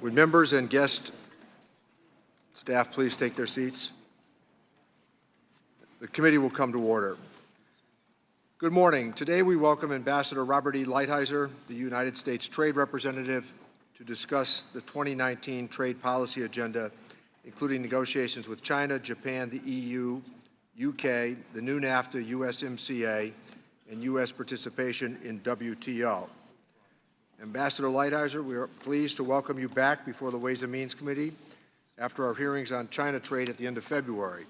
Would members and guest staff please take their seats? The committee will come to order. Good morning. Today we welcome Ambassador Robert E. Lighthizer, the United States Trade Representative, to discuss the 2019 trade policy agenda, including negotiations with China, Japan, the EU, UK, the new NAFTA, USMCA, and U.S. participation in WTO. Ambassador Lighthizer, we are pleased to welcome you back before the Ways and Means Committee after our hearings on China trade at the end of February.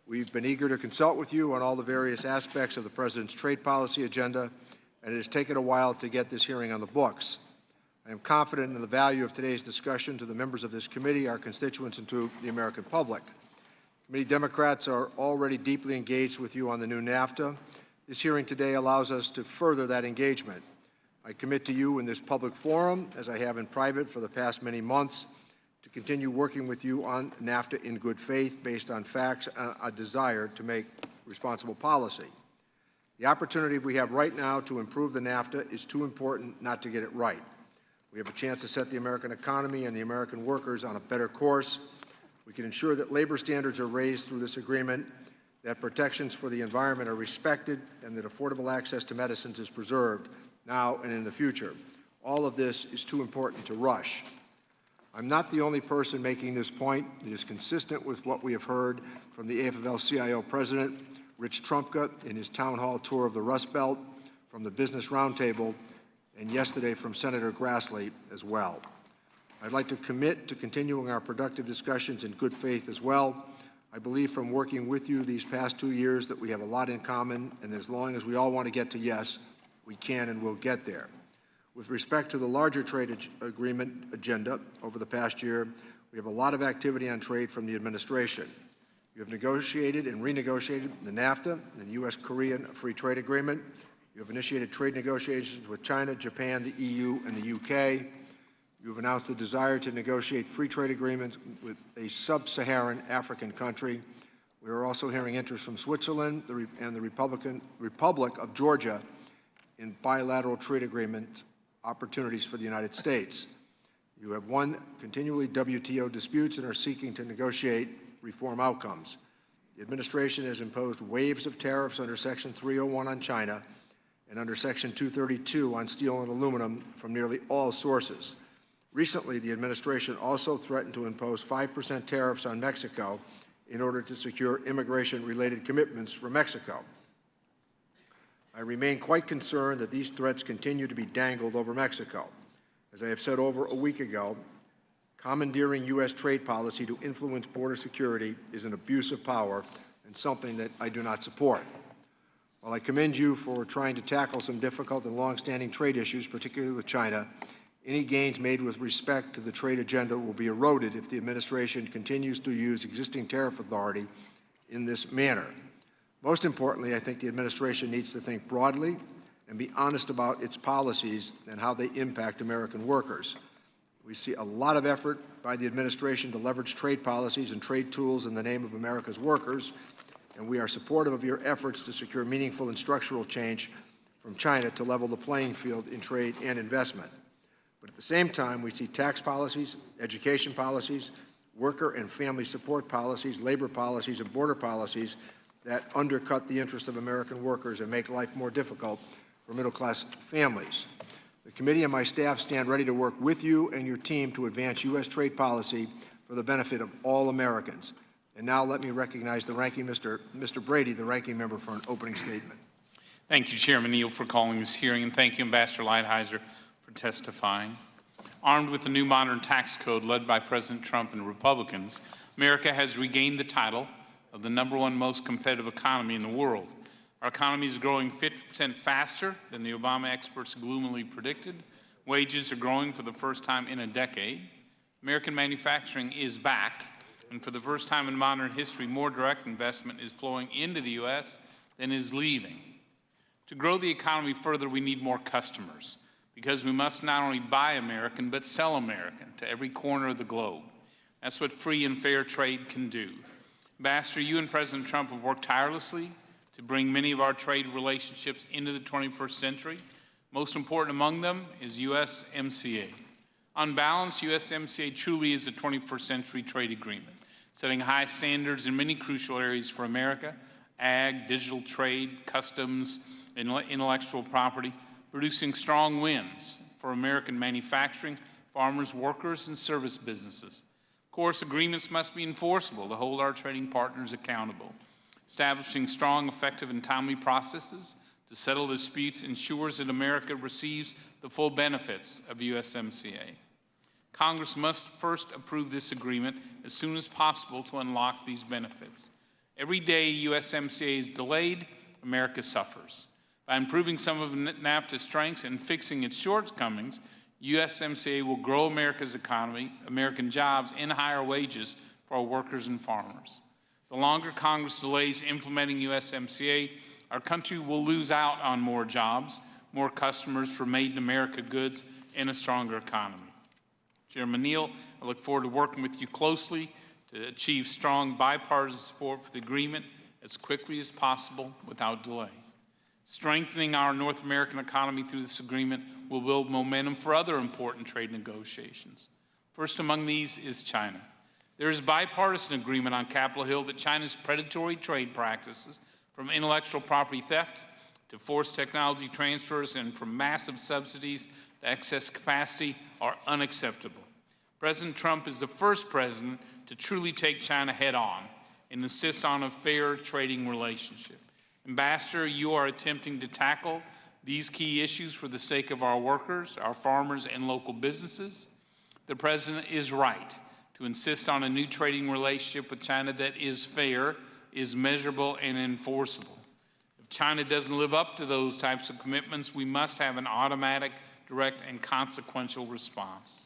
We've been eager to consult with you on all the various aspects of the President's trade policy agenda, and it has taken a while to get this hearing on the books. I am confident in the value of today's discussion to the members of this committee, our constituents, and to the American public. Committee Democrats are already deeply engaged with you on the new NAFTA. This hearing today allows us to further that engagement. I commit to you in this public forum, as I have in private for the past many months, to continue working with you on NAFTA in good faith, based on facts and a desire to make responsible policy. The opportunity we have right now to improve the NAFTA is too important not to get it right. We have a chance to set the American economy and the American workers on a better course. We can ensure that labor standards are raised through this agreement, that protections for the environment are respected, and that affordable access to medicines is preserved now and in the future. All of this is too important to rush. I'm not the only person making this point. It is consistent with what we have heard from the AFL-CIO President, Rich Trumka, in his town hall tour of the Rust Belt, from the Business Roundtable, and yesterday from Senator Grassley as well. I'd like to commit to continuing our productive discussions in good faith as well. I believe from working with you these past 2 years that we have a lot in common, and as long as we all want to get to yes, we can and will get there. With respect to the larger trade agreement agenda over the past year, we have a lot of activity on trade from the administration. You have negotiated and renegotiated the NAFTA and the U.S.-Korean Free Trade Agreement. You have initiated trade negotiations with China, Japan, the EU, and the UK. You have announced the desire to negotiate free trade agreements with a sub-Saharan African country. We are also hearing interest from Switzerland and the Republic of Georgia in bilateral trade agreement opportunities for the United States. You have won continually WTO disputes and are seeking to negotiate reform outcomes. The administration has imposed waves of tariffs under Section 301 on China and under Section 232 on steel and aluminum from nearly all sources. Recently, the administration also threatened to impose 5% tariffs on Mexico in order to secure immigration-related commitments from Mexico. I remain quite concerned that these threats continue to be dangled over Mexico. As I have said over a week ago, commandeering U.S. trade policy to influence border security is an abuse of power and something that I do not support. While I commend you for trying to tackle some difficult and long-standing trade issues, particularly with China, any gains made with respect to the trade agenda will be eroded if the administration continues to use existing tariff authority in this manner. Most importantly, I think the administration needs to think broadly and be honest about its policies and how they impact American workers. We see a lot of effort by the administration to leverage trade policies and trade tools in the name of America's workers, and we are supportive of your efforts to secure meaningful and structural change from China to level the playing field in trade and investment. But at the same time, we see tax policies, education policies, worker and family support policies, labor policies, and border policies that undercut the interests of American workers and make life more difficult for middle-class families. The committee and my staff stand ready to work with you and your team to advance U.S. trade policy for the benefit of all Americans. And now let me recognize the ranking Mr. Brady, the ranking member, for an opening statement. Thank you, Chairman Neal, for calling this hearing, and thank you, Ambassador Lighthizer, for testifying. Armed with the new modern tax code led by President Trump and Republicans, America has regained the title of the #1 most competitive economy in the world. Our economy is growing 50% faster than the Obama experts gloomily predicted. Wages are growing for the first time in a decade. American manufacturing is back, and for the first time in modern history, more direct investment is flowing into the U.S. than is leaving. To grow the economy further, we need more customers, because we must not only buy American, but sell American to every corner of the globe. That's what free and fair trade can do. Ambassador, you and President Trump have worked tirelessly to bring many of our trade relationships into the 21st century. Most important among them is USMCA. On balance, USMCA truly is a 21st century trade agreement, setting high standards in many crucial areas for America: ag, digital trade, customs, intellectual property, producing strong wins for American manufacturing, farmers, workers, and service businesses. Of course, agreements must be enforceable to hold our trading partners accountable. Establishing strong, effective, and timely processes to settle disputes ensures that America receives the full benefits of USMCA. Congress must first approve this agreement as soon as possible to unlock these benefits. Every day USMCA is delayed, America suffers. By improving some of NAFTA's strengths and fixing its shortcomings, USMCA will grow America's economy, American jobs, and higher wages for our workers and farmers. The longer Congress delays implementing USMCA, our country will lose out on more jobs, more customers for Made in America goods, and a stronger economy. Chairman Neal, I look forward to working with you closely to achieve strong bipartisan support for the agreement as quickly as possible without delay. Strengthening our North American economy through this agreement will build momentum for other important trade negotiations. First among these is China. There is bipartisan agreement on Capitol Hill that China's predatory trade practices, from intellectual property theft to forced technology transfers and from massive subsidies to excess capacity, are unacceptable. President Trump is the first president to truly take China head on and insist on a fair trading relationship. Ambassador, you are attempting to tackle these key issues for the sake of our workers, our farmers, and local businesses. The president is right to insist on a new trading relationship with China that is fair, is measurable, and enforceable. If China doesn't live up to those types of commitments, we must have an automatic, direct, and consequential response.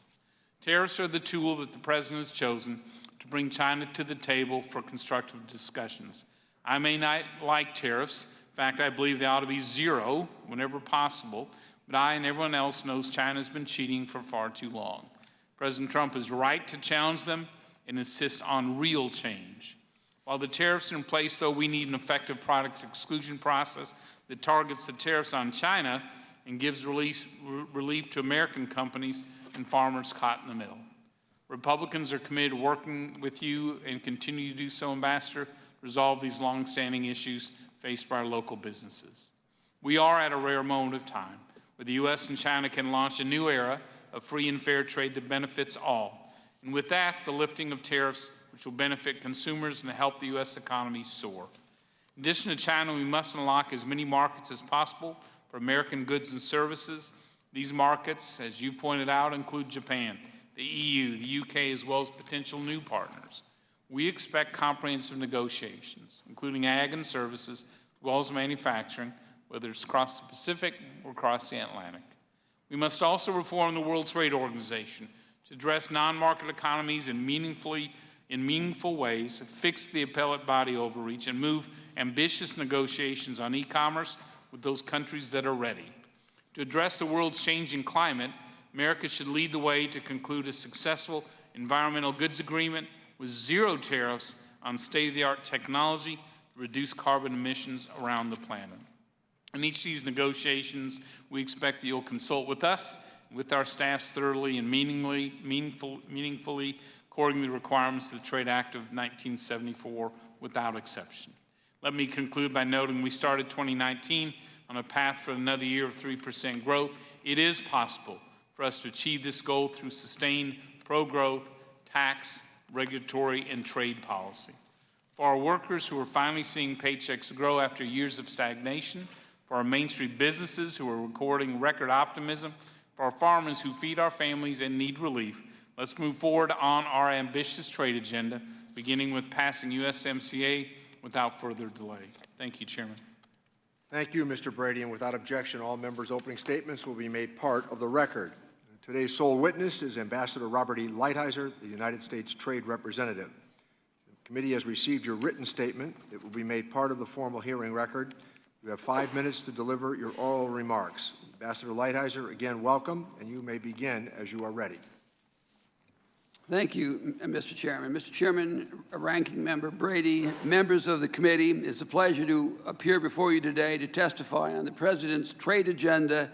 Tariffs are the tool that the president has chosen to bring China to the table for constructive discussions. I may not like tariffs. In fact, I believe they ought to be zero whenever possible, but I and everyone else knows China's been cheating for far too long. President Trump is right to challenge them and insist on real change. While the tariffs are in place, though, we need an effective product exclusion process that targets the tariffs on China and gives relief to American companies and farmers caught in the middle. Republicans are committed to working with you and continue to do so, Ambassador, to resolve these long-standing issues faced by our local businesses. We are at a rare moment of time where the U.S. and China can launch a new era of free and fair trade that benefits all. And with that, the lifting of tariffs, which will benefit consumers and help the U.S. economy soar. In addition to China, we must unlock as many markets as possible for American goods and services. These markets, as you pointed out, include Japan, the EU, the UK, as well as potential new partners. We expect comprehensive negotiations, including ag and services, as well as manufacturing, whether it's across the Pacific or across the Atlantic. We must also reform the World Trade Organization to address non-market economies in meaningful ways, fix the appellate body overreach, and move ambitious negotiations on e-commerce with those countries that are ready. To address the world's changing climate, America should lead the way to conclude a successful environmental goods agreement with zero tariffs on state-of-the-art technology to reduce carbon emissions around the planet. In each of these negotiations, we expect that you'll consult with us, with our staffs thoroughly and meaningfully, according to the requirements of the Trade Act of 1974, without exception. Let me conclude by noting we started 2019 on a path for another year of 3% growth. It is possible for us to achieve this goal through sustained pro-growth, tax, regulatory, and trade policy. For our workers who are finally seeing paychecks grow after years of stagnation, for our Main Street businesses who are recording record optimism, for our farmers who feed our families and need relief, let's move forward on our ambitious trade agenda, beginning with passing USMCA without further delay. Thank you, Chairman. Thank you, Mr. Brady, and without objection, all members' opening statements will be made part of the record. Today's sole witness is Ambassador Robert E. Lighthizer, the United States Trade Representative. The committee has received your written statement. It will be made part of the formal hearing record. You have 5 minutes to deliver your oral remarks. Ambassador Lighthizer, again, welcome, and you may begin as you are ready. Thank you, Mr. Chairman. Mr. Chairman, Ranking Member Brady, members of the committee, it's a pleasure to appear before you today to testify on the President's trade agenda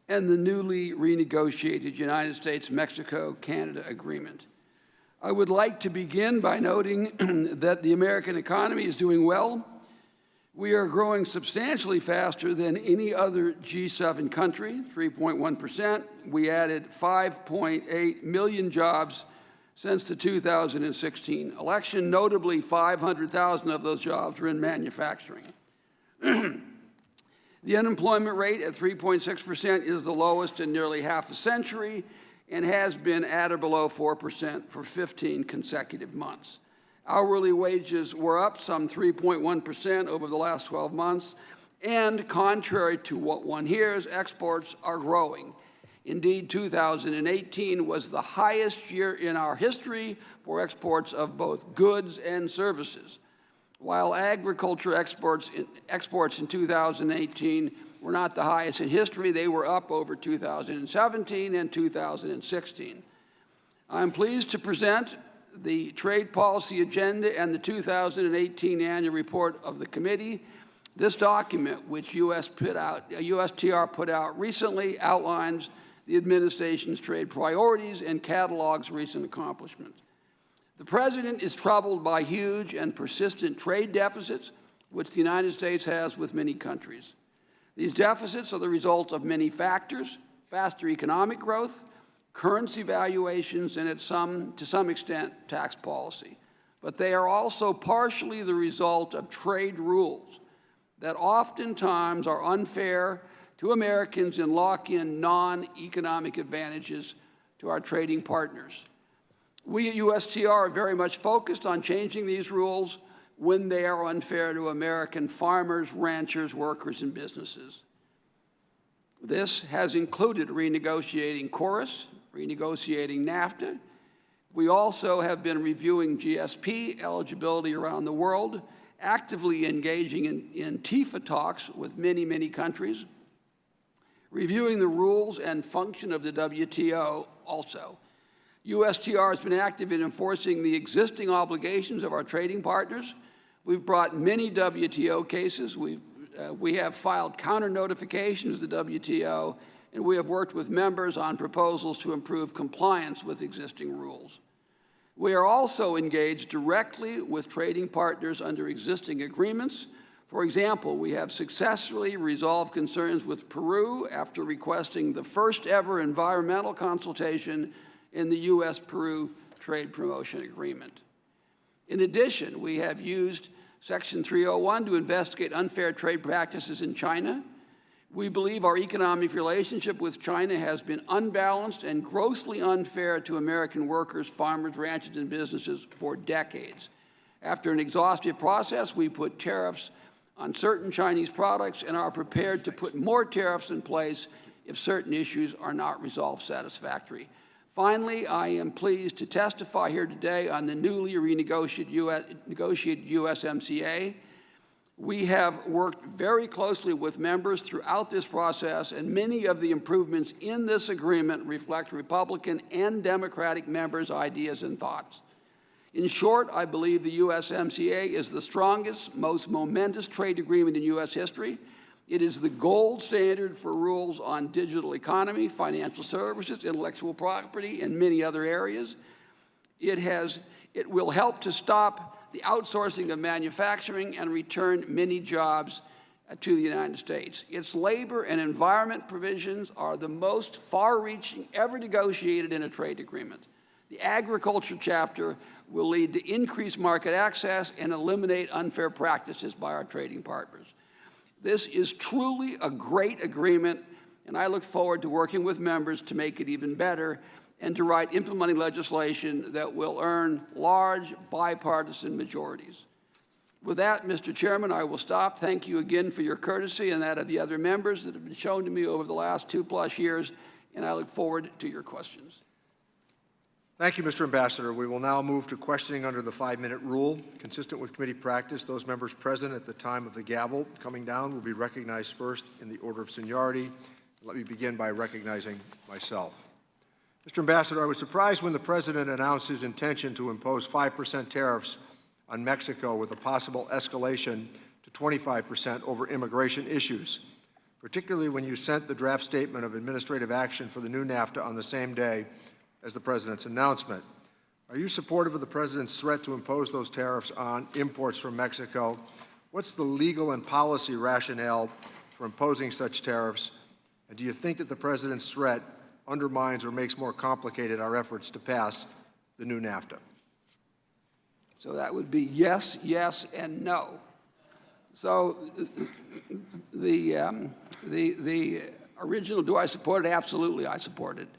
and the newly renegotiated United States-Mexico-Canada agreement. I would like to begin by noting that the American economy is doing well. We are growing substantially faster than any other G7 country, 3.1%. We added 5.8 million jobs since the 2016 election. Notably, 500,000 of those jobs were in manufacturing. The unemployment rate at 3.6% is the lowest in nearly half a century and has been at or below 4% for 15 consecutive months. Hourly wages were up some 3.1% over the last 12 months, and contrary to what one hears, exports are growing. Indeed, 2018 was the highest year in our history for exports of both goods and services. While agriculture exports in 2018 were not the highest in history, they were up over 2017 and 2016. I'm pleased to present the trade policy agenda and the 2018 annual report of the committee. This document, which USTR put out recently, outlines the administration's trade priorities and catalogs recent accomplishments. The President is troubled by huge and persistent trade deficits, which the United States has with many countries. These deficits are the result of many factors: faster economic growth, currency valuations, and to some extent, tax policy. But they are also partially the result of trade rules that oftentimes are unfair to Americans and lock in non-economic advantages to our trading partners. We at USTR are very much focused on changing these rules when they are unfair to American farmers, ranchers, workers, and businesses. This has included renegotiating KORUS, renegotiating NAFTA. We also have been reviewing GSP eligibility around the world, actively engaging in TIFA talks with many, many countries, reviewing the rules and function of the WTO also. USTR has been active in enforcing the existing obligations of our trading partners. We've brought many WTO cases. We have filed counter notifications to the WTO, and we have worked with members on proposals to improve compliance with existing rules. We are also engaged directly with trading partners under existing agreements. For example, we have successfully resolved concerns with Peru after requesting the first ever environmental consultation in the U.S.-Peru Trade Promotion Agreement. In addition, we have used Section 301 to investigate unfair trade practices in China. We believe our economic relationship with China has been unbalanced and grossly unfair to American workers, farmers, ranchers, and businesses for decades. After an exhaustive process, we put tariffs on certain Chinese products and are prepared to put more tariffs in place if certain issues are not resolved satisfactorily. Finally, I am pleased to testify here today on the newly renegotiated USMCA. We have worked very closely with members throughout this process, and many of the improvements in this agreement reflect Republican and Democratic members' ideas and thoughts. In short, I believe the USMCA is the strongest, most momentous trade agreement in U.S. history. It is the gold standard for rules on digital economy, financial services, intellectual property, and many other areas. It will help to stop the outsourcing of manufacturing and return many jobs to the United States. Its labor and environment provisions are the most far-reaching ever negotiated in a trade agreement. The agriculture chapter will lead to increased market access and eliminate unfair practices by our trading partners. This is truly a great agreement, and I look forward to working with members to make it even better and to write implementing legislation that will earn large bipartisan majorities. With that, Mr. Chairman, I will stop. Thank you again for your courtesy and that of the other members that have been shown to me over the last 2+ years, and I look forward to your questions. Thank you, Mr. Ambassador. We will now move to questioning under the 5-minute rule. Consistent with committee practice, those members present at the time of the gavel coming down will be recognized first in the order of seniority. Let me begin by recognizing myself. Mr. Ambassador, I was surprised when the President announced his intention to impose 5% tariffs on Mexico with a possible escalation to 25% over immigration issues. particularly when you sent the draft statement of administrative action for the new NAFTA on the same day as the President's announcement. Are you supportive of the President's threat to impose those tariffs on imports from Mexico? What's the legal and policy rationale for imposing such tariffs? And do you think that the President's threat undermines or makes more complicated our efforts to pass the new NAFTA? So that would be yes, yes, and no. So the original, do I support it? Absolutely, I support it.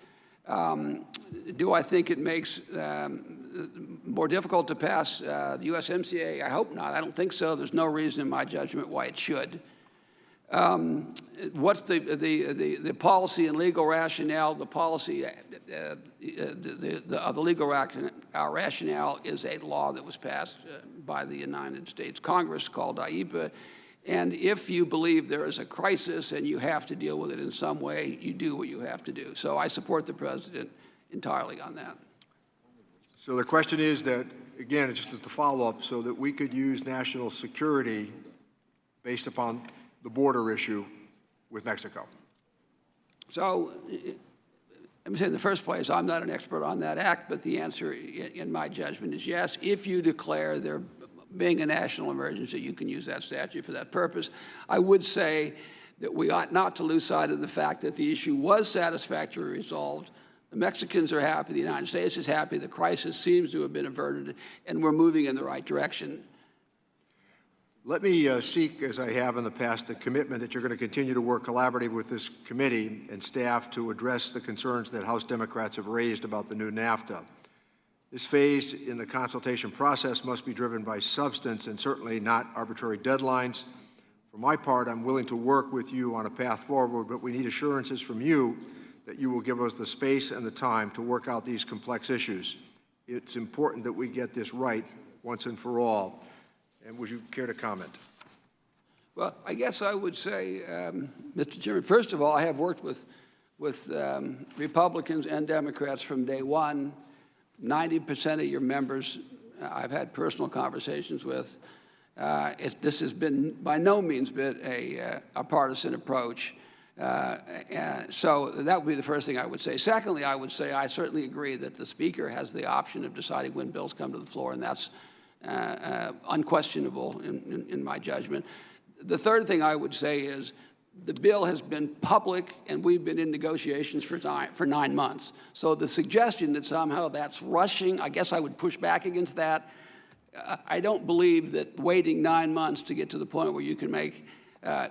Do I think it makes more difficult to pass the USMCA? I hope not. I don't think so. There's no reason in my judgment why it should. What's the policy and legal rationale? The policy, the legal rationale is a law that was passed by the United States Congress called IEPA. And if you believe there is a crisis and you have to deal with it in some way, you do what you have to do. So I support the President entirely on that. So the question is that, again, just as the follow-up, so that we could use national security based upon the border issue with Mexico. So let me say in the first place, I'm not an expert on that act, but the answer in my judgment is yes. If you declare there being a national emergency, you can use that statute for that purpose. I would say that we ought not to lose sight of the fact that the issue was satisfactorily resolved. The Mexicans are happy, the United States is happy, the crisis seems to have been averted, and we're moving in the right direction. Let me seek, as I have in the past, the commitment that you're going to continue to work collaboratively with this committee and staff to address the concerns that House Democrats have raised about the new NAFTA. This phase in the consultation process must be driven by substance and certainly not arbitrary deadlines. For my part, I'm willing to work with you on a path forward, but we need assurances from you that you will give us the space and the time to work out these complex issues. It's important that we get this right once and for all. And would you care to comment? Well, I guess I would say, Mr. Chairman, first of all, I have worked with Republicans and Democrats from day one. 90% of your members I've had personal conversations with. This has been by no means been a partisan approach. So that would be the first thing I would say. Secondly, I would say I certainly agree that the Speaker has the option of deciding when bills come to the floor, and that's unquestionable in my judgment. The third thing I would say is the bill has been public, and we've been in negotiations for 9 months. So the suggestion that somehow that's rushing, I guess I would push back against that. I don't believe that waiting 9 months to get to the point where you can make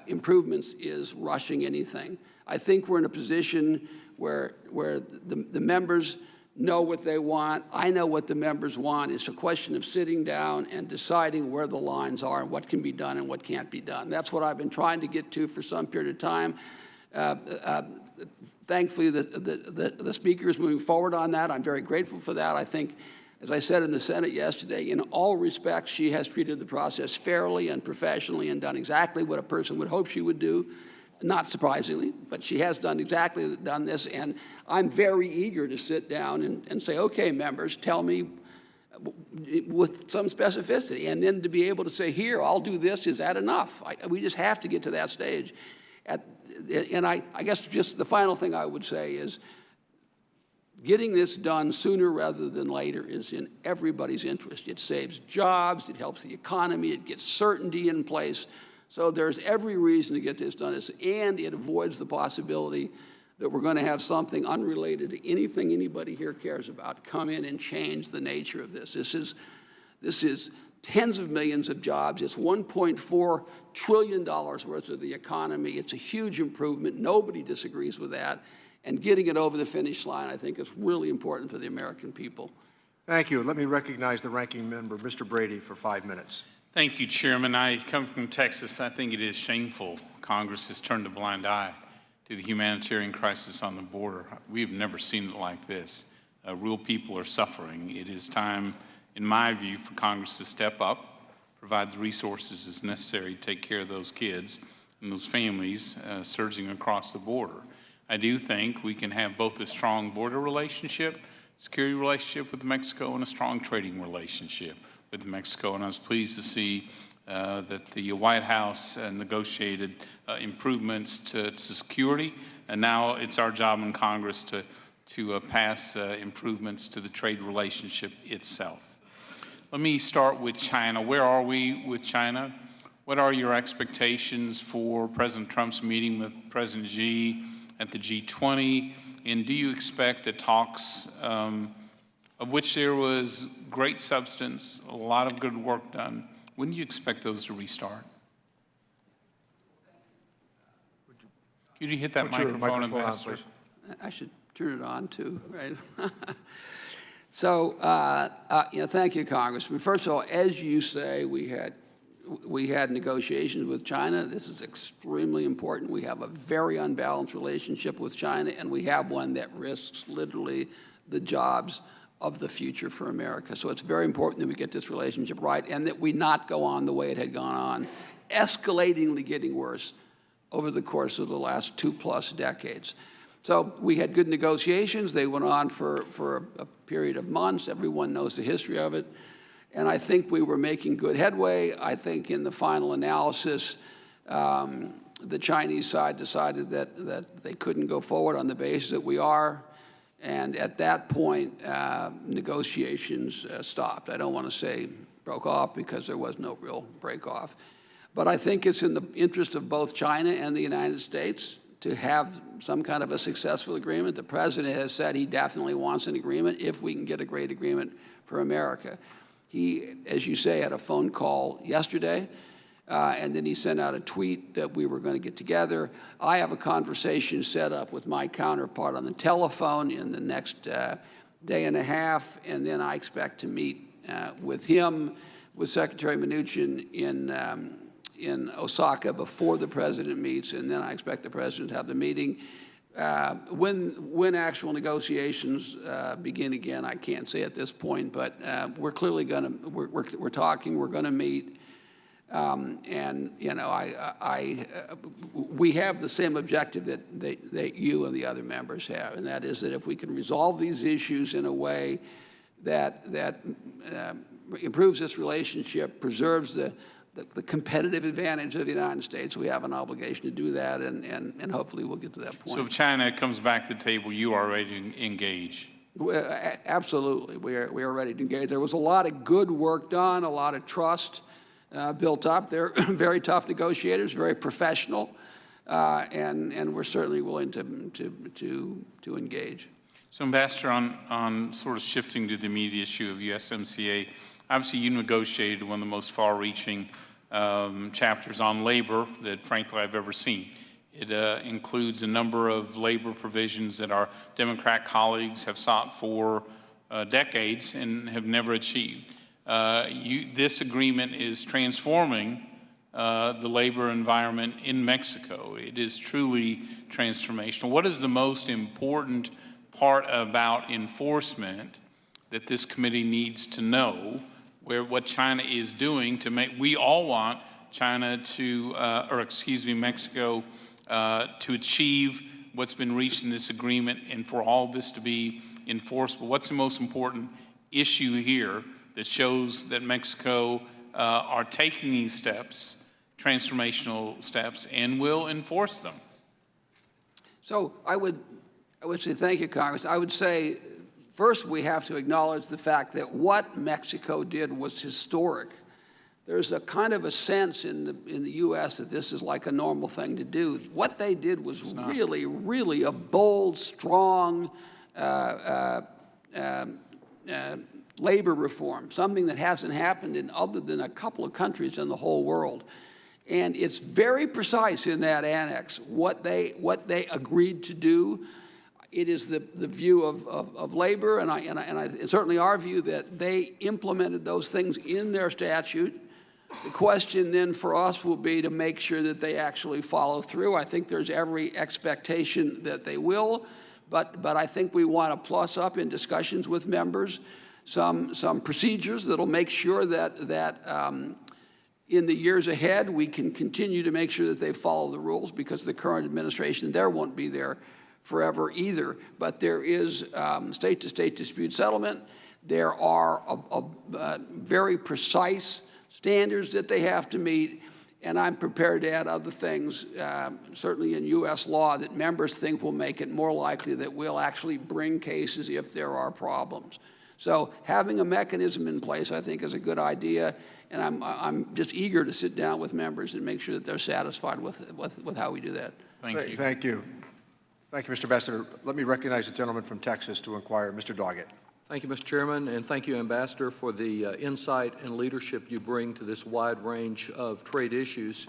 improvements is rushing anything. I think we're in a position where the members know what they want. I know what the members want. It's a question of sitting down and deciding where the lines are and what can be done and what can't be done. That's what I've been trying to get to for some period of time. Thankfully, the Speaker is moving forward on that. I'm very grateful for that. I think, as I said in the Senate yesterday, in all respects, she has treated the process fairly and professionally and done exactly what a person would hope she would do. Not surprisingly, but she has done this, and I'm very eager to sit down and say, okay, members, tell me with some specificity, and then to be able to say, here, I'll do this, is that enough? We just have to get to that stage. And I guess just the final thing I would say is getting this done sooner rather than later is in everybody's interest. It saves jobs, it helps the economy, it gets certainty in place. So there's every reason to get this done, and it avoids the possibility that we're going to have something unrelated to anything anybody here cares about come in and change the nature of this. This is tens of millions of jobs. It's $1.4 trillion worth of the economy. It's a huge improvement. Nobody disagrees with that. And getting it over the finish line, I think, is really important for the American people. Thank you. Let me recognize the ranking member, Mr. Brady, for 5 minutes. Thank you, Chairman. I come from Texas. I think it is shameful Congress has turned a blind eye to the humanitarian crisis on the border. We have never seen it like this. Real people are suffering. It is time, in my view, for Congress to step up, provide the resources as necessary to take care of those kids and those families surging across the border. I do think we can have both a strong border relationship, security relationship with Mexico, and a strong trading relationship with Mexico, and I was pleased to see that the White House negotiated improvements to security, and now it's our job in Congress to pass improvements to the trade relationship itself. Let me start with China. Where are we with China? What are your expectations for President Trump's meeting with President Xi at the G20? And do you expect that talks, of which there was great substance, a lot of good work done, when do you expect those to restart? Could you hit that Put your microphone, microphone on, Ambassador? please. I should turn it on too, right? So, thank you, Congressman. First of all, as you say, we had negotiations with China. This is extremely important. We have a very unbalanced relationship with China, and we have one that risks literally the jobs of the future for America. So it's very important that we get this relationship right and that we not go on the way it had gone on, escalatingly getting worse over the course of the last 2+ decades. So we had good negotiations. They went on for a period of months. Everyone knows the history of it. And I think we were making good headway. I think in the final analysis, the Chinese side decided that they couldn't go forward on the basis that we are. And at that point, negotiations stopped. I don't want to say broke off because there was no real break off. But I think it's in the interest of both China and the United States to have some kind of a successful agreement. The president has said he definitely wants an agreement if we can get a great agreement for America. He, as you say, had a phone call yesterday, and then he sent out a tweet that we were going to get together. I have a conversation set up with my counterpart on the telephone in the next day and a half, and then I expect to meet with him, with Secretary Mnuchin in Osaka before the president meets, and then I expect the president to have the meeting. When actual negotiations begin again, I can't say at this point, but we're clearly going to, we're talking, we're going to meet. And we have the same objective that you and the other members have, and that is that if we can resolve these issues in a way that improves this relationship, preserves the competitive advantage of the United States, we have an obligation to do that, and hopefully we'll get to that point. So if China comes back to the table, you are ready to engage? Absolutely, we are ready to engage. There was a lot of good work done, a lot of trust built up. They're very tough negotiators, very professional, and we're certainly willing to engage. So, Ambassador, on sort of shifting to the immediate issue of USMCA, obviously you negotiated one of the most far-reaching chapters on labor that, frankly, I've ever seen. It includes a number of labor provisions that our Democrat colleagues have sought for decades and have never achieved. This agreement is transforming the labor environment in Mexico. It is truly transformational. What is the most important part about enforcement that this committee needs to know, what China is doing to make, we all want China to, Mexico to achieve what's been reached in this agreement and for all this to be enforceable? What's the most important issue here that shows that Mexico are taking these steps, transformational steps, and will enforce them? So I would say thank you, Congress. I would say, first, we have to acknowledge the fact that what Mexico did was historic. There's a kind of a sense in the U.S. that this is like a normal thing to do. What they did was really, really a bold, strong labor reform, something that hasn't happened in other than a couple of countries in the whole world. And it's very precise in that annex what they agreed to do. It is the view of labor, and certainly our view that they implemented those things in their statute. The question then for us will be to make sure that they actually follow through. I think there's every expectation that they will, but I think we want to plus up in discussions with members some procedures that'll make sure that in the years ahead we can continue to make sure that they follow the rules, because the current administration there won't be there forever either. But there is state-to-state dispute settlement. There are very precise standards that they have to meet, and I'm prepared to add other things, certainly in U.S. law, that members think will make it more likely that we'll actually bring cases if there are problems. So having a mechanism in place, I think, is a good idea, and I'm just eager to sit down with members and make sure that they're satisfied with how we do that. Thank you. Thank you. Thank you, Mr. Ambassador. Let me recognize the gentleman from Texas to inquire, Mr. Doggett. Thank you, Mr. Chairman, and thank you, Ambassador, for the insight and leadership you bring to this wide range of trade issues.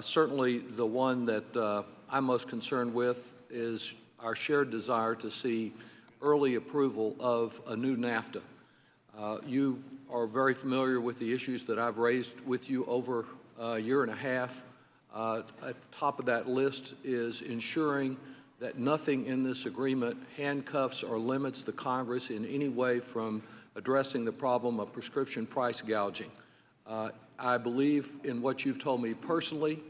Certainly, the one that I'm most concerned with is our shared desire to see early approval of a new NAFTA. You are very familiar with the issues that I've raised with you over a year and a half. At the top of that list is ensuring that nothing in this agreement handcuffs or limits the Congress in any way from addressing the problem of prescription price gouging. I believe in what you've told me personally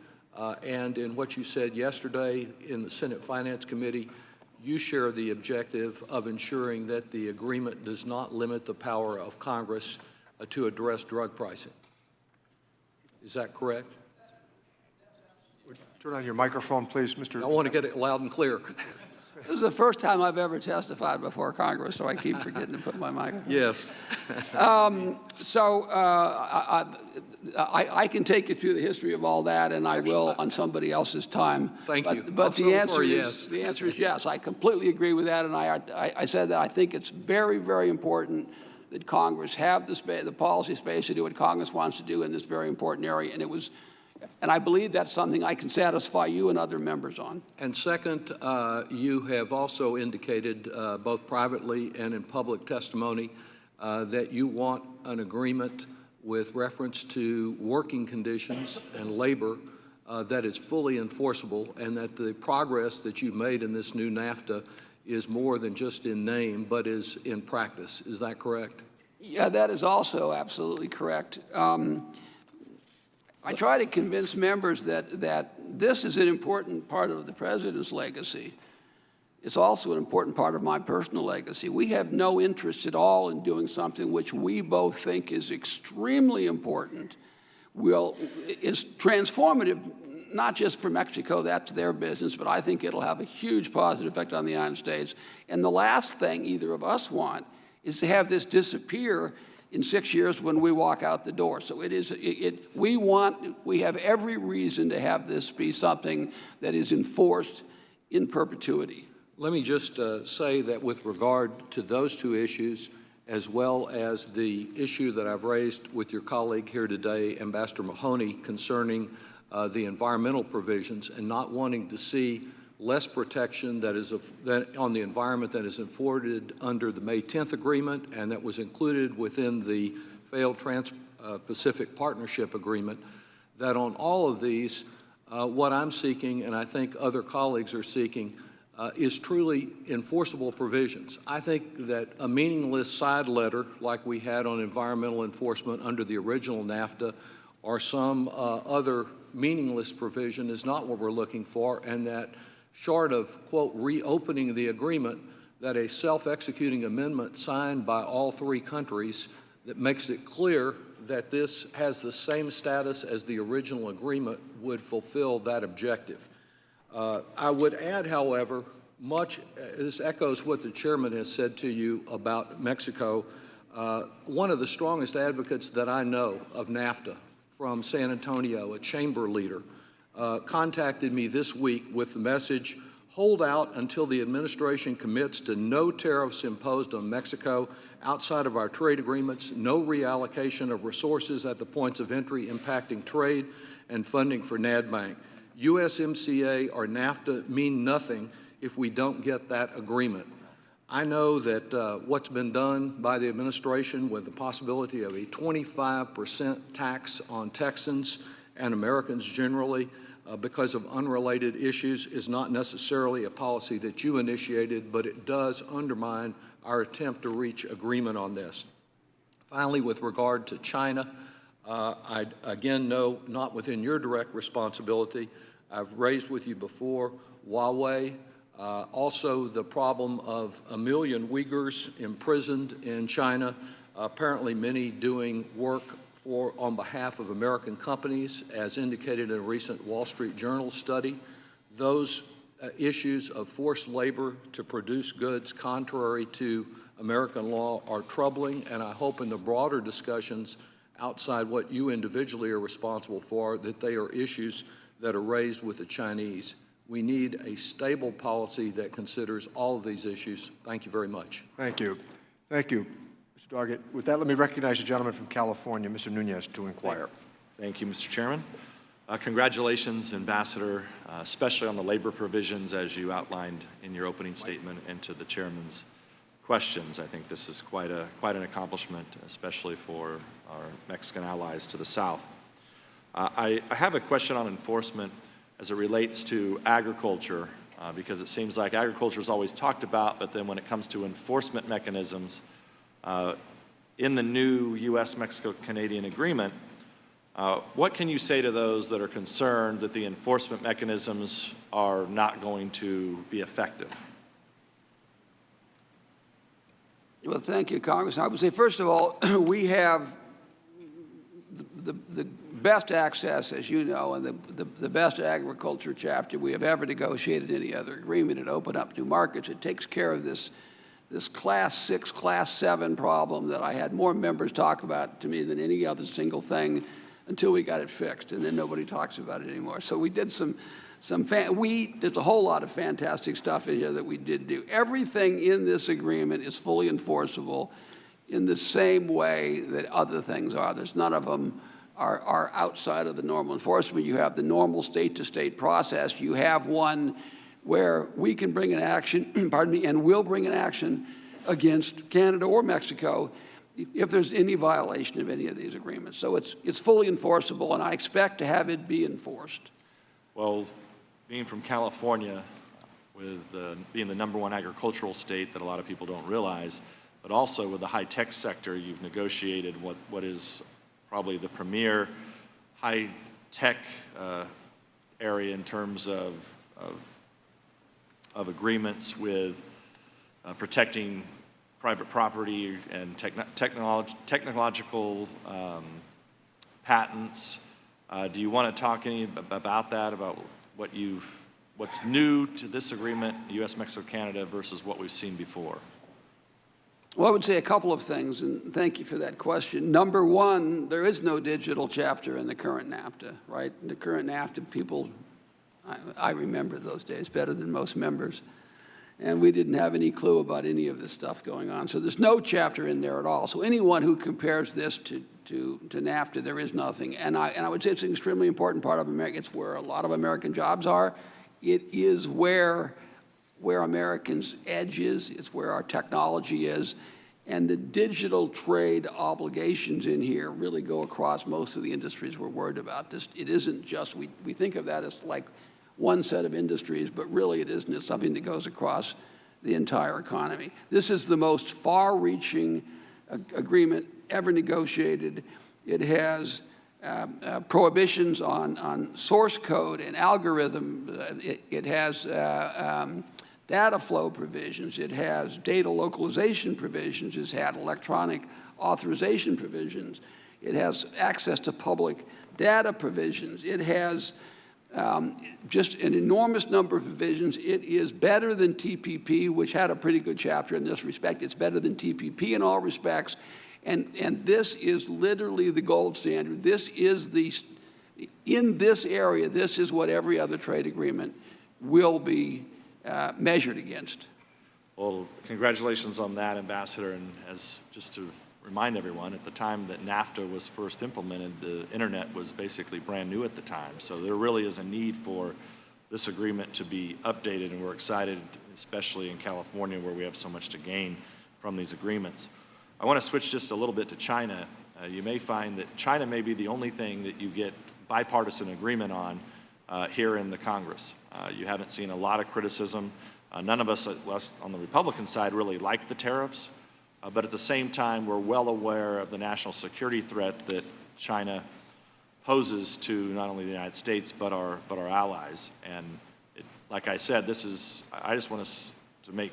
and in what you said yesterday in the Senate Finance Committee. You share the objective of ensuring that the agreement does not limit the power of Congress to address drug pricing. Is that correct? Turn on your microphone, please, Mr. I want to get it loud and clear. This is the first time I've ever testified before Congress, so I keep forgetting to put my microphone. Yes. I can take you through the history of all that, and I will on somebody else's time. Thank you. But the answer yes. is yes. I completely agree with that, and I said that I think it's very, very important that Congress have the policy space to do what Congress wants to do in this very important area, and I believe that's something I can satisfy you and other members on. And second, you have also indicated, both privately and in public testimony, that you want an agreement with reference to working conditions and labor that is fully enforceable, and that the progress that you've made in this new NAFTA is more than just in name, but is in practice. Is that correct? Yeah, that is also absolutely correct. I try to convince members that this is an important part of the President's legacy. It's also an important part of my personal legacy. We have no interest at all in doing something which we both think is extremely important, is transformative, not just for Mexico, that's their business, but I think it'll have a huge positive effect on the United States. And the last thing either of us want is to have this disappear in 6 years when we walk out the door. So we have every reason to have this be something that is enforced in perpetuity. Let me just say that with regard to those two issues, as well as the issue that I've raised with your colleague here today, Ambassador Mahoney, concerning the environmental provisions and not wanting to see less protection on the environment that is afforded under the May 10th agreement and that was included within the failed Trans-Pacific Partnership Agreement, that on all of these, what I'm seeking, and I think other colleagues are seeking, is truly enforceable provisions. I think that a meaningless side letter like we had on environmental enforcement under the original NAFTA or some other meaningless provision is not what we're looking for, and that short of, quote, reopening the agreement, that a self-executing amendment signed by all three countries that makes it clear that this has the same status as the original agreement would fulfill that objective. I would add, however, this echoes what the chairman has said to you about Mexico. One of the strongest advocates that I know of NAFTA from San Antonio, a chamber leader, contacted me this week with the message, hold out until the administration commits to no tariffs imposed on Mexico outside of our trade agreements, no reallocation of resources at the points of entry impacting trade and funding for NADBank. USMCA or NAFTA mean nothing if we don't get that agreement. I know that what's been done by the administration with the possibility of a 25% tax on Texans and Americans generally because of unrelated issues is not necessarily a policy that you initiated, but it does undermine our attempt to reach agreement on this. Finally, with regard to China, I again know not within your direct responsibility. I've raised with you before Huawei, also the problem of 1 million Uyghurs imprisoned in China, apparently many doing work on behalf of American companies, as indicated in a recent Wall Street Journal study. Those issues of forced labor to produce goods contrary to American law are troubling, and I hope in the broader discussions outside what you individually are responsible for, that they are issues that are raised with the Chinese. We need a stable policy that considers all of these issues. Thank you very much. Thank you. Thank you, Mr. Doggett. With that, let me recognize the gentleman from California, Mr. Nunez, to inquire. Thank you, Mr. Chairman. Congratulations, Ambassador, especially on the labor provisions as you outlined in your opening statement and to the Chairman's questions. I think this is quite an accomplishment, especially for our Mexican allies to the south. I have a question on enforcement as it relates to agriculture, because it seems like agriculture is always talked about, but then when it comes to enforcement mechanisms, in the new U.S.-Mexico-Canadian agreement, what can you say to those that are concerned that the enforcement mechanisms are not going to be effective? Well, thank you, Congressman. I would say, first of all, we have the best access, as you know, and the best agriculture chapter we have ever negotiated any other agreement. It opened up new markets. It takes care of this Class 6, Class 7 problem that I had more members talk about to me than any other single thing until we got it fixed, and then nobody talks about it anymore. So we did there's a whole lot of fantastic stuff in here that we did do. Everything in this agreement is fully enforceable in the same way that other things are. There's none of them are outside of the normal enforcement. You have the normal state-to-state process. You have one where we can bring an action, pardon me, and will bring an action against Canada or Mexico if there's any violation of any of these agreements. So it's fully enforceable, and I expect to have it be enforced. Well, being from California, with being the #1 agricultural state that a lot of people don't realize, but also with the high-tech sector, you've negotiated what is probably the premier high-tech area in terms of agreements with protecting private property and technological patents. Do you want to talk any about that, about what's new to this agreement, U.S.-Mexico-Canada, versus what we've seen before? Well, I would say a couple of things, and thank you for that question. Number one, there is no digital chapter in the current NAFTA, right? The current NAFTA, people, I remember those days better than most members, and we didn't have any clue about any of this stuff going on. So there's no chapter in there at all. So anyone who compares this to NAFTA, there is nothing. And I would say it's an extremely important part of America. It's where a lot of American jobs are. It is where Americans' edge is. It's where our technology is. And the digital trade obligations in here really go across most of the industries we're worried about. It isn't just, we think of that as like one set of industries, but really it isn't. It's something that goes across the entire economy. This is the most far-reaching agreement ever negotiated. It has prohibitions on source code and algorithm. It has data flow provisions. It has data localization provisions. It's had electronic authorization provisions. It has access to public data provisions. It has just an enormous number of provisions. It is better than TPP, which had a pretty good chapter in this respect. It's better than TPP in all respects. And this is literally the gold standard. This is in this area, this is what every other trade agreement will be measured against. Well, congratulations on that, Ambassador. And just to remind everyone, at the time that NAFTA was first implemented, the internet was basically brand new at the time. So there really is a need for this agreement to be updated, and we're excited, especially in California, where we have so much to gain from these agreements. I want to switch just a little bit to China. You may find that China may be the only thing that you get bipartisan agreement on here in the Congress. You haven't seen a lot of criticism. None of us on the Republican side really like the tariffs, but at the same time, we're well aware of the national security threat that China poses to not only the United States but our allies. And like I said, I just want us to make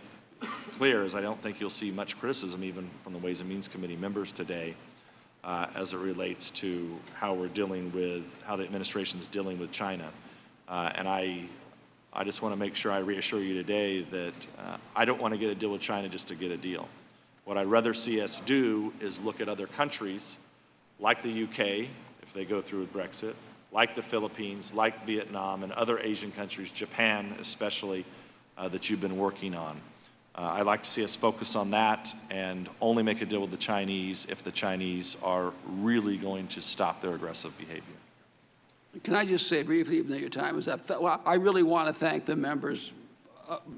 clear is I don't think you'll see much criticism even from the Ways and Means Committee members today as it relates to how the administration is dealing with China. And I just want to make sure I reassure you today that I don't want to get a deal with China just to get a deal. What I'd rather see us do is look at other countries like the UK, if they go through with Brexit, like the Philippines, like Vietnam, and other Asian countries, Japan especially, that you've been working on. I'd like to see us focus on that and only make a deal with the Chinese if the Chinese are really going to stop their aggressive behavior. Can I just say briefly, even though your time is up, well, I really want to thank the members,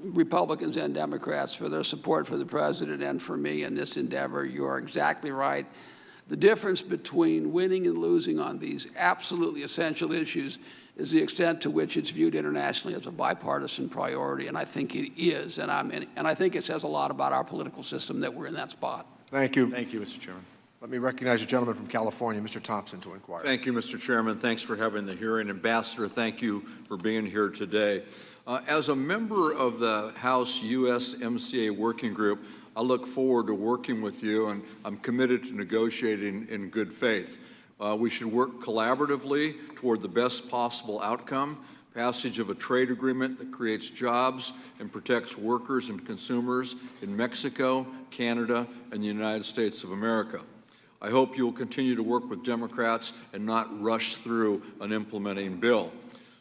Republicans and Democrats, for their support for the President and for me in this endeavor. You are exactly right. The difference between winning and losing on these absolutely essential issues is the extent to which it's viewed internationally as a bipartisan priority, and I think it is. And I think it says a lot about our political system that we're in that spot. Thank you. Thank you, Mr. Chairman. Let me recognize the gentleman from California, Mr. Thompson, to inquire. Thank you, Mr. Chairman. Thanks for having the hearing. Ambassador, thank you for being here today. As a member of the House USMCA Working Group, I look forward to working with you, and I'm committed to negotiating in good faith. We should work collaboratively toward the best possible outcome, passage of a trade agreement that creates jobs and protects workers and consumers in Mexico, Canada, and the United States of America. I hope you will continue to work with Democrats and not rush through an implementing bill.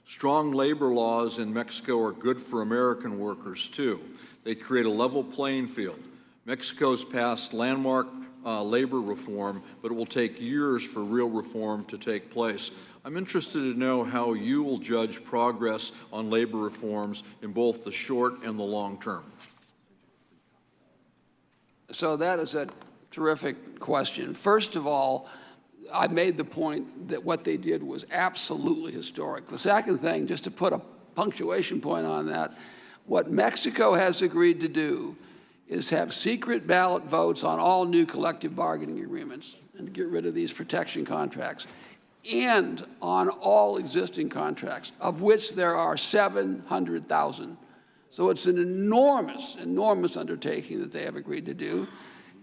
Strong labor laws in Mexico are good for American workers, too. They create a level playing field. Mexico's passed landmark labor reform, but it will take years for real reform to take place. I'm interested to know how you will judge progress on labor reforms in both the short and the long term. So that is a terrific question. First of all, I made the point that what they did was absolutely historic. The second thing, just to put a punctuation point on that, what Mexico has agreed to do is have secret ballot votes on all new collective bargaining agreements and get rid of these protection contracts, and on all existing contracts, of which there are 700,000. So it's an enormous, enormous undertaking that they have agreed to do.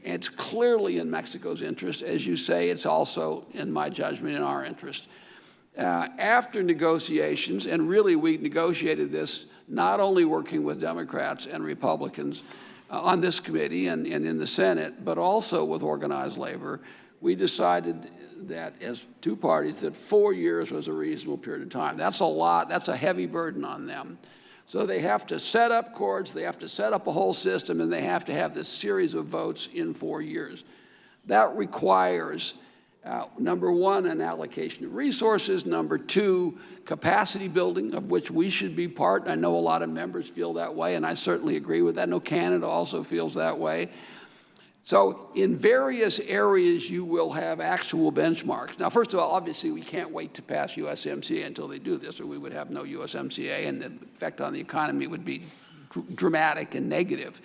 It's clearly in Mexico's interest. As you say, it's also, in my judgment, in our interest. After negotiations, and really we negotiated this not only working with Democrats and Republicans on this committee and in the Senate, but also with organized labor, we decided that as two parties that 4 years was a reasonable period of time. That's a lot. That's a heavy burden on them. So they have to set up courts, they have to set up a whole system, and they have to have this series of votes in 4 years. That requires, number one, an allocation of resources, number two, capacity building, of which we should be part. I know a lot of members feel that way, and I certainly agree with that. I know Canada also feels that way. So in various areas, you will have actual benchmarks. Now, first of all, obviously, we can't wait to pass USMCA until they do this, or we would have no USMCA, and the effect on the economy would be dramatic and negative.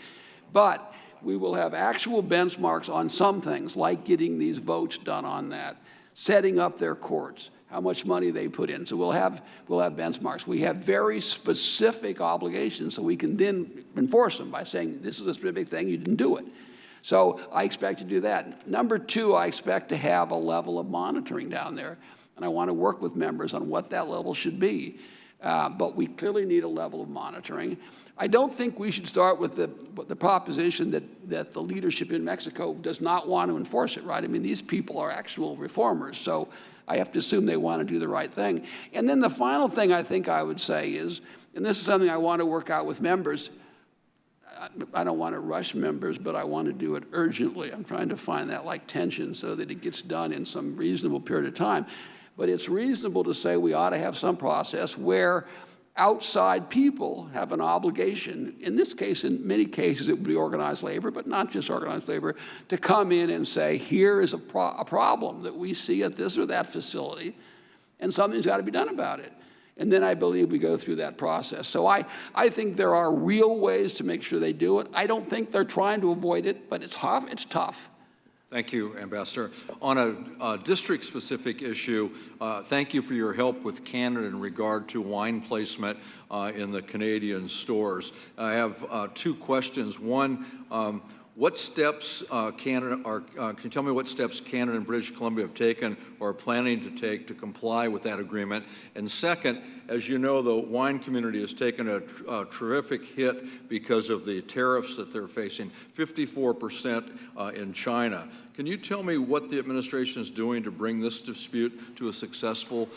But we will have actual benchmarks on some things, like getting these votes done on that, setting up their courts, how much money they put in. So we'll have benchmarks. We have very specific obligations, so we can then enforce them by saying, this is a specific thing, you didn't do it. So I expect to do that. Number two, I expect to have a level of monitoring down there, and I want to work with members on what that level should be. But we clearly need a level of monitoring. I don't think we should start with the proposition that the leadership in Mexico does not want to enforce it, right? I mean, these people are actual reformers, so I have to assume they want to do the right thing. And then the final thing I think I would say is, and this is something I want to work out with members, I don't want to rush members, but I want to do it urgently. I'm trying to find that like tension so that it gets done in some reasonable period of time. But it's reasonable to say we ought to have some process where outside people have an obligation, in this case, in many cases it would be organized labor, but not just organized labor, to come in and say, here is a problem that we see at this or that facility, and something's got to be done about it. And then I believe we go through that process. So I think there are real ways to make sure they do it. I don't think they're trying to avoid it, but it's tough. It's tough. Thank you, Ambassador. On a district-specific issue, thank you for your help with Canada in regard to wine placement in the Canadian stores. I have two questions. One, What steps can you tell me what steps Canada and British Columbia have taken or are planning to take to comply with that agreement? And second, as you know, the wine community has taken a terrific hit because of the tariffs that they're facing, 54% in China. Can you tell me what the administration is doing to bring this dispute to a successful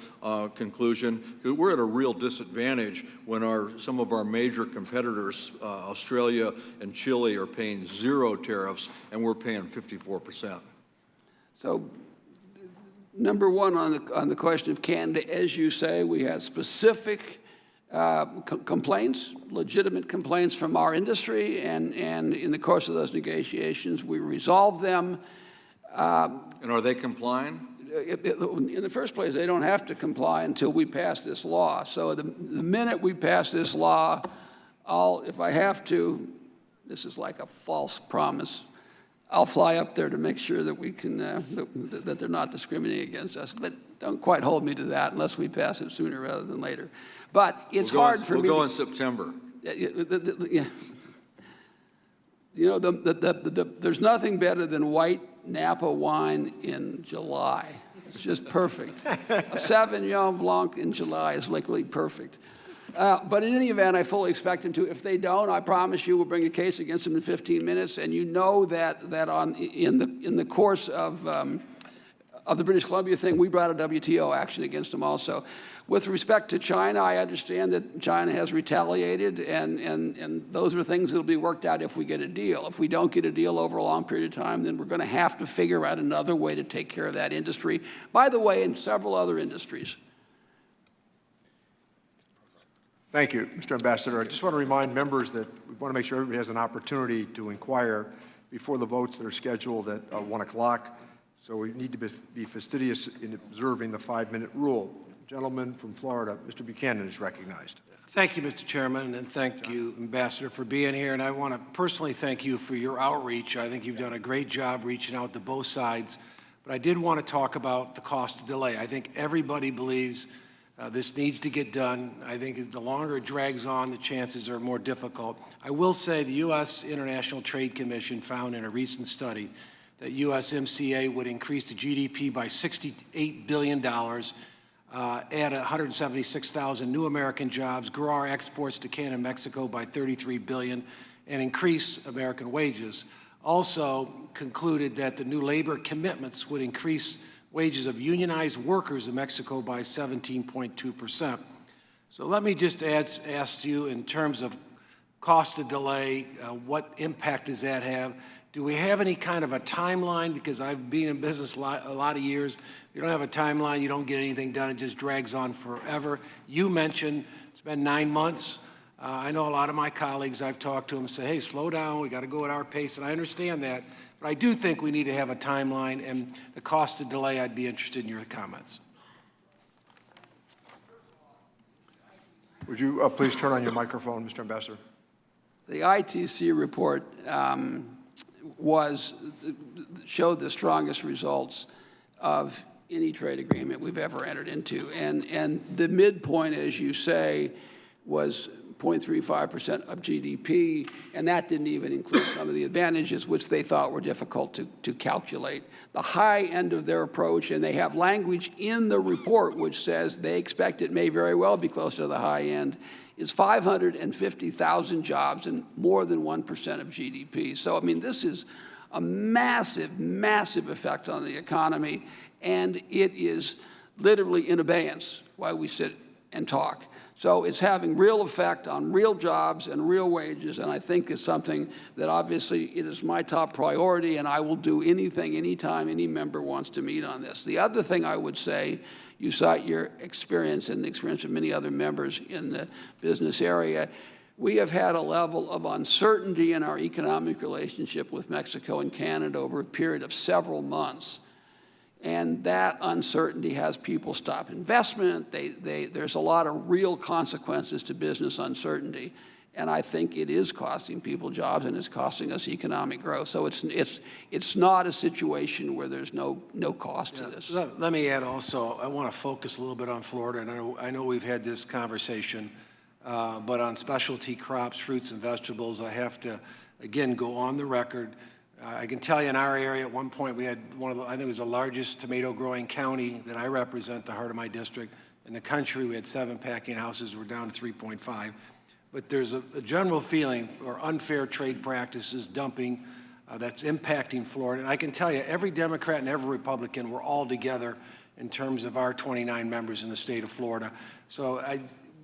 conclusion? Because we're at a real disadvantage when some of our major competitors, Australia and Chile, are paying 0 tariffs, and we're paying 54%. So, number one, on the question of Canada, as you say, we had specific complaints, legitimate complaints from our industry, and in the course of those negotiations, we resolved them. And are they complying? In the first place, they don't have to comply until we pass this law. So the minute we pass this law, if I have to, this is like a false promise, I'll fly up there to make sure that we can, that they're not discriminating against us. But don't quite hold me to that unless we pass it sooner rather than later. But it's hard for me. We'll go in September. Yeah. You know, there's nothing better than white Napa wine in July. It's just perfect. A Sauvignon Blanc in July is literally perfect. But in any event, I fully expect them to. If they don't, I promise you we'll bring a case against them in 15 minutes. And you know that in the course of the British Columbia thing, we brought a WTO action against them also. With respect to China, I understand that China has retaliated, and those are things that will be worked out if we get a deal. If we don't get a deal over a long period of time, then we're going to have to figure out another way to take care of that industry. By the way, in several other industries. Thank you, Mr. Ambassador. I just want to remind members that we want to make sure everybody has an opportunity to inquire before the votes that are scheduled at 1 o'clock. So we need to be fastidious in observing the 5-minute rule. Gentleman from Florida, Mr. Buchanan, is recognized. Thank you, Mr. Chairman, and thank you, Ambassador, for being here. And I want to personally thank you for your outreach. I think you've done a great job reaching out to both sides. But I did want to talk about the cost of delay. I think everybody believes this needs to get done. I think the longer it drags on, the chances are more difficult. I will say the U.S. International Trade Commission found in a recent study that USMCA would increase the GDP by $68 billion, add 176,000 new American jobs, grow our exports to Canada and Mexico by $33 billion, and increase American wages. Also concluded that the new labor commitments would increase wages of unionized workers in Mexico by 17.2%. So let me just ask you, in terms of cost of delay, what impact does that have? Do we have any kind of a timeline? Because I've been in business a lot of years. If you don't have a timeline, you don't get anything done. It just drags on forever. You mentioned it's been 9 months. I know a lot of my colleagues, I've talked to them, say, hey, slow down. We got to go at our pace. And I understand that. But I do think we need to have a timeline. And the cost of delay, I'd be interested in your comments. Would you please turn on your microphone, Mr. Ambassador? The ITC report showed the strongest results of any trade agreement we've ever entered into. And the midpoint, as you say, was 0.35% of GDP, and that didn't even include some of the advantages which they thought were difficult to calculate. The high end of their approach, and they have language in the report which says they expect it may very well be close to the high end, is 550,000 jobs and more than 1% of GDP. So, I mean, this is a massive, massive effect on the economy, and it is literally in abeyance while we sit and talk. So it's having real effect on real jobs and real wages, and I think it's something that obviously it is my top priority, and I will do anything, anytime any member wants to meet on this. The other thing I would say, you cite your experience and the experience of many other members in the business area. We have had a level of uncertainty in our economic relationship with Mexico and Canada over a period of several months. And that uncertainty has people stop investment. There's a lot of real consequences to business uncertainty. And I think it is costing people jobs, and it's costing us economic growth. So it's not a situation where there's no cost to this. Let me add also, I want to focus a little bit on Florida. And I know we've had this conversation, but on specialty crops, fruits and vegetables, I have to, again, go on the record I can tell you in our area at one point we had one of the, I think it was the largest tomato growing county that I represent, the heart of my district. In the country, we had 7 packing houses. We're down to 3.5. But there's a general feeling for unfair trade practices, dumping, that's impacting Florida. And I can tell you, every Democrat and every Republican, we're all together in terms of our 29 members in the state of Florida. So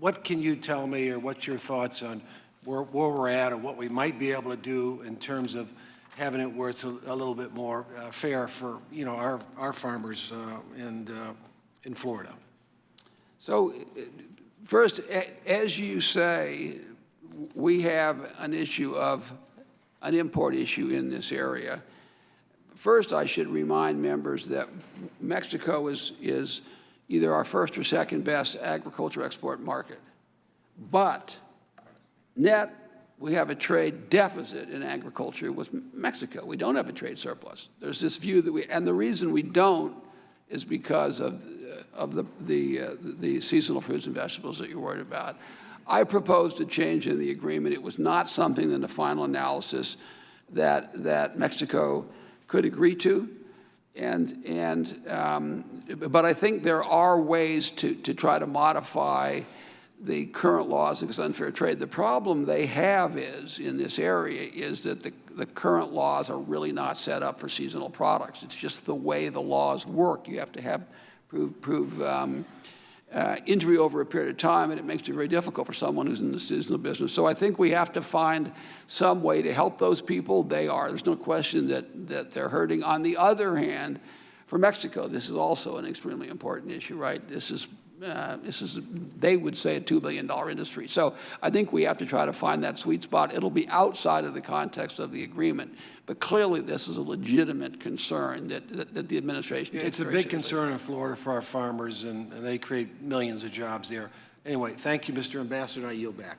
what can you tell me, or what's your thoughts on where we're at, or what we might be able to do in terms of having it where it's a little bit more fair for, you know, our farmers in Florida? So first, as you say, we have an issue of an import issue in this area. First, I should remind members that Mexico is either our first or second best agriculture export market. But net, we have a trade deficit in agriculture with Mexico. We don't have a trade surplus. There's this view that and the reason we don't is because of the seasonal fruits and vegetables that you're worried about. I proposed a change in the agreement. It was not something in the final analysis that Mexico could agree to. But I think there are ways to try to modify the current laws against unfair trade. The problem they have in this area is that the current laws are really not set up for seasonal products. It's just the way the laws work. You have to prove injury over a period of time, and it makes it very difficult for someone who's in the seasonal business. So I think we have to find some way to help those people. There's no question that they're hurting. On the other hand, for Mexico, this is also an extremely important issue, right? This is, they would say, a $2 billion industry. So I think we have to try to find that sweet spot. It'll be outside of the context of the agreement. But clearly, this is a legitimate concern that the administration takes It's a big concern in Florida for our farmers, and they create millions of jobs there. Anyway, thank you, Mr. Ambassador. I yield back.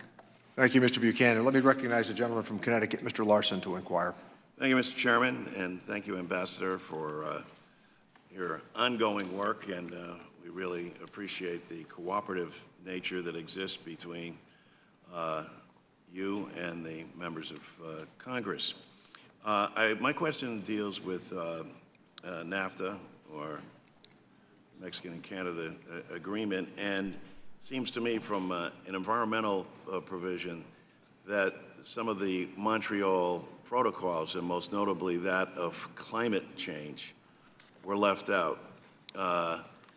Thank you, Mr. Buchanan. Let me recognize the gentleman from Connecticut, Mr. Larson, to inquire. Thank you, Mr. Chairman, and thank you, Ambassador, for your ongoing work, and we really appreciate the cooperative nature that exists between you and the members of Congress. My question deals with NAFTA, or Mexican and Canada agreement, and seems to me from an environmental provision that some of the Montreal protocols, and most notably that of climate change, were left out.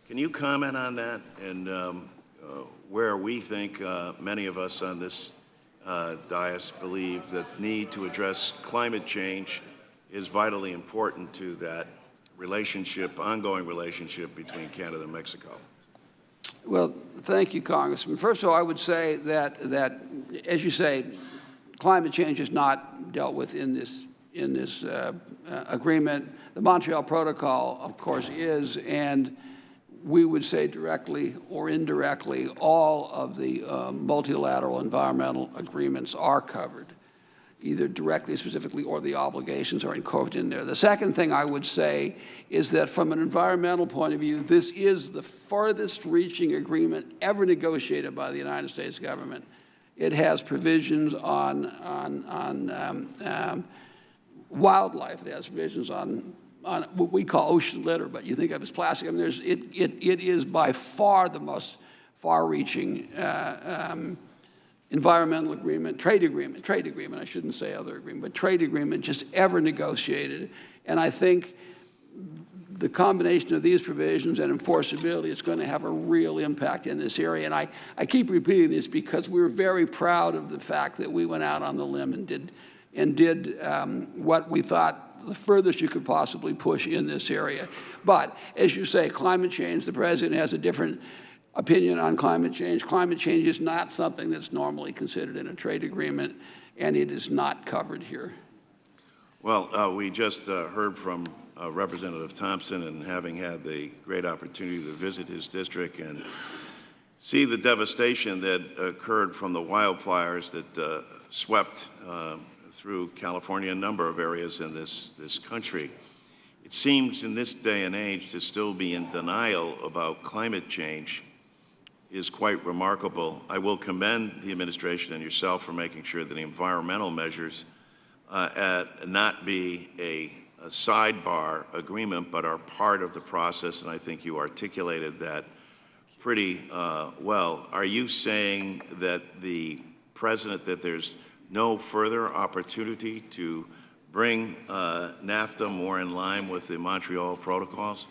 Can you comment on that, and where we think many of us on this dais believe that need to address climate change is vitally important to that relationship, ongoing relationship between Canada and Mexico? Well, thank you, Congressman. First of all, I would say that as you say, climate change is not dealt with in this agreement. The Montreal Protocol, of course, is, and we would say directly or indirectly, all of the multilateral environmental agreements are covered, either directly, specifically, or the obligations are incorporated in there. The second thing I would say is that from an environmental point of view, this is the farthest reaching agreement ever negotiated by the United States government. It has provisions on wildlife. It has provisions on what we call ocean litter, but you think of as plastic. I mean, it is by far the most far-reaching environmental agreement, trade agreement, I shouldn't say other agreement, but trade agreement just ever negotiated. And I think the combination of these provisions and enforceability is going to have a real impact in this area. And I keep repeating this because we're very proud of the fact that we went out on the limb and did what we thought the furthest you could possibly push in this area. But as you say, climate change, the president has a different opinion on climate change. Climate change is not something that's normally considered in a trade agreement, and it is not covered here. Well, we just heard from Representative Thompson, and having had the great opportunity to visit his district and see the devastation that occurred from the wildfires that swept through California, a number of areas in this country. It seems in this day and age to still be in denial about climate change is quite remarkable. I will commend the administration and yourself for making sure that the environmental measures not be a sidebar agreement, but are part of the process, and I think you articulated that pretty well. Are you saying that the President, that there's no further opportunity to bring NAFTA more in line with the Montreal protocols?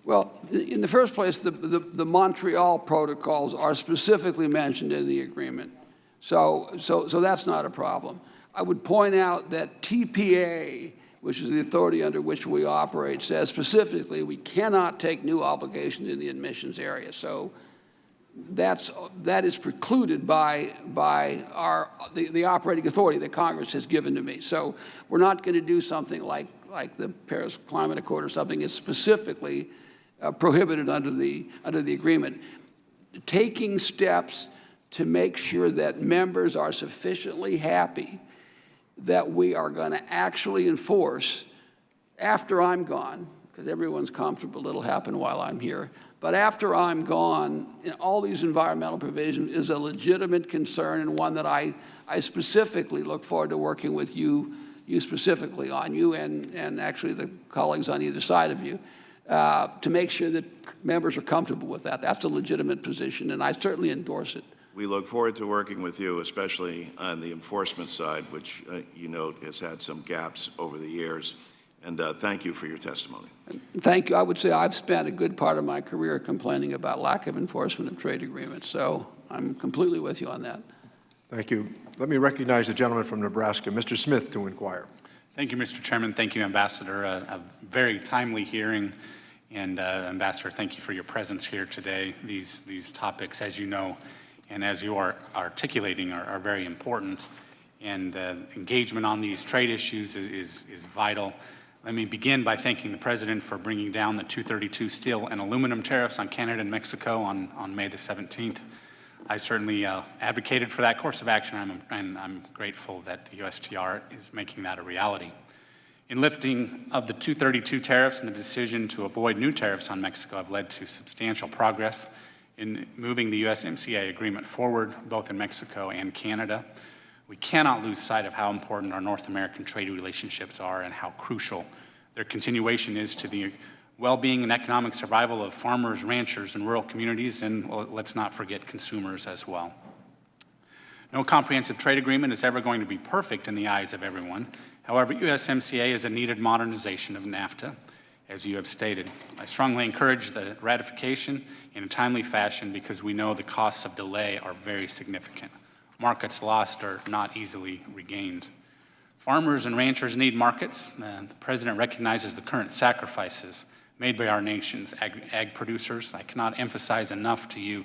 Well, in the first place, the Montreal protocols are specifically mentioned in the agreement. So that's not a problem. I would point out that TPA, which is the authority under which we operate, says specifically we cannot take new obligations in the emissions area. So that is precluded by the operating authority that Congress has given to me. So we're not going to do something like the Paris Climate Accord or something. It's specifically prohibited under the agreement. Taking steps to make sure that members are sufficiently happy that we are going to actually enforce after I'm gone, because everyone's comfortable it'll happen while I'm here, but after I'm gone, all these environmental provisions is a legitimate concern and one that I specifically look forward to working with you specifically on, you and actually the colleagues on either side of you, to make sure that members are comfortable with that. That's a legitimate position, and I certainly endorse it. We look forward to working with you, especially on the enforcement side, which you note has had some gaps over the years. And thank you for your testimony. Thank you. I would say I've spent a good part of my career complaining about lack of enforcement of trade agreements, so I'm completely with you on that. Thank you. Let me recognize the gentleman from Nebraska, Mr. Smith, to inquire. Thank you, Mr. Chairman. Thank you, Ambassador. A very timely hearing. And Ambassador, thank you for your presence here today. These topics, as you know, and as you are articulating, are very important. And engagement on these trade issues is vital. Let me begin by thanking the President for bringing down the 232 steel and aluminum tariffs on Canada and Mexico on May the 17th. I certainly advocated for that course of action, and I'm grateful that the USTR is making that a reality. In lifting of the 232 tariffs and the decision to avoid new tariffs on Mexico have led to substantial progress in moving the USMCA agreement forward, both in Mexico and Canada. We cannot lose sight of how important our North American trade relationships are and how crucial their continuation is to the well-being and economic survival of farmers, ranchers, and rural communities, and let's not forget consumers as well. No comprehensive trade agreement is ever going to be perfect in the eyes of everyone. However, USMCA is a needed modernization of NAFTA, as you have stated. I strongly encourage the ratification in a timely fashion because we know the costs of delay are very significant. Markets lost are not easily regained. Farmers and ranchers need markets. The President recognizes the current sacrifices made by our nation's ag producers. I cannot emphasize enough to you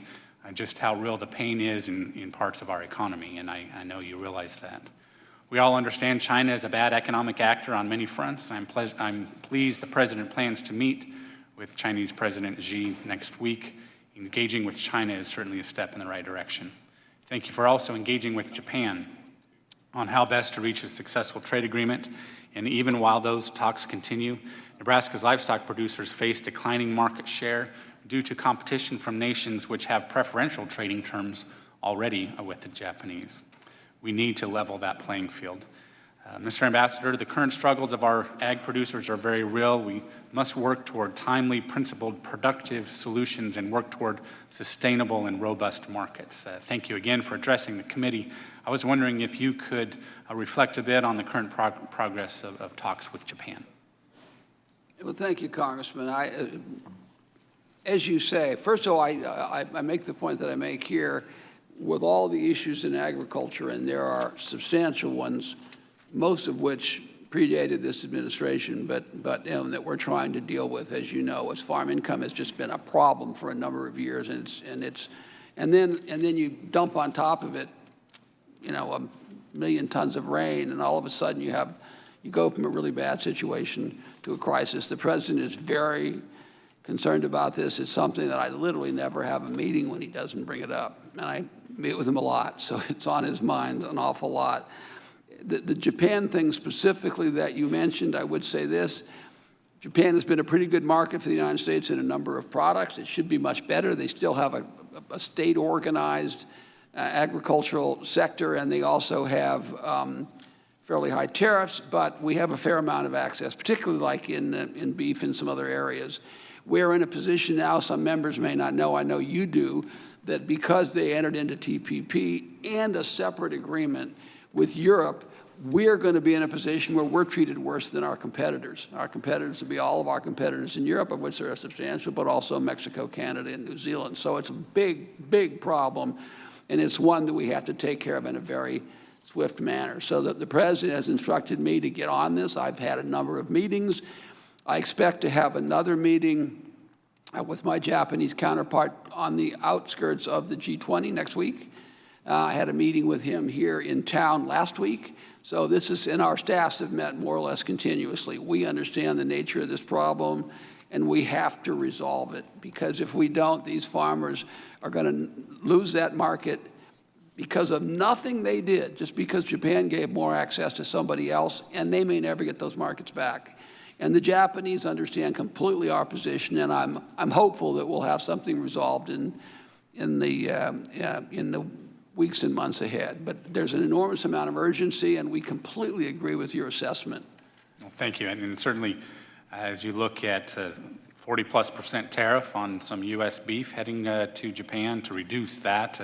just how real the pain is in parts of our economy, and I know you realize that. We all understand China is a bad economic actor on many fronts. I'm pleased the President plans to meet with Chinese President Xi next week. Engaging with China is certainly a step in the right direction. Thank you for also engaging with Japan on how best to reach a successful trade agreement. And even while those talks continue, Nebraska's livestock producers face declining market share due to competition from nations which have preferential trading terms already with the Japanese. We need to level that playing field. Mr. Ambassador, the current struggles of our ag producers are very real. We must work toward timely, principled, productive solutions and work toward sustainable and robust markets. Thank you again for addressing the committee. I was wondering if you could reflect a bit on the current progress of talks with Japan. Well, thank you, Congressman. As you say, first of all, I make the point that I make here, with all the issues in agriculture, and there are substantial ones, most of which predated this administration, but that we're trying to deal with. As you know, as farm income has just been a problem for a number of years, and then you dump on top of it, you know, 1 million tons of rain, and all of a sudden you go from a really bad situation to a crisis. The President is very concerned about this. It's something that I literally never have a meeting when he doesn't bring it up, and I meet with him a lot, so it's on his mind an awful lot. The Japan thing specifically that you mentioned, I would say this: Japan has been a pretty good market for the United States in a number of products. It should be much better. They still have a state-organized agricultural sector, and they also have fairly high tariffs, but we have a fair amount of access, particularly like in beef and some other areas. We're in a position now, some members may not know, I know you do, that because they entered into TPP and a separate agreement with Europe, we're going to be in a position where we're treated worse than our competitors. Our competitors will be all of our competitors in Europe, of which there are substantial, but also Mexico, Canada, and New Zealand. So it's a big, big problem, and it's one that we have to take care of in a very swift manner. So that the President has instructed me to get on this. I've had a number of meetings. I expect to have another meeting with my Japanese counterpart on the outskirts of the G20 next week. I had a meeting with him here in town last week. So this is, and our staffs have met more or less continuously. We understand the nature of this problem, and we have to resolve it, because if we don't, these farmers are going to lose that market because of nothing they did, just because Japan gave more access to somebody else, and they may never get those markets back. And the Japanese understand completely our position, and I'm hopeful that we'll have something resolved in the weeks and months ahead. But there's an enormous amount of urgency, and we completely agree with your assessment. Well, thank you. And certainly, as you look at 40+% tariff on some U.S. beef heading to Japan, to reduce that,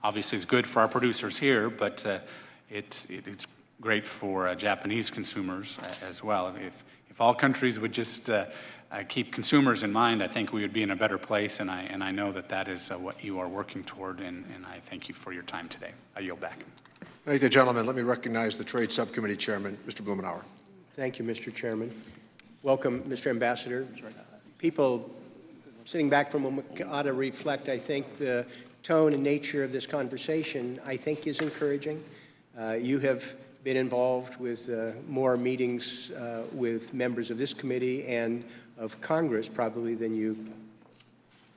obviously is good for our producers here, but it's great for Japanese consumers as well. If all countries would just keep consumers in mind, I think we would be in a better place, and I know that is what you are working toward, and I thank you for your time today. I yield back. Thank you, gentlemen. Let me recognize the Trade Subcommittee Chairman, Mr. Blumenauer. Thank you, Mr. Chairman. Welcome, Mr. Ambassador. People sitting back from a moment ought to reflect, I think, the tone and nature of this conversation, I think, is encouraging. You have been involved with more meetings with members of this committee and of Congress probably than you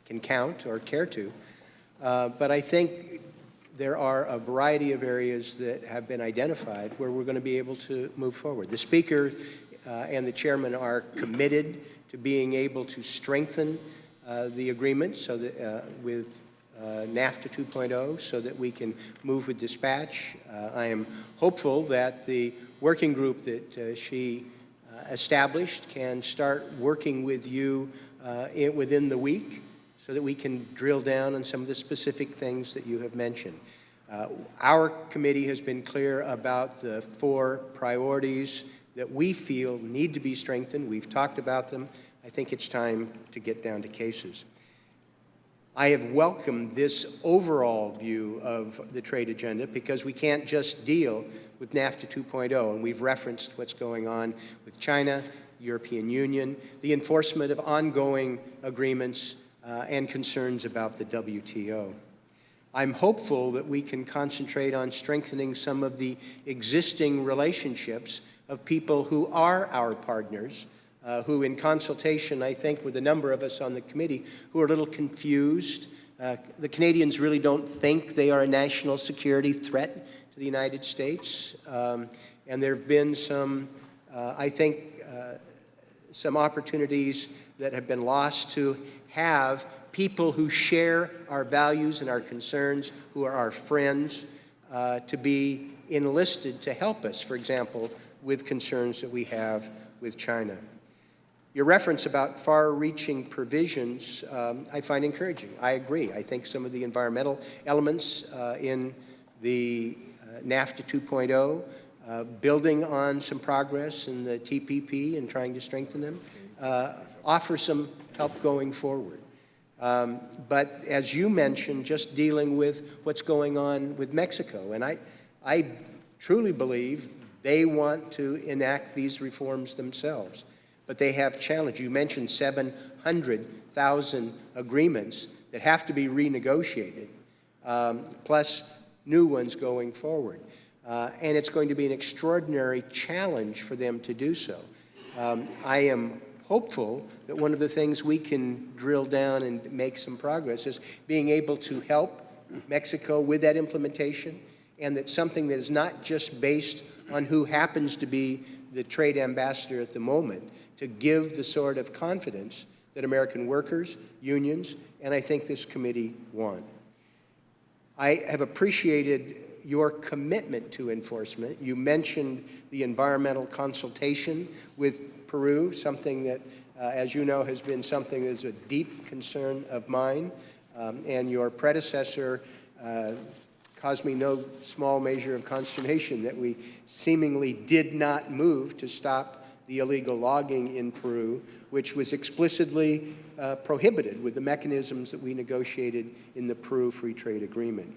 can count or care to. But I think there are a variety of areas that have been identified where we're going to be able to move forward. The Speaker and the Chairman are committed to being able to strengthen the agreement so that with NAFTA 2.0 so that we can move with dispatch. I am hopeful that the working group that she established can start working with you within the week so that we can drill down on some of the specific things that you have mentioned. Our committee has been clear about the 4 priorities that we feel need to be strengthened. We've talked about them. I think it's time to get down to cases. I have welcomed this overall view of the trade agenda because we can't just deal with NAFTA 2.0, and we've referenced what's going on with China, European Union, the enforcement of ongoing agreements, and concerns about the WTO. I'm hopeful that we can concentrate on strengthening some of the existing relationships of people who are our partners, who in consultation, I think, with a number of us on the committee, who are a little confused. The Canadians really don't think they are a national security threat to the United States. And there have been some, I think, some opportunities that have been lost to have people who share our values and our concerns, who are our friends, to be enlisted to help us, for example, with concerns that we have with China. Your reference about far-reaching provisions, I find encouraging. I agree. I think some of the environmental elements in the NAFTA 2.0, building on some progress in the TPP and trying to strengthen them, offer some help going forward. But as you mentioned, just dealing with what's going on with Mexico, and I truly believe they want to enact these reforms themselves. But they have challenge. You mentioned 700,000 agreements that have to be renegotiated, plus new ones going forward. And it's going to be an extraordinary challenge for them to do so. I am hopeful that one of the things we can drill down and make some progress is being able to help Mexico with that implementation, and that something that is not just based on who happens to be the trade ambassador at the moment, to give the sort of confidence that American workers, unions, and I think this committee want. I have appreciated your commitment to enforcement. You mentioned the environmental consultation with Peru, something that, as you know, has been something that is a deep concern of mine. And your predecessor caused me no small measure of consternation that we seemingly did not move to stop the illegal logging in Peru, which was explicitly prohibited with the mechanisms that we negotiated in the Peru Free Trade Agreement.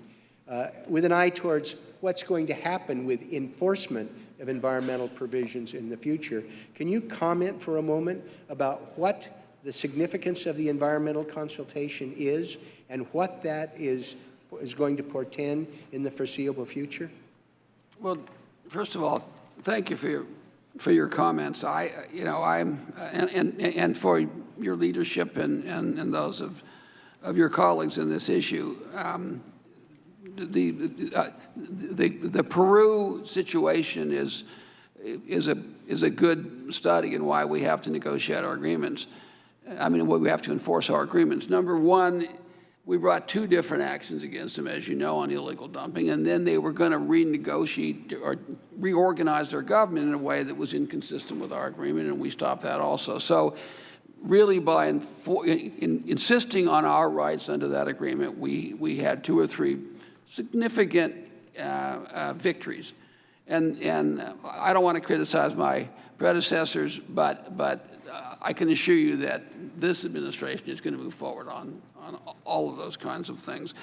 With an eye towards what's going to happen with enforcement of environmental provisions in the future, can you comment for a moment about what the significance of the environmental consultation is and what that is going to portend in the foreseeable future? Well, first of all, thank you for your comments. And for your leadership and those of your colleagues in this issue. The Peru situation is a good study in why we have to negotiate our agreements. I mean, why we have to enforce our agreements. Number one, we brought 2 different actions against them, as you know, on illegal dumping, and then they were going to renegotiate or reorganize their government in a way that was inconsistent with our agreement, and we stopped that also. So really, by insisting on our rights under that agreement, we had 2 or 3 significant victories. And I don't want to criticize my predecessors, but I can assure you that this administration is going to move forward on all of those kinds of things.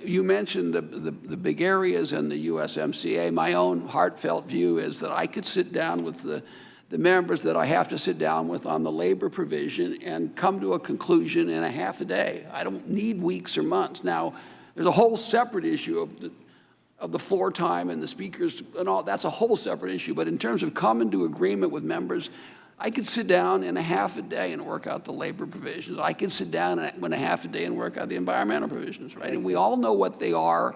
You mentioned the big areas and the USMCA. My own heartfelt view is that I could sit down with the members that I have to sit down with on the labor provision and come to a conclusion in a half a day. I don't need weeks or months. Now, there's a whole separate issue of the floor time and the speakers and all. That's a whole separate issue. But in terms of coming to agreement with members, I could sit down in a half a day and work out the labor provisions. I could sit down in a half a day and work out the environmental provisions, right? And we all know what they are.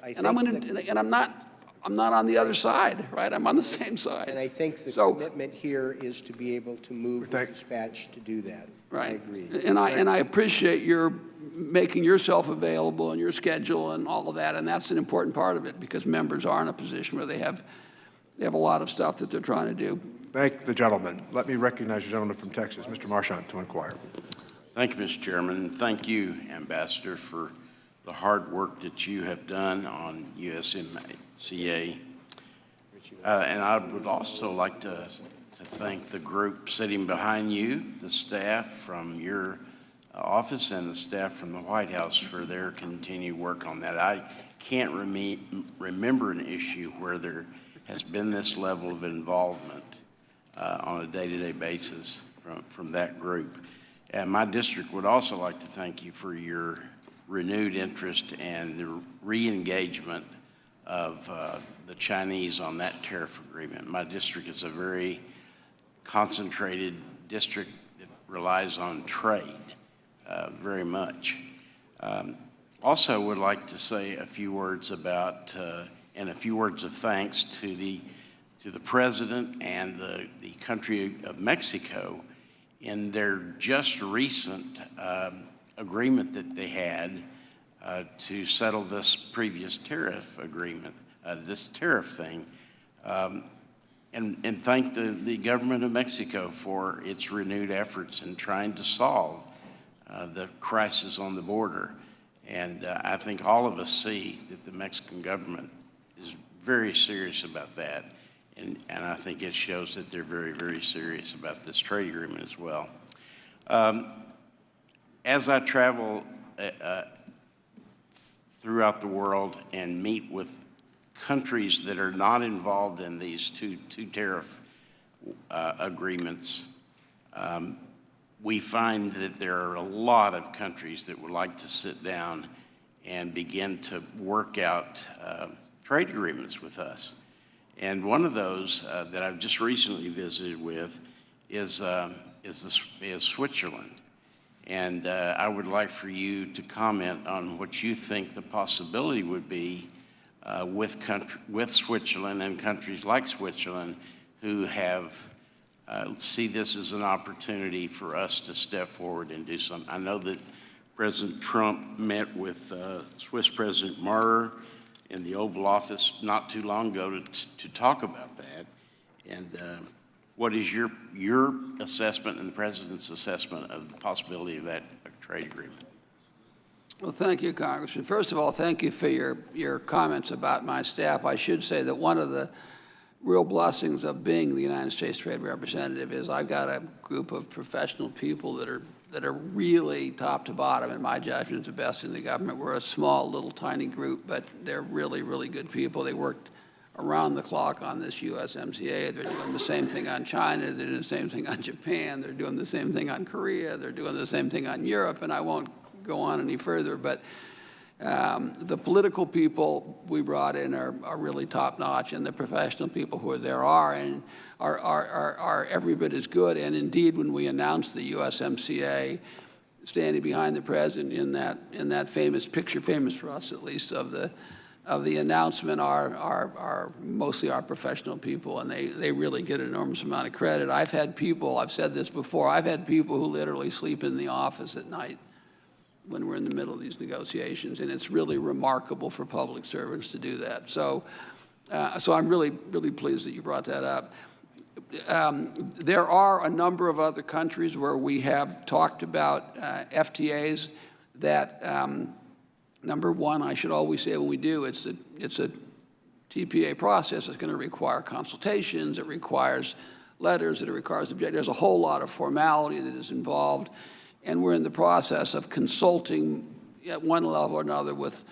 And I'm not on the other side, right? I'm on the same side. And I think the commitment here is to be able to move with dispatch to do that. Right. I agree. And I appreciate your making yourself available and your schedule and all of that, and that's an important part of it because members are in a position where they have a lot of stuff that they're trying to do. Thank the gentleman. Let me recognize the gentleman from Texas, Mr. Marchant, to inquire. Thank you, Mr. Chairman, and thank you, Ambassador, for the hard work that you have done on USMCA. And I would also like to thank the group sitting behind you, the staff from your office and the staff from the White House for their continued work on that. I can't remember an issue where there has been this level of involvement on a day-to-day basis from that group. And my district would also like to thank you for your renewed interest and the re-engagement of the Chinese on that tariff agreement. My district is a very concentrated district that relies on trade very much. Also would like to say a few words about and a few words of thanks to the President and the country of Mexico in their just recent agreement that they had to settle this previous tariff agreement, this tariff thing, and thank the government of Mexico for its renewed efforts in trying to solve the crisis on the border. And I think all of us see that the Mexican government is very serious about that. And I think it shows that they're very, very serious about this trade agreement as well. As I travel throughout the world and meet with countries that are not involved in these two tariff agreements, we find that there are a lot of countries that would like to sit down and begin to work out trade agreements with us. And one of those that I've just recently visited with is Switzerland. And I would like for you to comment on what you think the possibility would be with Switzerland and countries like Switzerland who have see this as an opportunity for us to step forward and do something. I know that President Trump met with Swiss President Maurer in the Oval Office not too long ago to talk about that. And what is your assessment and the President's assessment of the possibility of that trade agreement? Well, thank you, Congressman. First of all, thank you for your comments about my staff. I should say that one of the real blessings of being the United States Trade Representative is I've got a group of professional people that are really top to bottom, in my judgment, the best in the government. We're a small, little, tiny group, but they're really, really good people. They worked around the clock on this USMCA. They're doing the same thing on China. They're doing the same thing on Japan. They're doing the same thing on Korea. They're doing the same thing on Europe, and I won't go on any further, but the political people we brought in are really top-notch, and the professional people who are there are every bit as good. And indeed, when we announced the USMCA, standing behind the president in that famous picture, famous for us at least, of the announcement, are mostly our professional people, and they really get an enormous amount of credit. I've had people, I've said this before, I've had people who literally sleep in the office at night when we're in the middle of these negotiations, and it's really remarkable for public servants to do that. So I'm really, really pleased that you brought that up. There are a number of other countries where we have talked about FTAs that, number one, I should always say when we do, it's a TPA process. It's going to require consultations. It requires letters. It requires objectives. There's a whole lot of formality that is involved. And we're in the process of consulting at one level or another with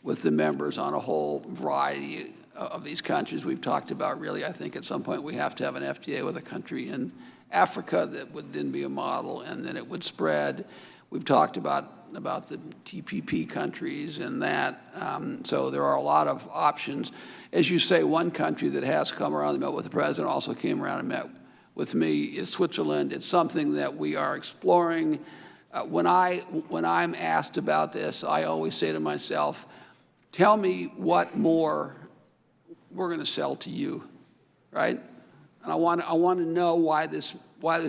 the members on a whole variety of these countries. We've talked about really, I think at some point we have to have an FTA with a country in Africa that would then be a model, and then it would spread. We've talked about the TPP countries and that. So there are a lot of options. As you say, one country that has come around and met with the president also came around and met with me is Switzerland. It's something that we are exploring. When I'm asked about this, I always say to myself, tell me what more we're going to sell to you, right? And I want to know why this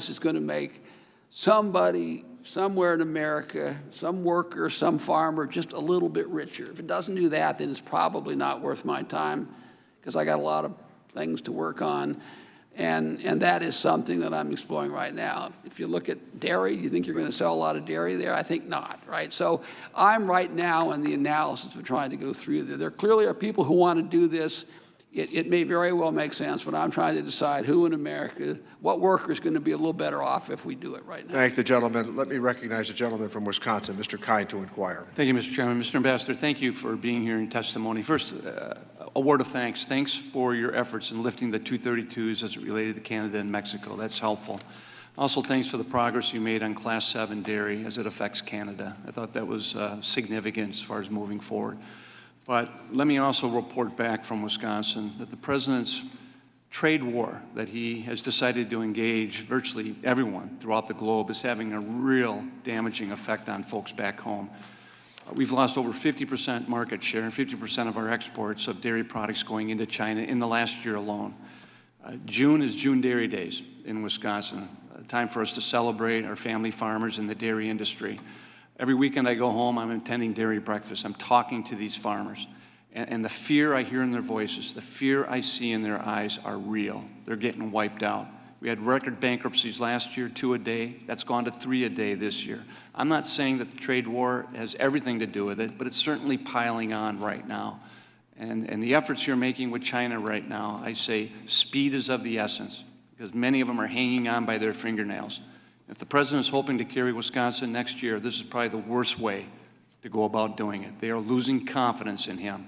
is going to make somebody somewhere in America, some worker, some farmer, just a little bit richer. If it doesn't do that, then it's probably not worth my time, because I got a lot of things to work on. And that is something that I'm exploring right now. If you look at dairy, do you think you're going to sell a lot of dairy there? I think not, right? So I'm right now in the analysis of trying to go through there. There clearly are people who want to do this. It may very well make sense, but I'm trying to decide who in America, what worker is going to be a little better off if we do it right now. Thank the gentleman. Let me recognize the gentleman from Wisconsin, Mr. Kine, to inquire. Thank you, Mr. Chairman. Mr. Ambassador, thank you for being here in testimony. First, a word of thanks. Thanks for your efforts in lifting the 232s as it related to Canada and Mexico. That's helpful. Also, thanks for the progress you made on Class 7 dairy as it affects Canada. I thought that was significant as far as moving forward. But let me also report back from Wisconsin that the President's trade war that he has decided to engage virtually everyone throughout the globe is having a real damaging effect on folks back home. We've lost over 50% market share and 50% of our exports of dairy products going into China in the last year alone. June is June Dairy Days in Wisconsin, a time for us to celebrate our family farmers in the dairy industry. Every weekend I go home, I'm attending dairy breakfast. I'm talking to these farmers. And the fear I hear in their voices, the fear I see in their eyes are real. They're getting wiped out. We had record bankruptcies last year, 2 a day. That's gone to 3 a day this year. I'm not saying that the trade war has everything to do with it, but it's certainly piling on right now. And the efforts you're making with China right now, I say speed is of the essence, because many of them are hanging on by their fingernails. If the President is hoping to carry Wisconsin next year, this is probably the worst way to go about doing it. They are losing confidence in him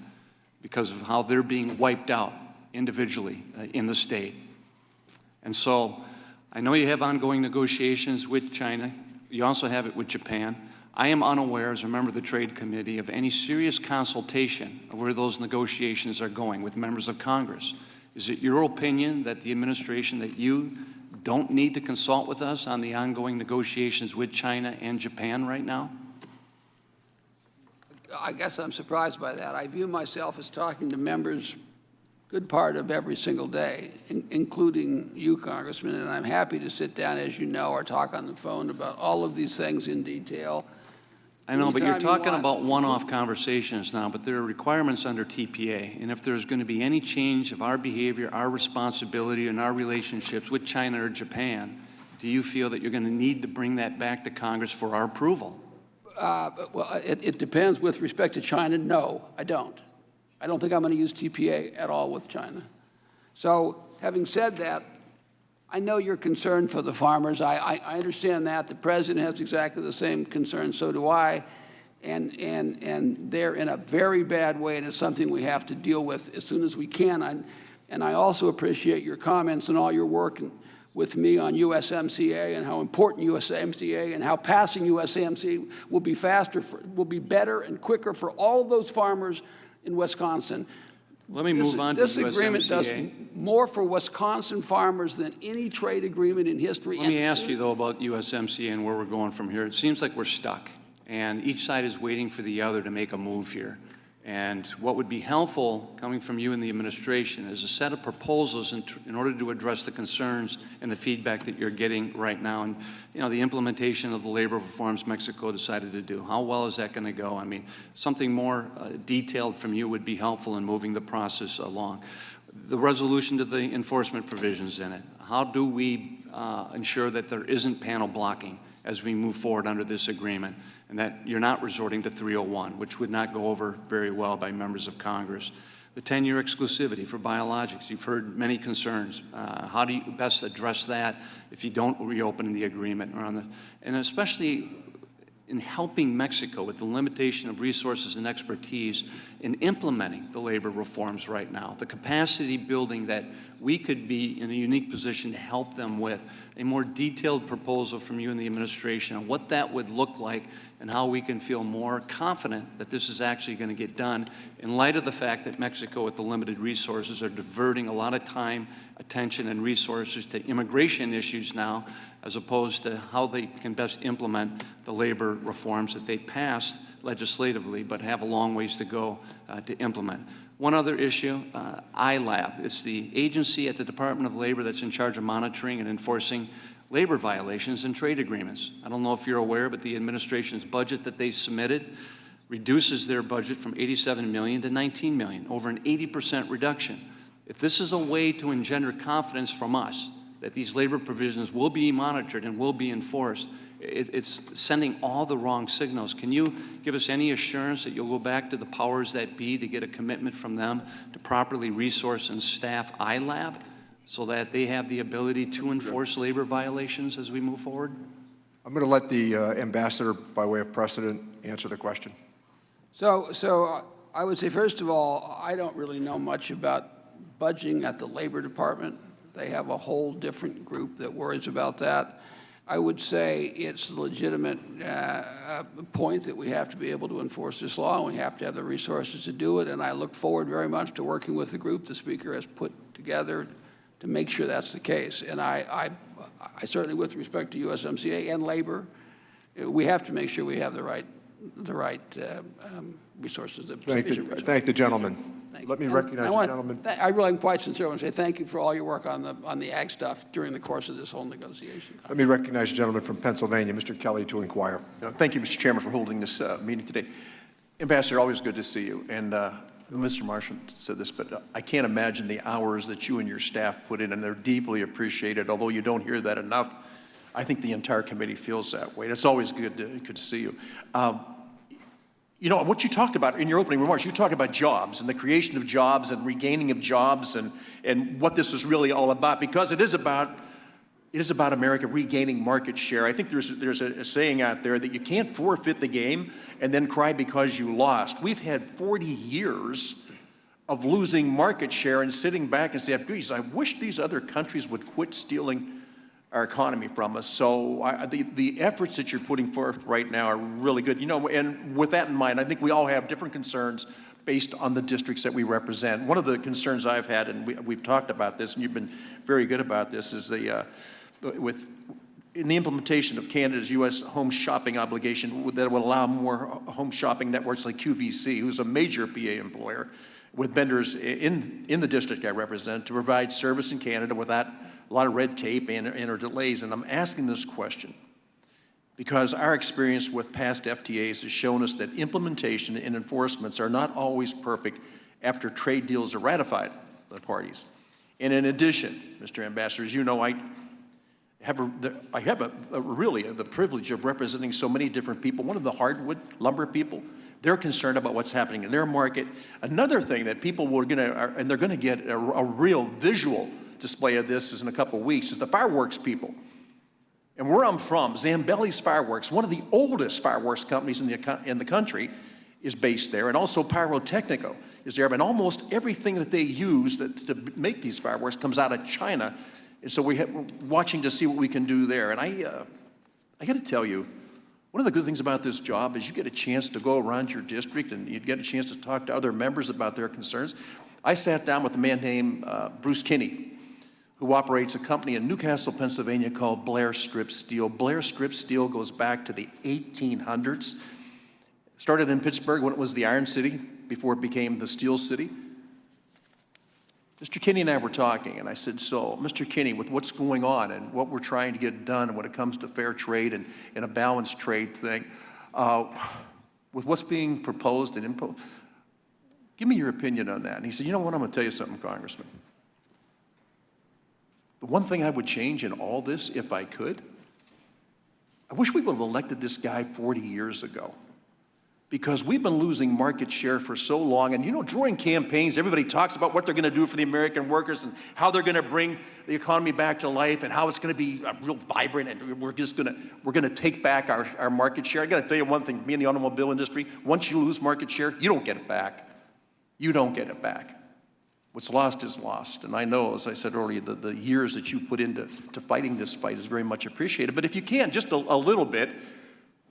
because of how they're being wiped out individually in the state. And so I know you have ongoing negotiations with China. You also have it with Japan. I am unaware, as a member of the Trade Committee, of any serious consultation of where those negotiations are going with members of Congress. Is it your opinion that the administration, that you don't need to consult with us on the ongoing negotiations with China and Japan right now? I guess I'm surprised by that. I view myself as talking to members good part of every single day, including you, Congressman, and I'm happy to sit down, as you know, or talk on the phone about all of these things in detail. I know, but you're Anytime you talking want. about one-off conversations now, but there are requirements under TPA. And if there's going to be any change of our behavior, our responsibility, and our relationships with China or Japan, do you feel that you're going to need to bring that back to Congress for our approval? Well, it depends. With respect to China, no, I don't. I don't think I'm going to use TPA at all with China. So having said that, I know you're concerned for the farmers. I understand that. The president has exactly the same concern, so do I. And they're in a very bad way, and it's something we have to deal with as soon as we can. And I also appreciate your comments and all your work with me on USMCA and how important USMCA and how passing USMCA will be faster, will be better and quicker for all of those farmers in Wisconsin. Let me move on to This agreement does USMCA. more for Wisconsin farmers than any trade agreement in history. Let me ask you, though, about USMCA and where we're going from here. It seems like we're stuck, and each side is waiting for the other to make a move here. And what would be helpful, coming from you and the administration, is a set of proposals in order to address the concerns and the feedback that you're getting right now. And, you know, the implementation of the labor reforms Mexico decided to do. How well is that going to go? I mean, something more detailed from you would be helpful in moving the process along. The resolution to the enforcement provisions in it. How do we ensure that there isn't panel blocking as we move forward under this agreement, and that you're not resorting to 301, which would not go over very well by members of Congress. The 10-year exclusivity for biologics, you've heard many concerns. How do you best address that if you don't reopen the agreement? And especially in helping Mexico with the limitation of resources and expertise in implementing the labor reforms right now, the capacity building that we could be in a unique position to help them with, a more detailed proposal from you and the administration on what that would look like and how we can feel more confident that this is actually going to get done in light of the fact that Mexico, with the limited resources, are diverting a lot of time, attention, and resources to immigration issues now, as opposed to how they can best implement the labor reforms that they've passed legislatively but have a long ways to go to implement. One other issue, ILAB. It's the agency at the Department of Labor that's in charge of monitoring and enforcing labor violations and trade agreements. I don't know if you're aware, but the administration's budget that they submitted reduces their budget from $87 million to $19 million, over an 80% reduction. If this is a way to engender confidence from us that these labor provisions will be monitored and will be enforced, it's sending all the wrong signals. Can you give us any assurance that you'll go back to the powers that be to get a commitment from them to properly resource and staff ILAB so that they have the ability to enforce labor violations as we move forward? I'm going to let the ambassador, by way of precedent, answer the question. So I would say, first of all, I don't really know much about budgeting at the Labor Department. They have a whole different group that worries about that. I would say it's a legitimate point that we have to be able to enforce this law, and we have to have the resources to do it, and I look forward very much to working with the group the Speaker has put together to make sure that's the case. And I certainly, with respect to USMCA and labor, we have to make sure we have the right resources. Thank the gentleman. Let me recognize the gentleman. I really am quite sincere when I say thank you for all your work on the ag stuff during the course of this whole negotiation. Let me recognize the gentleman from Pennsylvania, Mr. Kelly, to inquire. Thank you, Mr. Chairman, for holding this meeting today. Ambassador, always good to see you. And Mr. Marshall said this, but I can't imagine the hours that you and your staff put in, and they're deeply appreciated, although you don't hear that enough. I think the entire committee feels that way. It's always good to see you. You know, what you talked about in your opening remarks, you talked about jobs and the creation of jobs and regaining of jobs and what this was really all about, because it is about America regaining market share. I think there's a saying out there that you can't forfeit the game and then cry because you lost. We've had 40 years of losing market share and sitting back and saying, geez, I wish these other countries would quit stealing our economy from us. So the efforts that you're putting forth right now are really good. You know, and with that in mind, I think we all have different concerns based on the districts that we represent. One of the concerns I've had, and we've talked about this, and you've been very good about this, is in the implementation of Canada's U.S. home shopping obligation that will allow more home shopping networks like QVC, who's a major PA employer, with vendors in the district I represent, to provide service in Canada without a lot of red tape and or delays. And I'm asking this question. because our experience with past FTAs has shown us that implementation and enforcements are not always perfect after trade deals are ratified by the parties. And in addition, Mr. Ambassador, as you know, I have really the privilege of representing so many different people. One of the hardwood lumber people, they're concerned about what's happening in their market. Another thing that people were and they're gonna get a real visual display of this is in a couple of weeks, is the fireworks people. And where I'm from, Zambelli's Fireworks, one of the oldest fireworks companies in the country, is based there, and also Pyrotechnico is there, and almost everything that they use to make these fireworks comes out of China, and so we're watching to see what we can do there. And I got to tell you, one of the good things about this job is you get a chance to go around your district and you get a chance to talk to other members about their concerns. I sat down with a man named Bruce Kinney, who operates a company in Newcastle, Pennsylvania called Blair Strip Steel. Blair Strip Steel goes back to the 1800s. Started in Pittsburgh when it was the Iron City, before it became the Steel City. Mr. Kinney and I were talking, and I said, so, Mr. Kinney, with what's going on and what we're trying to get done when it comes to fair trade and a balanced trade thing, with what's being proposed and imposed, give me your opinion on that. And he said, you know what, I'm gonna tell you something, Congressman. The one thing I would change in all this, if I could, I wish we would have elected this guy 40 years ago. Because we've been losing market share for so long. And you know, during campaigns, everybody talks about what they're gonna do for the American workers and how they're gonna bring the economy back to life and how it's gonna be real vibrant and we're gonna take back our market share. I gotta tell you one thing, me in the automobile industry, once you lose market share, you don't get it back. You don't get it back. What's lost is lost. And I know, as I said earlier, the years that you put into fighting this fight is very much appreciated. But if you can, just a little bit,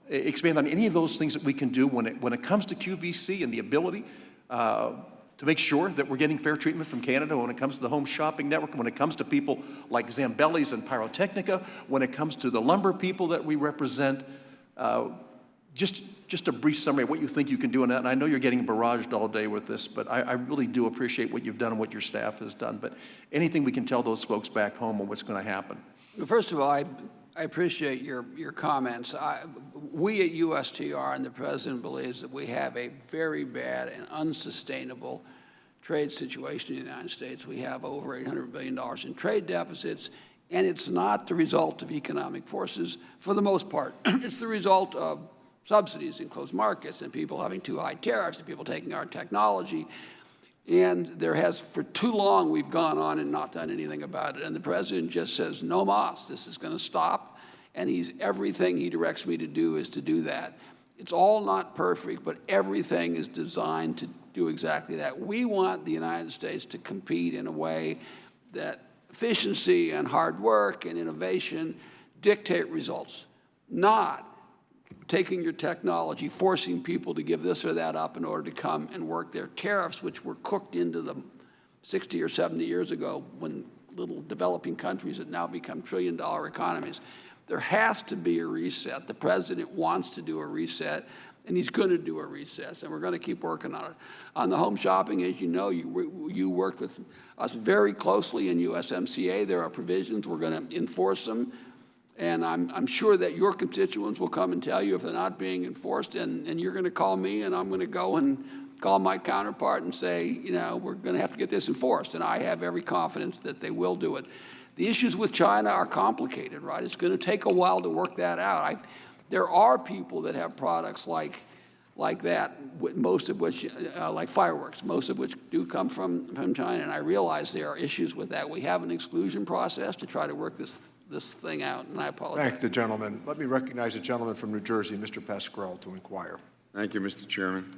expand on any of those things that we can do when it comes to QVC and the ability to make sure that we're getting fair treatment from Canada, when it comes to the home shopping network, when it comes to people like Zambelli's and Pyrotechnica, when it comes to the lumber people that we represent. Just a brief summary of what you think you can do in that. And I know you're getting barraged all day with this, but I really do appreciate what you've done and what your staff has done. But anything we can tell those folks back home on what's going to happen. First of all, I appreciate your comments. We at USTR and the President believes that we have a very bad and unsustainable trade situation in the United States. We have over $800 billion in trade deficits, and it's not the result of economic forces for the most part. It's the result of subsidies in closed markets and people having too high tariffs and people taking our technology. And there has, for too long, we've gone on and not done anything about it. And the President just says, no mas, this is going to stop. And everything he directs me to do is to do that. It's all not perfect, but everything is designed to do exactly that. We want the United States to compete in a way that efficiency and hard work and innovation dictate results, not taking your technology, forcing people to give this or that up in order to come and work their tariffs, which were cooked into them 60 or 70 years ago when little developing countries had now become trillion-dollar economies. There has to be a reset. The President wants to do a reset, and he's going to do a reset, and we're going to keep working on it. On the home shopping, as you know, you worked with us very closely in USMCA. There are provisions. We're going to enforce them. And I'm sure that your constituents will come and tell you if they're not being enforced, and you're going to call me, and I'm going to go and call my counterpart and say, you know, we're going to have to get this enforced. And I have every confidence that they will do it. The issues with China are complicated, right? It's going to take a while to work that out. There are people that have products like that, most of which, like fireworks, most of which do come from China. And I realize there are issues with that. We have an exclusion process to try to work this thing out, and I apologize. Thank the gentleman. Let me recognize the gentleman from New Jersey, Mr. Pasquarello, to inquire. Thank you, Mr. Chairman.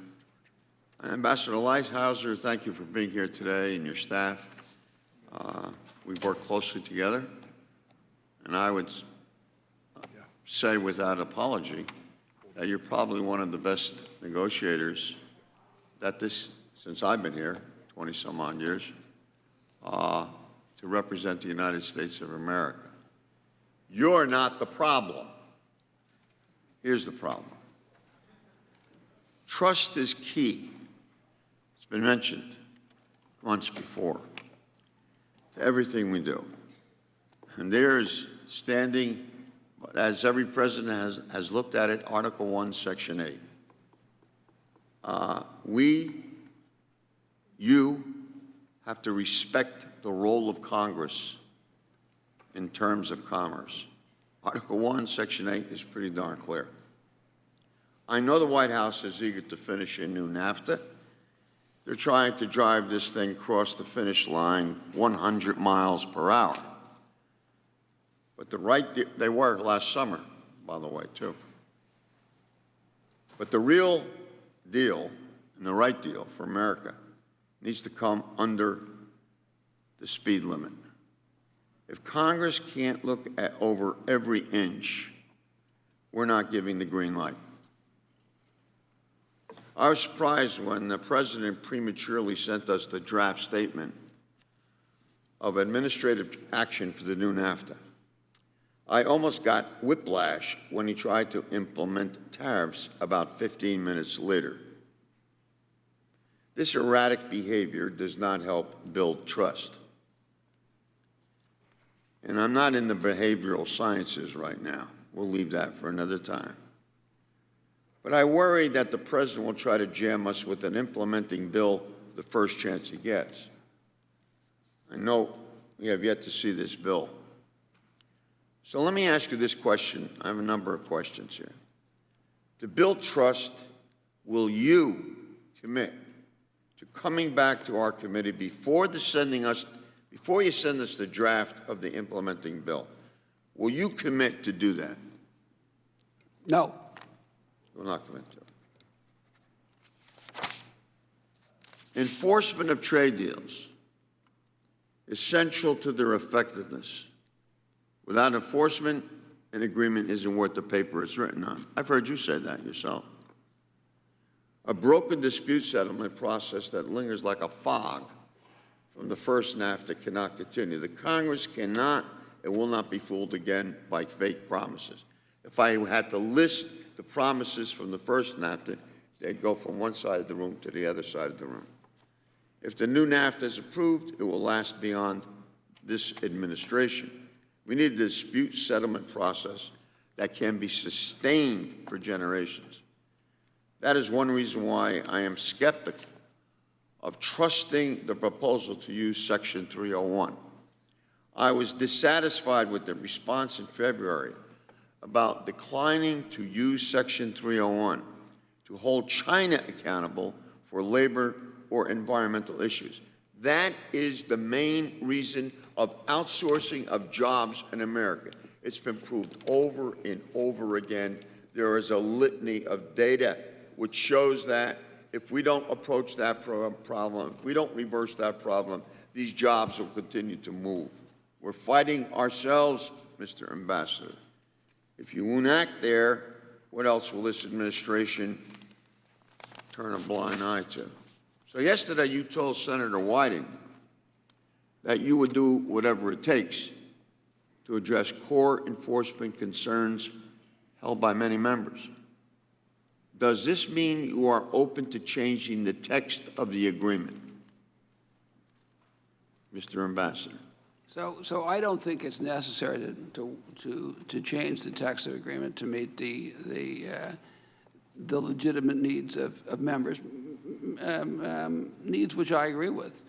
Ambassador Lighthizer, thank you for being here today and your staff. We've worked closely together, and I would say without apology that you're probably one of the best negotiators since I've been here, 20-some-odd years, to represent the United States of America. You're not the problem. Here's the problem. Trust is key. It's been mentioned once before to everything we do. And there's standing But as every president has looked at it, Article 1, Section 8. You have to respect the role of Congress in terms of commerce. Article 1, Section 8 is pretty darn clear. I know the White House is eager to finish a new NAFTA. They're trying to drive this thing across the finish line 100 miles per hour. But they were last summer, by the way, too. But the real deal and the right deal for America needs to come under the speed limit. If Congress can't look at over every inch, we're not giving the green light. I was surprised when the President prematurely sent us the draft statement of administrative action for the new NAFTA. I almost got whiplash when he tried to implement tariffs about 15 minutes later. This erratic behavior does not help build trust. And I'm not in the behavioral sciences right now. We'll leave that for another time. But I worry that the President will try to jam us with an implementing bill the first chance he gets. I know we have yet to see this bill. So let me ask you this question. I have a number of questions here. To build trust, will you commit to coming back to our committee before you send us the draft of the implementing bill? Will you commit to do that? No. You will not commit to it. Enforcement of trade deals is essential to their effectiveness. Without enforcement, an agreement isn't worth the paper it's written on. I've heard you say that yourself. A broken dispute settlement process that lingers like a fog from the first NAFTA cannot continue. The Congress cannot and will not be fooled again by fake promises. If I had to list the promises from the first NAFTA, they'd go from one side of the room to the other side of the room. If the new NAFTA is approved, it will last beyond this administration. We need a dispute settlement process that can be sustained for generations. That is one reason why I am skeptical of trusting the proposal to use Section 301. I was dissatisfied with the response in February about declining to use Section 301 to hold China accountable for labor or environmental issues. That is the main reason of outsourcing of jobs in America. It's been proved over and over again. There is a litany of data which shows that if we don't approach that problem, if we don't reverse that problem, these jobs will continue to move. We're fighting ourselves, Mr. Ambassador. If you won't act there, what else will this administration turn a blind eye to? So yesterday you told Senator Whiting that you would do whatever it takes to address core enforcement concerns held by many members. Does this mean you are open to changing the text of the agreement, Mr. Ambassador? So I don't think it's necessary to change the text of the agreement to meet the legitimate needs of members, needs which I agree with.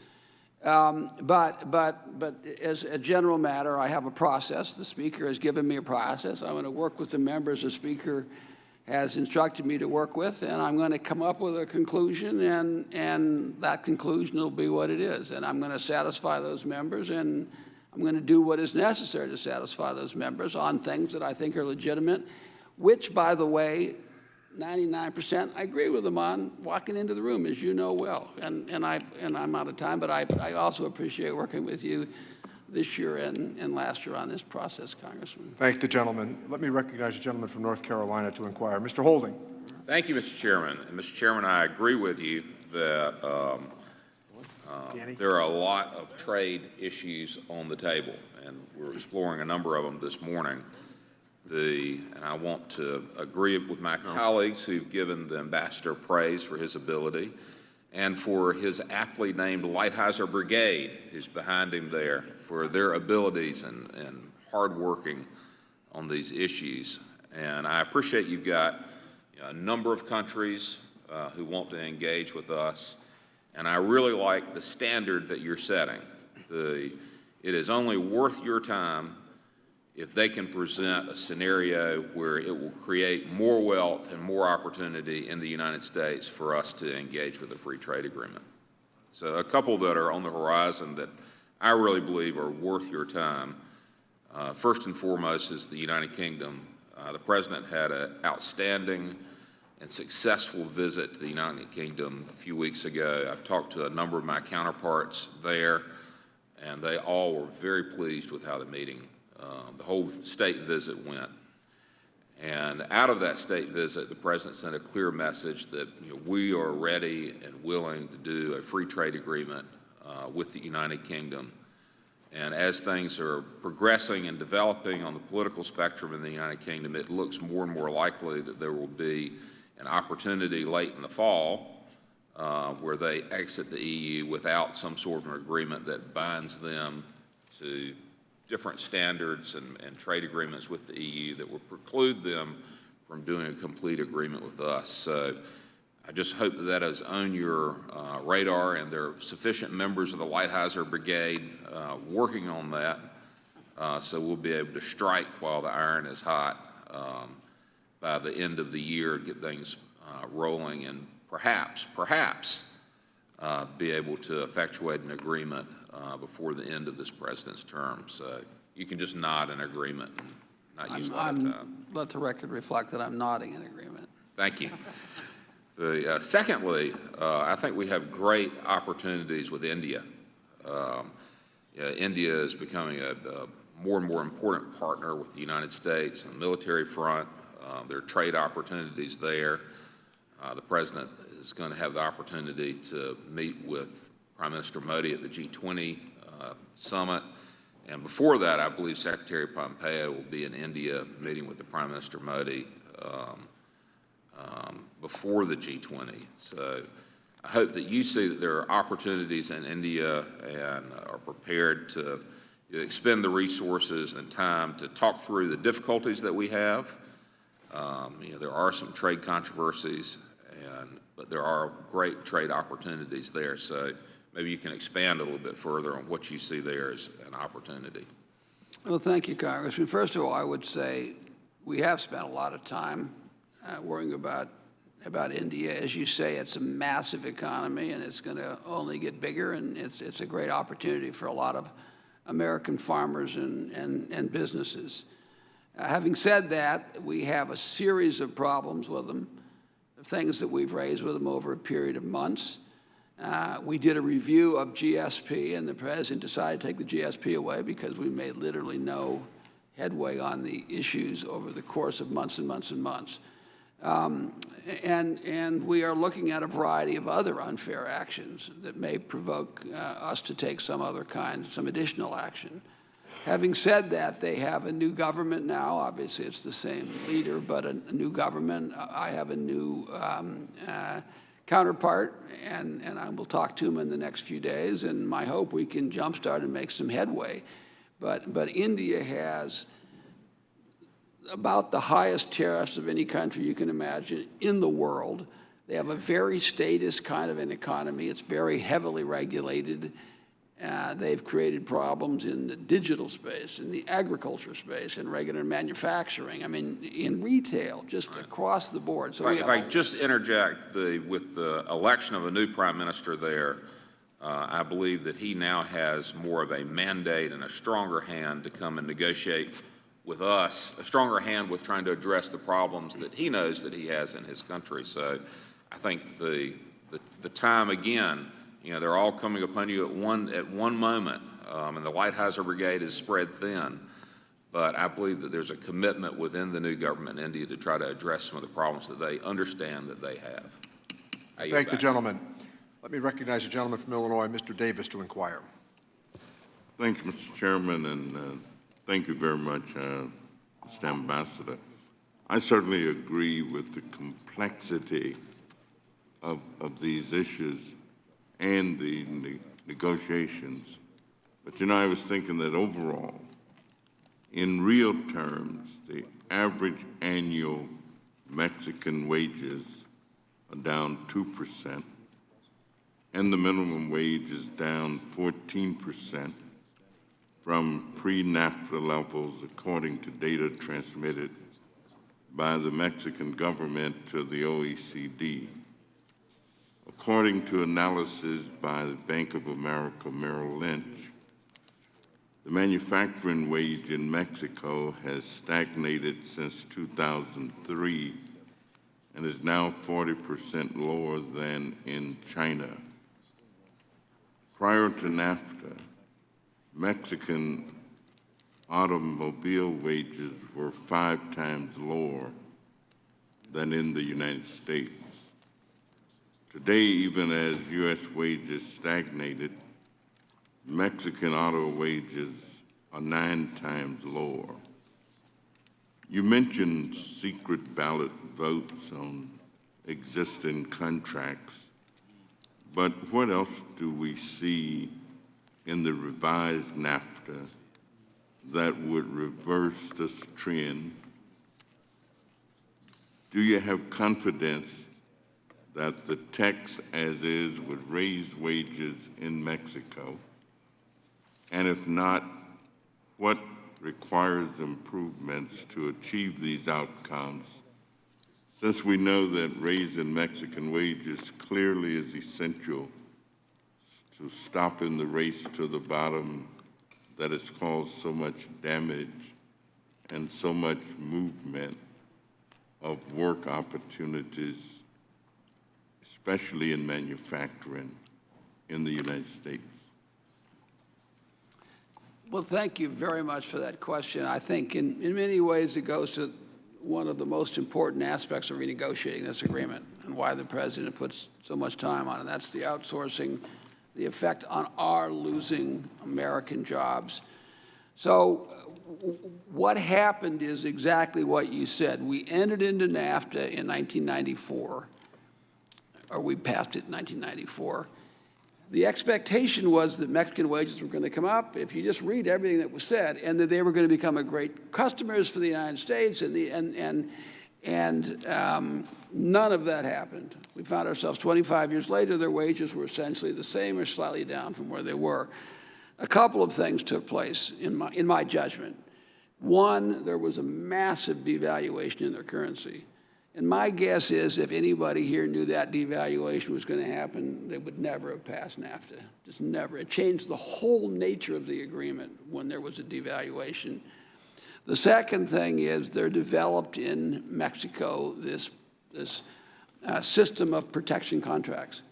But as a general matter, I have a process. The Speaker has given me a process. I'm going to work with the members the Speaker has instructed me to work with, and I'm going to come up with a conclusion, and that conclusion will be what it is. And I'm going to satisfy those members, and I'm going to do what is necessary to satisfy those members on things that I think are legitimate, which, by the way, 99% I agree with them on walking into the room, as you know well. And I'm out of time, but I also appreciate working with you this year and last year on this process, Congressman. Thank the gentleman. Let me recognize the gentleman from North Carolina to inquire. Mr. Holding. Thank you, Mr. Chairman. And Mr. Chairman, I agree with you that there are a lot of trade issues on the table, and we're exploring a number of them this morning. And I want to agree with my colleagues who've given the ambassador praise for his ability and for his aptly named Lighthizer Brigade, who's behind him there, for their abilities and hardworking on these issues. And I appreciate you've got a number of countries who want to engage with us. And I really like the standard that you're setting. It is only worth your time if they can present a scenario where it will create more wealth and more opportunity in the United States for us to engage with a free trade agreement. So a couple that are on the horizon that I really believe are worth your time. First and foremost is the United Kingdom. The President had an outstanding and successful visit to the United Kingdom a few weeks ago. I've talked to a number of my counterparts there, and they all were very pleased with how the meeting, the whole state visit went. And out of that state visit, the President sent a clear message that we are ready and willing to do a free trade agreement with the United Kingdom. And as things are progressing and developing on the political spectrum in the United Kingdom, it looks more and more likely that there will be an opportunity late in the fall where they exit the EU without some sort of an agreement that binds them to different standards and trade agreements with the EU that will preclude them from doing a complete agreement with us. So I just hope that that is on your radar, and there are sufficient members of the Lighthizer Brigade working on that, so we'll be able to strike while the iron is hot by the end of the year, get things rolling, and perhaps be able to effectuate an agreement before the end of this president's term. So you can just nod in agreement and not use a lot of time. Let the record reflect that I'm nodding in agreement. Thank you. Secondly, I think we have great opportunities with India. India is becoming a more and more important partner with the United States on the military front. There are trade opportunities there. The President is going to have the opportunity to meet with Prime Minister Modi at the G20 summit. And before that, I believe Secretary Pompeo will be in India meeting with the Prime Minister Modi before the G20. So I hope that you see that there are opportunities in India and are prepared to expend the resources and time to talk through the difficulties that we have. There are some trade controversies, but there are great trade opportunities there. So maybe you can expand a little bit further on what you see there as an opportunity. Well, thank you, Congressman. First of all, I would say we have spent a lot of time worrying about India. As you say, it's a massive economy, and it's going to only get bigger, and it's a great opportunity for a lot of American farmers and businesses. Having said that, we have a series of problems with them, things that we've raised with them over a period of months. We did a review of GSP, and the President decided to take the GSP away because we made literally no headway on the issues over the course of months and months and months. And we are looking at a variety of other unfair actions that may provoke us to take some additional action. Having said that, they have a new government now. Obviously, it's the same leader, but a new government. I have a new counterpart, and I will talk to him in the next few days, and my hope we can jumpstart and make some headway. But India has about the highest tariffs of any country you can imagine in the world. They have a very statist kind of an economy. It's very heavily regulated. They've created problems in the digital space, in the agriculture space, in regular manufacturing. I mean, in retail, just across the board. So if I just interject, with the election of a new prime minister there, I believe that he now has more of a mandate and a stronger hand to come and negotiate with us, a stronger hand with trying to address the problems that he knows that he has in his country. So I think the time, again, they're all coming upon you at one moment, and the Lighthizer Brigade is spread thin. But I believe that there's a commitment within the new government in India to try to address some of the problems that they understand that they have. Thank the gentleman. Let me recognize the gentleman from Illinois, Mr. Davis, to inquire. Thank you, Mr. Chairman, and thank you very much, Mr. Ambassador. I certainly agree with the complexity of these issues and the negotiations. But, I was thinking that overall, In real terms, the average annual Mexican wages are down 2%, and the minimum wage is down 14% from pre-NAFTA levels, according to data transmitted by the Mexican government to the OECD. According to analysis by the Bank of America Merrill Lynch, the manufacturing wage in Mexico has stagnated since 2003 and is now 40% lower than in China. Prior to NAFTA, Mexican automobile wages were 5 times lower than in the United States. Today, even as U.S. wages stagnated, Mexican auto wages are 9 times lower. You mentioned secret ballot votes on existing contracts, but what else do we see in the revised NAFTA that would reverse this trend? Do you have confidence that the text as is would raise wages in Mexico? And if not, what requires improvements to achieve these outcomes, since we know that raising Mexican wages clearly is essential to stopping the race to the bottom that has caused so much damage and so much movement of work opportunities, especially in manufacturing in the United States? Well, thank you very much for that question. I think in many ways it goes to one of the most important aspects of renegotiating this agreement and why the President puts so much time on it. That's the outsourcing, the effect on our losing American jobs. So what happened is exactly what you said. We entered into NAFTA in 1994, or we passed it in 1994. The expectation was that Mexican wages were going to come up, if you just read everything that was said, and that they were going to become a great customers for the United States, and none of that happened. We found ourselves 25 years later, their wages were essentially the same or slightly down from where they were. A couple of things took place in my judgment. One, there was a massive devaluation in their currency. And my guess is if anybody here knew that devaluation was going to happen, they would never have passed NAFTA, just never. It changed the whole nature of the agreement when there was a devaluation. The second thing is there developed in Mexico this system of protection contracts,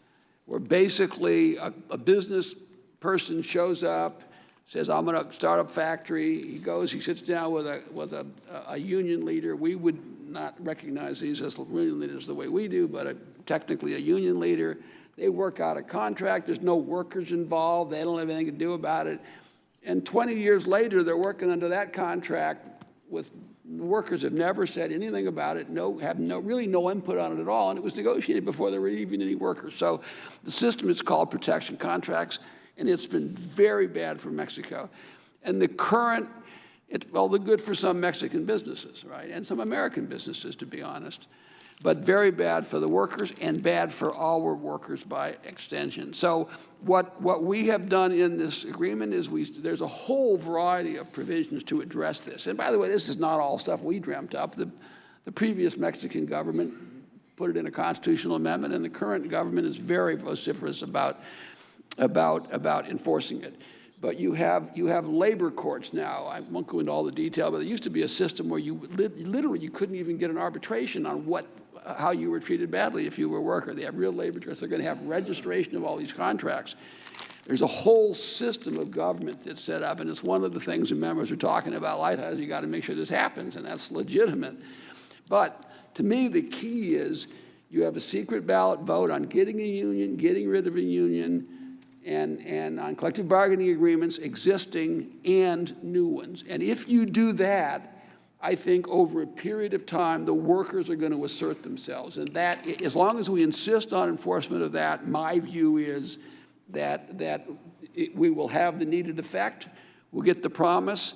where basically a business person shows up, says, I'm going to start a factory. He goes, he sits down with a union leader. We would not recognize these as union leaders the way we do, but technically a union leader. They work out a contract. There's no workers involved. They don't have anything to do about it. And 20 years later, they're working under that contract with workers have never said anything about it, really no input on it at all, and it was negotiated before there were even any workers. So the system is called protection contracts, and it's been very bad for Mexico. And the current, they're good for some Mexican businesses, right, and some American businesses, to be honest, but very bad for the workers and bad for our workers by extension. So what we have done in this agreement is there's a whole variety of provisions to address this. And by the way, this is not all stuff we dreamt up. The previous Mexican government put it in a constitutional amendment, and the current government is very vociferous about enforcing it. But you have labor courts now. I won't go into all the detail, but there used to be a system where you literally you couldn't even get an arbitration on how you were treated badly if you were a worker. They have real labor courts. They're going to have registration of all these contracts. There's a whole system of government that's set up, and it's one of the things the members are talking about. Lighthizer, you got to make sure this happens, and that's legitimate. But to me, the key is you have a secret ballot vote on getting a union, getting rid of a union, and on collective bargaining agreements existing and new ones. And if you do that, I think over a period of time, the workers are going to assert themselves. And that, as long as we insist on enforcement of that, my view is that we will have the needed effect. We'll get the promise.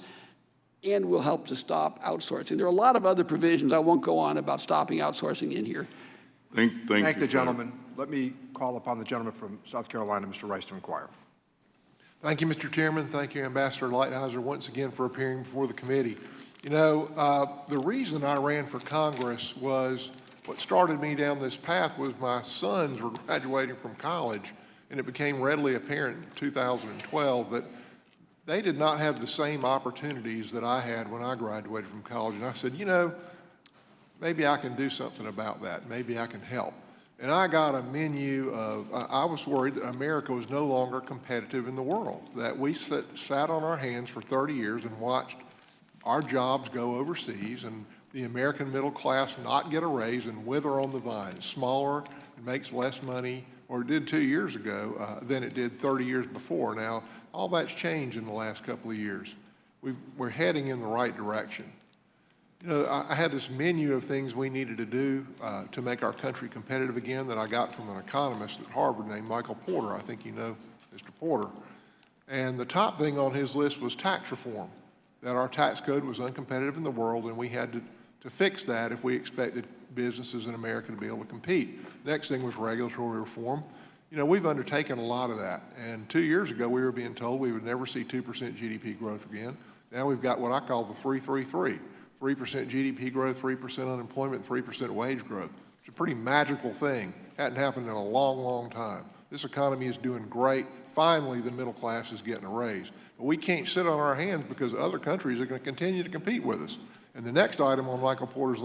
and will help to stop outsourcing. There are a lot of other provisions I won't go on about stopping outsourcing in here. Thank the gentleman. Let me call upon the gentleman from South Carolina, Mr. Rice, to inquire. Thank you, Mr. Chairman. Thank you, Ambassador Lighthizer, once again for appearing before the committee. You know, the reason I ran for Congress was what started me down this path was my sons were graduating from college, and it became readily apparent in 2012 that they did not have the same opportunities that I had when I graduated from college. And I said, you know, maybe I can do something about that. Maybe I can help. And I got a menu of, I was worried that America was no longer competitive in the world, that we sat on our hands for 30 years and watched our jobs go overseas and the American middle class not get a raise and wither on the vine. It's smaller, it makes less money, or it did 2 years ago than it did 30 years before. Now, all that's changed in the last couple of years. We're heading in the right direction. You know, I had this menu of things we needed to do to make our country competitive again that I got from an economist at Harvard named Michael Porter. I think you know Mr. Porter. And the top thing on his list was tax reform, that our tax code was uncompetitive in the world and we had to fix that if we expected businesses in America to be able to compete. Next thing was regulatory reform. You know, we've undertaken a lot of that. And 2 years ago, we were being told we would never see 2% GDP growth again. Now we've got what I call the 3-3-3. 3% GDP growth, 3% unemployment, 3% wage growth. It's a pretty magical thing. Hadn't happened in a long, long time. This economy is doing great. Finally, the middle class is getting a raise. But we can't sit on our hands because other countries are going to continue to compete with us. And the next item on Michael Porter's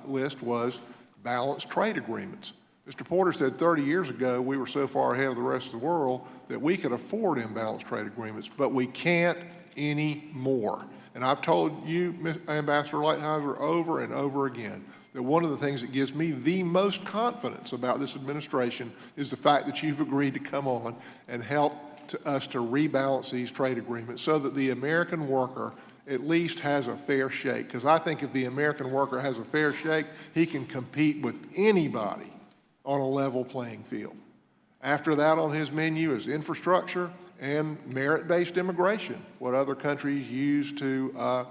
list was balanced trade agreements. Mr. Porter said 30 years ago we were so far ahead of the rest of the world that we could afford imbalanced trade agreements, but we can't anymore. And I've told you, Ambassador Lighthizer, over and over again, that one of the things that gives me the most confidence about this administration is the fact that you've agreed to come on and help us to rebalance these trade agreements so that the American worker at least has a fair shake. Because I think if the American worker has a fair shake, he can compete with anybody on a level playing field. After that on his menu is infrastructure and merit-based immigration, what other countries use to,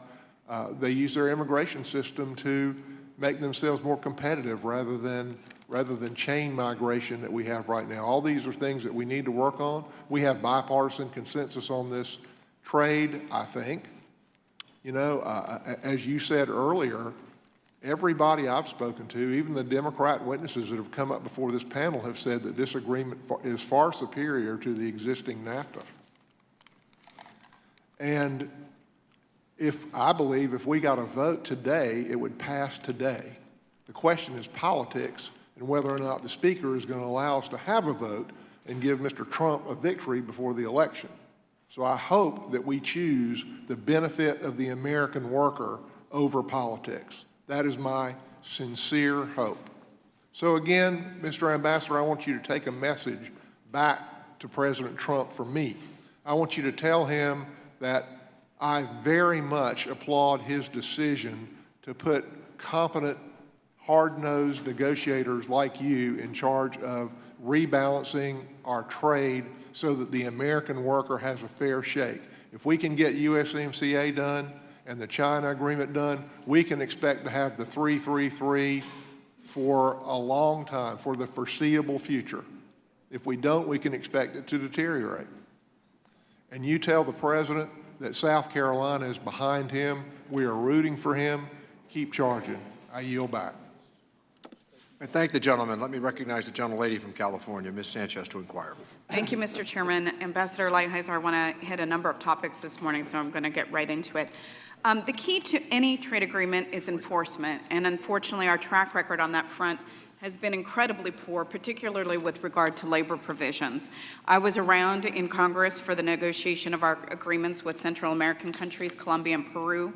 they use their immigration system to make themselves more competitive rather than chain migration that we have right now. All these are things that we need to work on. We have bipartisan consensus on this trade, I think. You know, as you said earlier, everybody I've spoken to, even the Democrat witnesses that have come up before this panel have said that this agreement is far superior to the existing NAFTA. And I believe if we got a vote today, it would pass today. The question is politics and whether or not the Speaker is going to allow us to have a vote and give Mr. Trump a victory before the election. So I hope that we choose the benefit of the American worker over politics. That is my sincere hope. So again, Mr. Ambassador, I want you to take a message back to President Trump from me. I want you to tell him that I very much applaud his decision to put competent, hard-nosed negotiators like you in charge of rebalancing our trade so that the American worker has a fair shake. If we can get USMCA done and the China agreement done, we can expect to have the 3-3-3 for a long time, for the foreseeable future. If we don't, we can expect it to deteriorate. And you tell the President that South Carolina is behind him. We are rooting for him. Keep charging. I yield back. I thank the gentleman. Let me recognize the gentlelady from California, Ms. Sanchez, to inquire. Thank you, Mr. Chairman. Ambassador Lighthizer, I want to hit a number of topics this morning, so I'm going to get right into it. The key to any trade agreement is enforcement, and unfortunately our track record on that front has been incredibly poor, particularly with regard to labor provisions. I was around in Congress for the negotiation of our agreements with Central American countries, Colombia and Peru.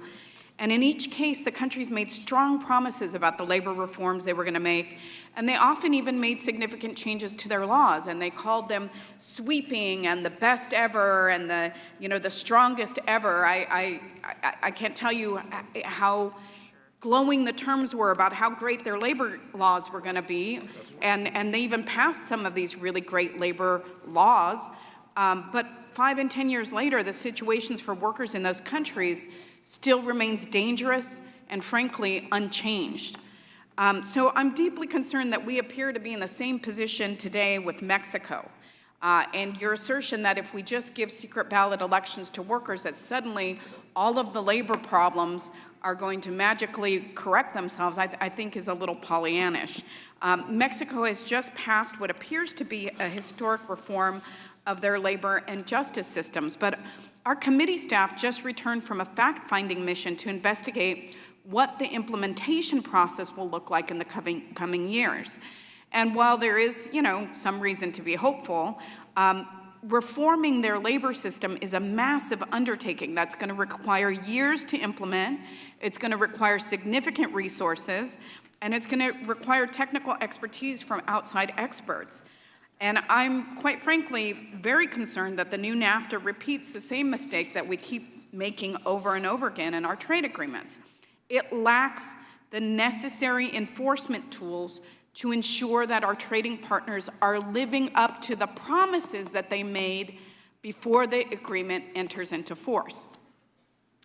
And in each case, the countries made strong promises about the labor reforms they were going to make, and they often even made significant changes to their laws, and they called them sweeping and the best ever and the strongest ever. I can't tell you how glowing the terms were about how great their labor laws were going to be, and they even passed some of these really great labor laws. But 5 and 10 years later, the situations for workers in those countries still remains dangerous and frankly unchanged. So I'm deeply concerned that we appear to be in the same position today with Mexico. And your assertion that if we just give secret ballot elections to workers, that suddenly all of the labor problems are going to magically correct themselves, I think is a little Pollyannish. Mexico has just passed what appears to be a historic reform of their labor and justice systems, but our committee staff just returned from a fact-finding mission to investigate what the implementation process will look like in the coming years. And while there is, some reason to be hopeful, reforming their labor system is a massive undertaking that's going to require years to implement. It's going to require significant resources, and it's going to require technical expertise from outside experts. And I'm, quite frankly, very concerned that the new NAFTA repeats the same mistake that we keep making over and over again in our trade agreements. It lacks the necessary enforcement tools to ensure that our trading partners are living up to the promises that they made before the agreement enters into force.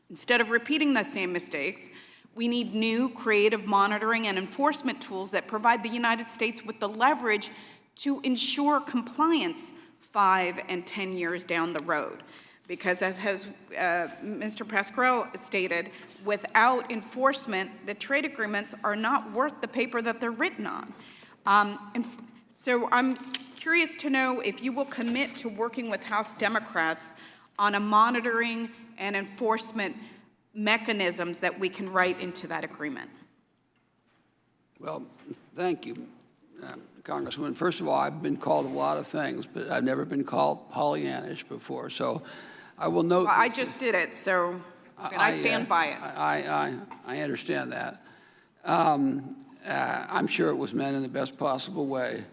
Instead of repeating the same mistakes, we need new creative monitoring and enforcement tools that provide the United States with the leverage to ensure compliance 5 and 10 years down the road. Because as has Mr. Pasquale stated, without enforcement, the trade agreements are not worth the paper that they're written on. And so I'm curious to know if you will commit to working with House Democrats on a monitoring and enforcement mechanisms that we can write into that agreement. Well, thank you, Congresswoman. First of all, I've been called a lot of things, but I've never been called Pollyannish before. So I will note. Well, I just did it, so I stand by it. I understand that. I'm sure it was meant in the best possible way.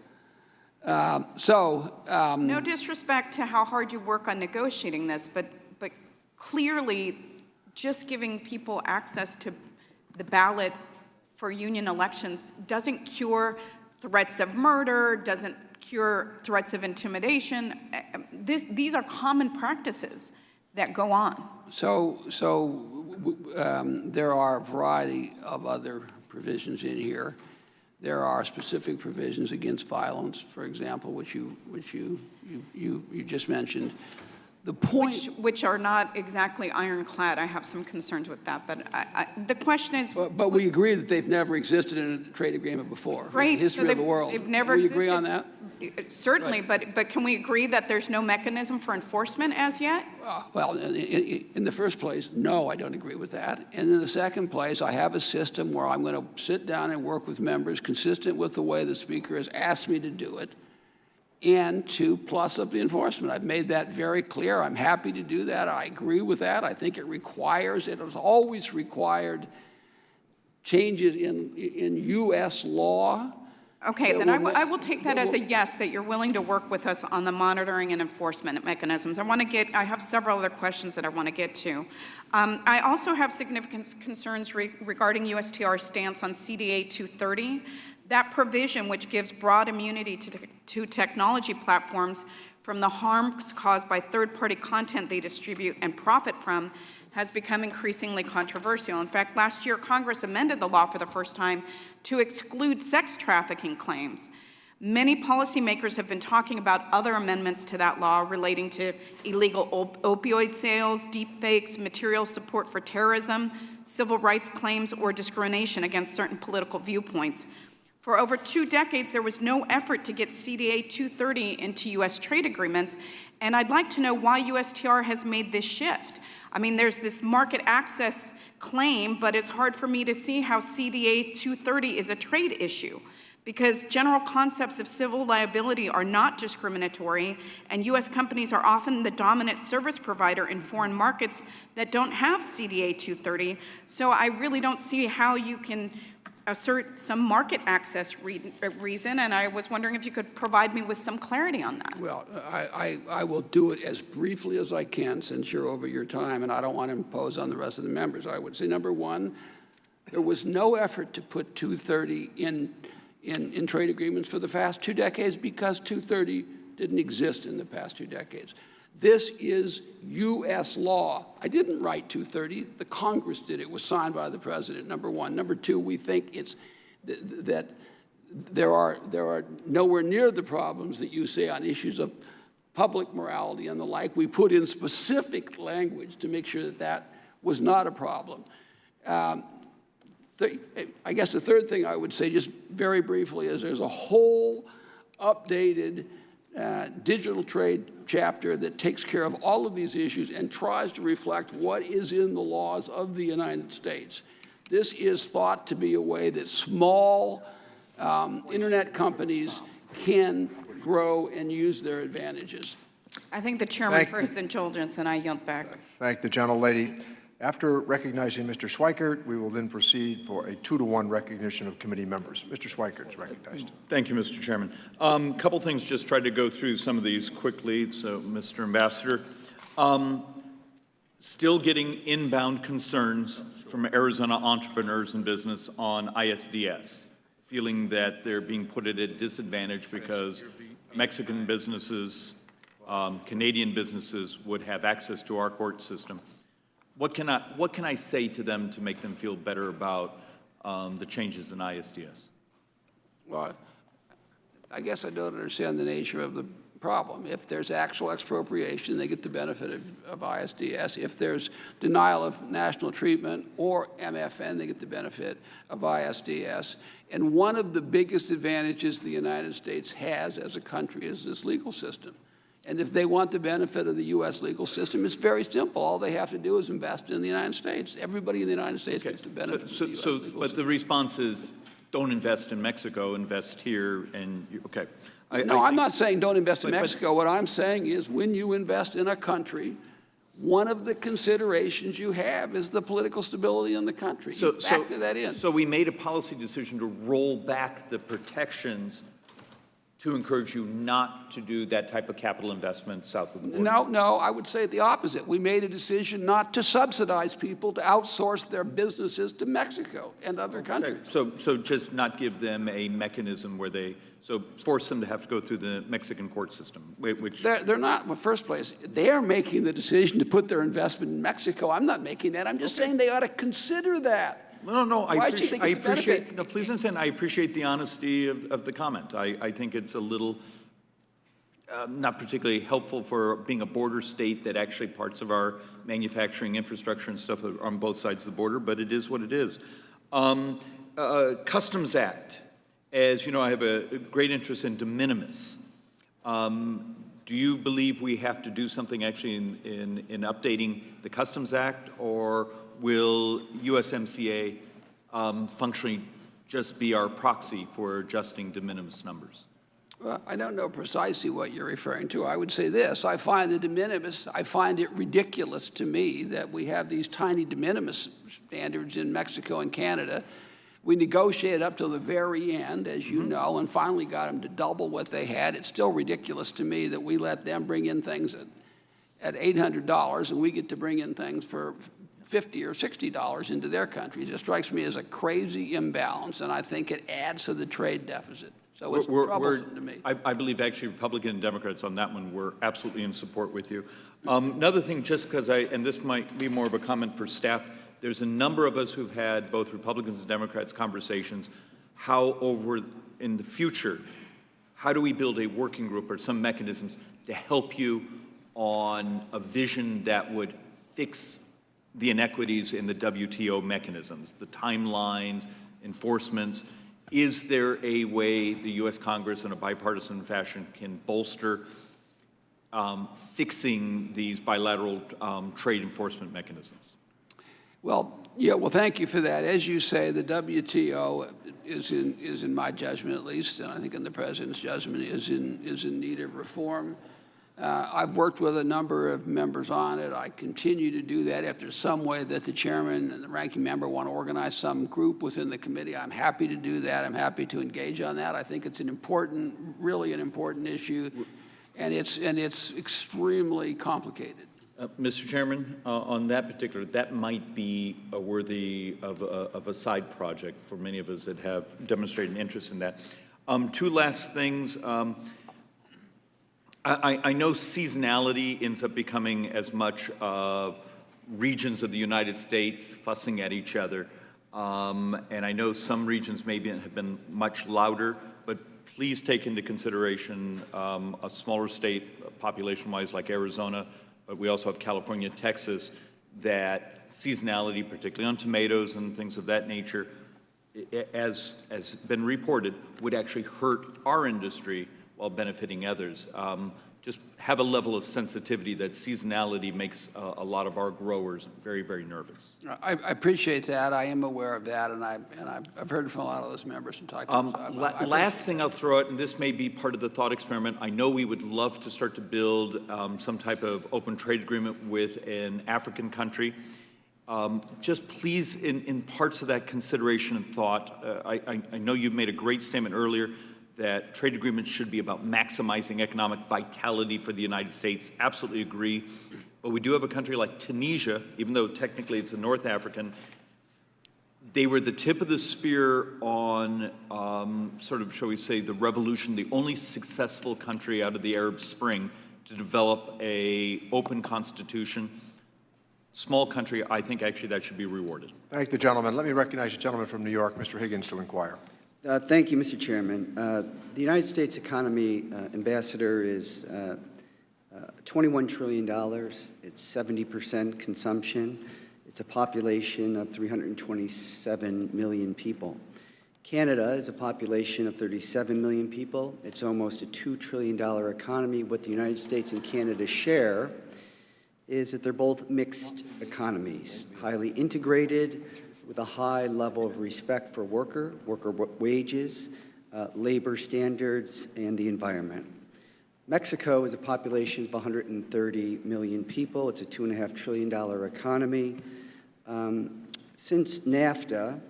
No disrespect to how hard you work on negotiating this, but clearly just giving people access to the ballot for union elections doesn't cure threats of murder, doesn't cure threats of intimidation. These are common practices that go on. There are a variety of other provisions in here. There are specific provisions against violence, for example, which you just mentioned. The point, which are not exactly ironclad. I have some concerns with that, but the question is. But we agree that they've never existed in a trade agreement before. Great. In the history of the world. They've never existed. existed. We agree on that? Certainly, right. But can we agree that there's no mechanism for enforcement as yet? Well, in the first place, no, I don't agree with that. And in the second place, I have a system where I'm going to sit down and work with members consistent with the way the Speaker has asked me to do it, and to plus up the enforcement. I've made that very clear. I'm happy to do that. I agree with that. I think it has always required changes in U.S. law. Okay, then I will take that as a yes, that you're willing to work with us on the monitoring and enforcement mechanisms. I have several other questions that I want to get to. I also have significant concerns regarding USTR's stance on CDA 230. That provision, which gives broad immunity to technology platforms from the harms caused by third-party content they distribute and profit from, has become increasingly controversial. In fact, last year, Congress amended the law for the first time to exclude sex trafficking claims. Many policymakers have been talking about other amendments to that law relating to illegal opioid sales, deepfakes, material support for terrorism, civil rights claims, or discrimination against certain political viewpoints. For over 2 decades, there was no effort to get CDA 230 into U.S. trade agreements, and I'd like to know why USTR has made this shift. I mean, there's this market access claim, but it's hard for me to see how CDA 230 is a trade issue, because general concepts of civil liability are not discriminatory, and U.S. companies are often the dominant service provider in foreign markets that don't have CDA 230, so I really don't see how you can assert some market access reason, and I was wondering if you could provide me with some clarity on that. Well, I will do it as briefly as I can, since you're over your time, and I don't want to impose on the rest of the members. I would say, number one, there was no effort to put 230 in trade agreements for the past 2 decades because 230 didn't exist in the past 2 decades. This is U.S. law. I didn't write 230. The Congress did. It was signed by the president, number one. Number two, we think it's that there are nowhere near the problems that you say on issues of public morality and the like. We put in specific language to make sure that that was not a problem. I guess the third thing I would say, just very briefly, is there's a whole updated digital trade chapter that takes care of all of these issues and tries to reflect what is in the laws of the United States. This is thought to be a way that small internet companies can grow and use their advantages. I think the chairman for his indulgence, and I yield back. Thank the gentlelady. After recognizing Mr. Schweikert, we will then proceed for a 2-to-1 recognition of committee members. Mr. Schweikert is recognized. Thank you, Mr. Chairman. Couple things, just tried to go through some of these quickly. So, Mr. Ambassador, still getting inbound concerns from Arizona entrepreneurs and business on ISDS, feeling that they're being put at a disadvantage because Mexican businesses, Canadian businesses would have access to our court system. What can I say to them to make them feel better about the changes in ISDS? Well, I guess I don't understand the nature of the problem. If there's actual expropriation, they get the benefit of ISDS. If there's denial of national treatment or MFN, they get the benefit of ISDS. And one of the biggest advantages the United States has as a country is this legal system. And if they want the benefit of the U.S. legal system, it's very simple. All they have to do is invest in the United States. Everybody in the United States gets the benefit of the U.S. legal system. But the response is, don't invest in Mexico, invest here, and, okay. No, I'm not saying don't invest in Mexico. What I'm saying is when you invest in a country, one of the considerations you have is the political stability in the country. You factor that in. So we made a policy decision to roll back the protections to encourage you not to do that type of capital investment south of the border? No, I would say the opposite. We made a decision not to subsidize people to outsource their businesses to Mexico and other countries. So just not give them a mechanism where so force them to have to go through the Mexican court system, which... They're not, in the first place, they're making the decision to put their investment in Mexico. I'm not making that. I'm just saying they ought to consider that. No, I appreciate, no, please understand, I appreciate the honesty of the comment. I think it's a little not particularly helpful for being a border state that actually parts of our manufacturing infrastructure and stuff are on both sides of the border, but it is what it is. Customs Act, as you know, I have a great interest in de minimis. Do you believe we have to do something actually in updating the Customs Act, or will USMCA functionally just be our proxy for adjusting de minimis numbers? Well, I don't know precisely what you're referring to. I would say this. I find the de minimis, I find it ridiculous to me that we have these tiny de minimis standards in Mexico and Canada. We negotiated up till the very end, as you know, and finally got them to double what they had. It's still ridiculous to me that we let them bring in things at $800 and we get to bring in things for $50 or $60 into their country. It just strikes me as a crazy imbalance, and I think it adds to the trade deficit. So it's troublesome to me. I believe actually Republicans and Democrats on that one were absolutely in support with you. Another thing, just because and this might be more of a comment for staff, there's a number of us who've had both Republicans and Democrats conversations how in the future, how do we build a working group or some mechanisms to help you on a vision that would fix the inequities in the WTO mechanisms, the timelines, enforcements. Is there a way the U.S. Congress in a bipartisan fashion can bolster fixing these bilateral trade enforcement mechanisms? Well, yeah, well, thank you for that. As you say, the WTO is in my judgment at least, and I think in the President's judgment, is in need of reform. I've worked with a number of members on it. I continue to do that. If there's some way that the chairman and the ranking member want to organize some group within the committee, I'm happy to do that. I'm happy to engage on that. I think it's really an important issue, and it's extremely complicated. Mr. Chairman, on that particular, that might be worthy of a side project for many of us that have demonstrated an interest in that. Two last things. I know seasonality ends up becoming as much of regions of the United States fussing at each other. And I know some regions maybe have been much louder, but please take into consideration a smaller state population-wise like Arizona, but we also have California, Texas, that seasonality, particularly on tomatoes and things of that nature, as been reported, would actually hurt our industry while benefiting others. Just have a level of sensitivity that seasonality makes a lot of our growers very, very nervous. I appreciate that. I am aware of that, and I've heard from a lot of those members and talked to them. Last thing I'll throw out, and this may be part of the thought experiment, I know we would love to start to build some type of open trade agreement with an African country. Just please, in parts of that consideration and thought, I know you've made a great statement earlier that trade agreements should be about maximizing economic vitality for the United States. Absolutely agree. But we do have a country like Tunisia, even though technically it's a North African. They were the tip of the spear on sort of, shall we say, the revolution, the only successful country out of the Arab Spring to develop an open constitution. Small country, I think actually that should be rewarded. Thank the gentleman. Let me recognize the gentleman from New York, Mr. Higgins, to inquire. Thank you, Mr. Chairman. The United States economy, Ambassador, is $21 trillion. It's 70% consumption. It's a population of 327 million people. Canada is a population of 37 million people. It's almost a $2 trillion economy. What the United States and Canada share is that they're both mixed economies, highly integrated, with a high level of respect for worker wages, labor standards, and the environment. Mexico is a population of 130 million people. It's a $2.5 trillion economy. Since NAFTA,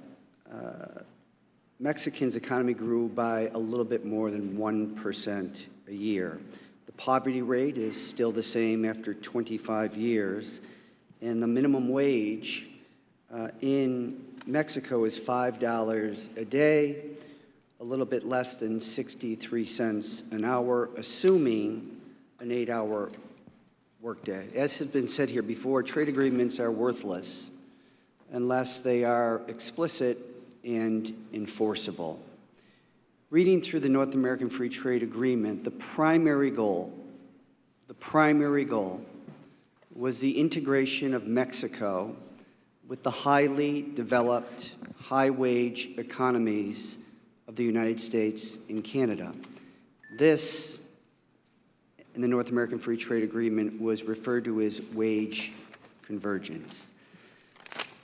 Mexican's economy grew by a little bit more than 1% a year. The poverty rate is still the same after 25 years, and the minimum wage in Mexico is $5 a day, a little bit less than 63 cents an hour, assuming an 8-hour workday. As has been said here before, trade agreements are worthless unless they are explicit and enforceable. Reading through the North American Free Trade Agreement, the primary goal was the integration of Mexico with the highly developed, high-wage economies of the United States and Canada. This, in the North American Free Trade Agreement, was referred to as wage convergence.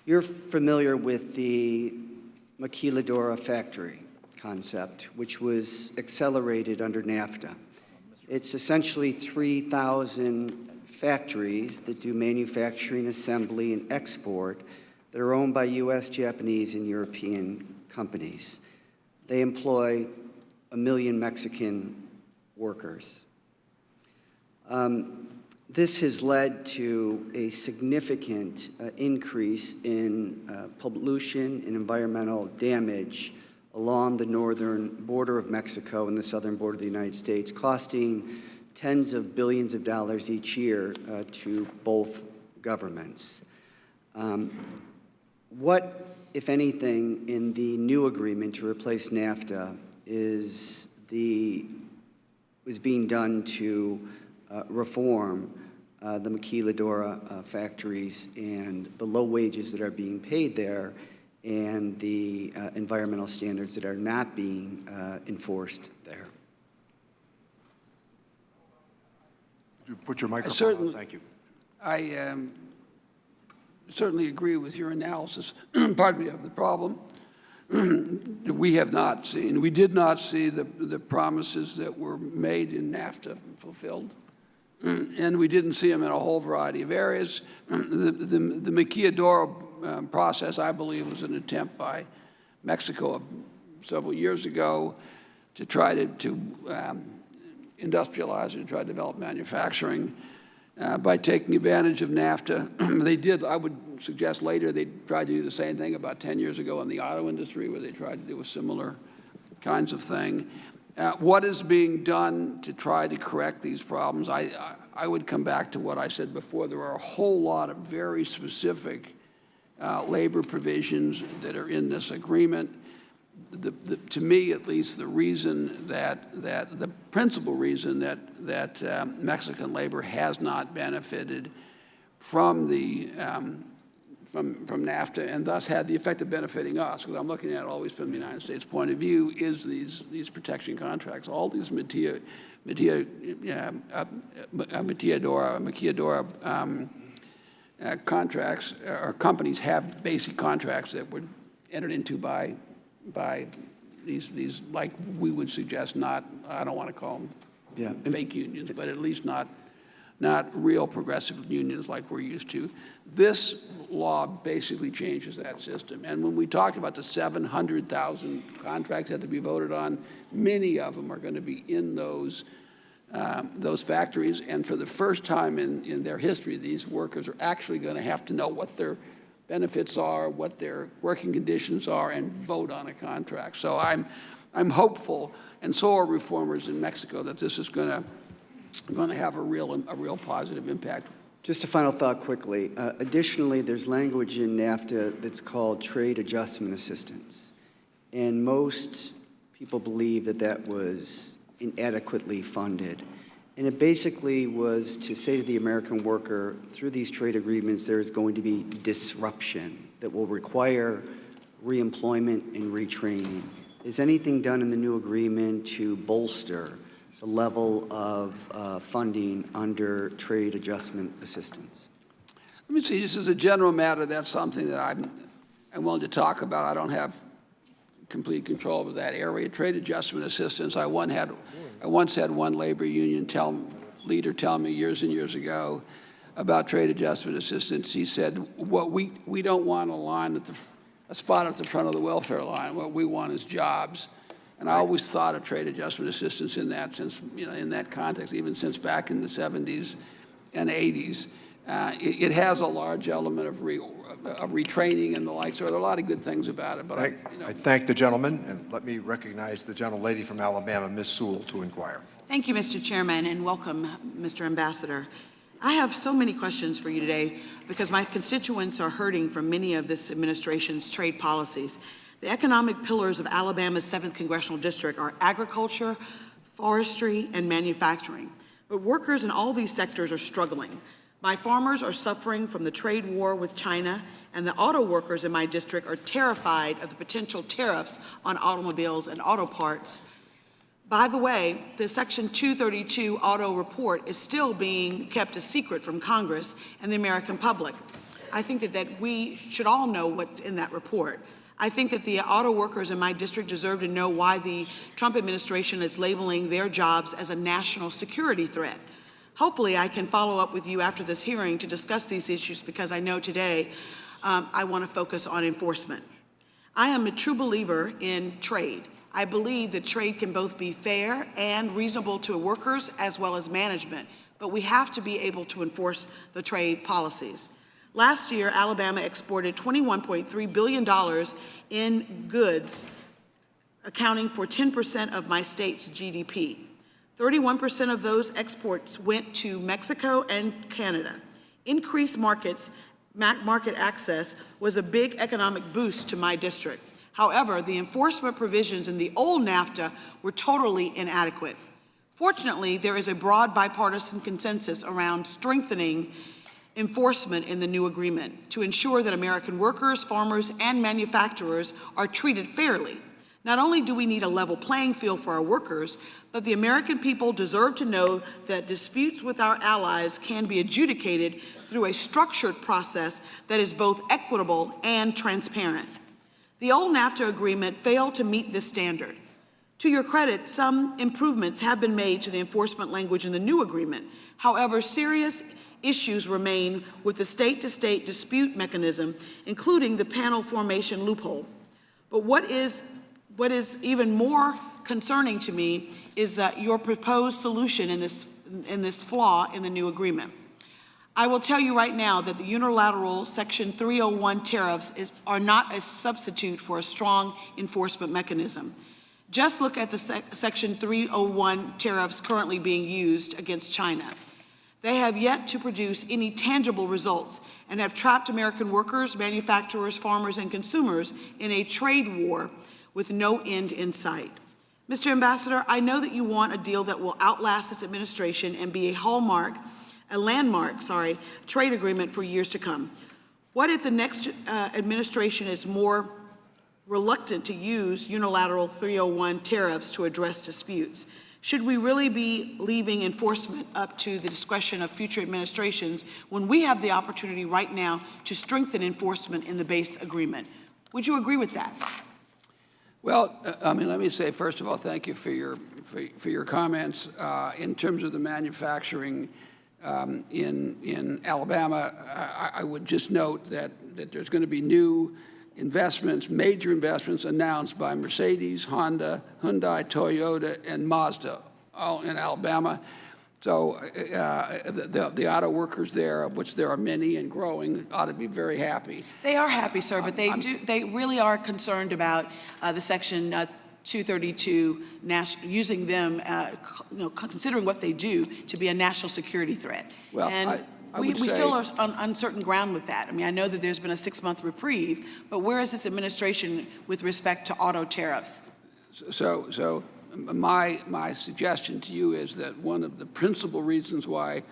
You're familiar with the maquiladora factory concept, which was accelerated under NAFTA. It's essentially 3,000 factories that do manufacturing, assembly, and export that are owned by U.S., Japanese, and European companies. They employ 1 million Mexican workers. This has led to a significant increase in pollution and environmental damage along the northern border of Mexico and the southern border of the United States, costing tens of billions of dollars each year to both governments. What, if anything, in the new agreement to replace NAFTA is being done to reform the maquiladora factories and the low wages that are being paid there and the environmental standards that are not being enforced there? Would you put your microphone on? Thank you. I certainly agree with your analysis, pardon me, of the problem. We have not seen, we did not see the promises that were made in NAFTA fulfilled. And we didn't see them in a whole variety of areas. The maquiladora process, I believe, was an attempt by Mexico several years ago to try to industrialize and try to develop manufacturing by taking advantage of NAFTA. They did, I would suggest later, they tried to do the same thing about 10 years ago in the auto industry, where they tried to do a similar kinds of thing. What is being done to try to correct these problems? I would come back to what I said before. There are a whole lot of very specific labor provisions that are in this agreement. To me, at least, the reason the principal reason that Mexican labor has not benefited from from NAFTA and thus had the effect of benefiting us, because I'm looking at it always from the United States point of view, is these protection contracts. All these maquiladora contracts, or companies have basic contracts that were entered into by these, like we would suggest, not, I don't want to call them fake unions, but at least not real progressive unions like we're used to. This law basically changes that system. And when we talked about the 700,000 contracts that had to be voted on, many of them are going to be in those factories. And for the first time in their history, these workers are actually going to have to know what their benefits are, what their working conditions are, and vote on a contract. So I'm hopeful, and so are reformers in Mexico, that this is going to have a real positive impact. Just a final thought quickly. Additionally, there's language in NAFTA that's called trade adjustment assistance. And most people believe that that was inadequately funded. And it basically was to say to the American worker, through these trade agreements, there is going to be disruption that will require reemployment and retraining. Is anything done in the new agreement to bolster the level of funding under trade adjustment assistance? Let me see, just as a general matter, that's something that I'm willing to talk about. I don't have complete control of that area. Trade adjustment assistance, I once had one labor union leader tell me years and years ago about trade adjustment assistance. He said, we don't want a spot at the front of the welfare line. What we want is jobs. And I always thought of trade adjustment assistance in that sense, in that context, even since back in the 70s and 80s. It has a large element of retraining and the like, so there are a lot of good things about it. But I thank the gentleman, and let me recognize the gentlelady from Alabama, Ms. Sewell, to inquire. Thank you, Mr. Chairman, and welcome, Mr. Ambassador. I have so many questions for you today because my constituents are hurting from many of this administration's trade policies. The economic pillars of Alabama's 7th Congressional District are agriculture, forestry, and manufacturing. But workers in all these sectors are struggling. My farmers are suffering from the trade war with China, and the auto workers in my district are terrified of the potential tariffs on automobiles and auto parts. By the way, the Section 232 auto report is still being kept a secret from Congress and the American public. I think that we should all know what's in that report. I think that the auto workers in my district deserve to know why the Trump administration is labeling their jobs as a national security threat. Hopefully, I can follow up with you after this hearing to discuss these issues, because I know today I want to focus on enforcement. I am a true believer in trade. I believe that trade can both be fair and reasonable to workers as well as management, but we have to be able to enforce the trade policies. Last year, Alabama exported $21.3 billion in goods, accounting for 10% of my state's GDP. 31% of those exports went to Mexico and Canada. Increased market access was a big economic boost to my district. However, the enforcement provisions in the old NAFTA were totally inadequate. Fortunately, there is a broad bipartisan consensus around strengthening enforcement in the new agreement to ensure that American workers, farmers, and manufacturers are treated fairly. Not only do we need a level playing field for our workers, but the American people deserve to know that disputes with our allies can be adjudicated through a structured process that is both equitable and transparent. The old NAFTA agreement failed to meet this standard. To your credit, some improvements have been made to the enforcement language in the new agreement. However, serious issues remain with the state-to-state dispute mechanism, including the panel formation loophole. But what is even more concerning to me is that your proposed solution in this flaw in the new agreement. I will tell you right now that the unilateral Section 301 tariffs are not a substitute for a strong enforcement mechanism. Just look at the Section 301 tariffs currently being used against China. They have yet to produce any tangible results and have trapped American workers, manufacturers, farmers, and consumers in a trade war with no end in sight. Mr. Ambassador, I know that you want a deal that will outlast this administration and be a landmark trade agreement for years to come. What if the next administration is more reluctant to use unilateral 301 tariffs to address disputes? Should we really be leaving enforcement up to the discretion of future administrations when we have the opportunity right now to strengthen enforcement in the base agreement? Would you agree with that? Well, let me say, first of all, thank you for your comments. In terms of the manufacturing in Alabama, I would just note that there's going to be new investments, major investments announced by Mercedes, Honda, Hyundai, Toyota, and Mazda, all in Alabama. So the auto workers there, of which there are many and growing, ought to be very happy. They are happy, sir, but they really are concerned about the Section 232 using them, considering what they do to be a national security threat. Well, and we still are on uncertain ground with that. I mean, I know that there's been a 6-month reprieve, but where is this administration with respect to auto tariffs? So my suggestion to you is that one of the principal reasons why at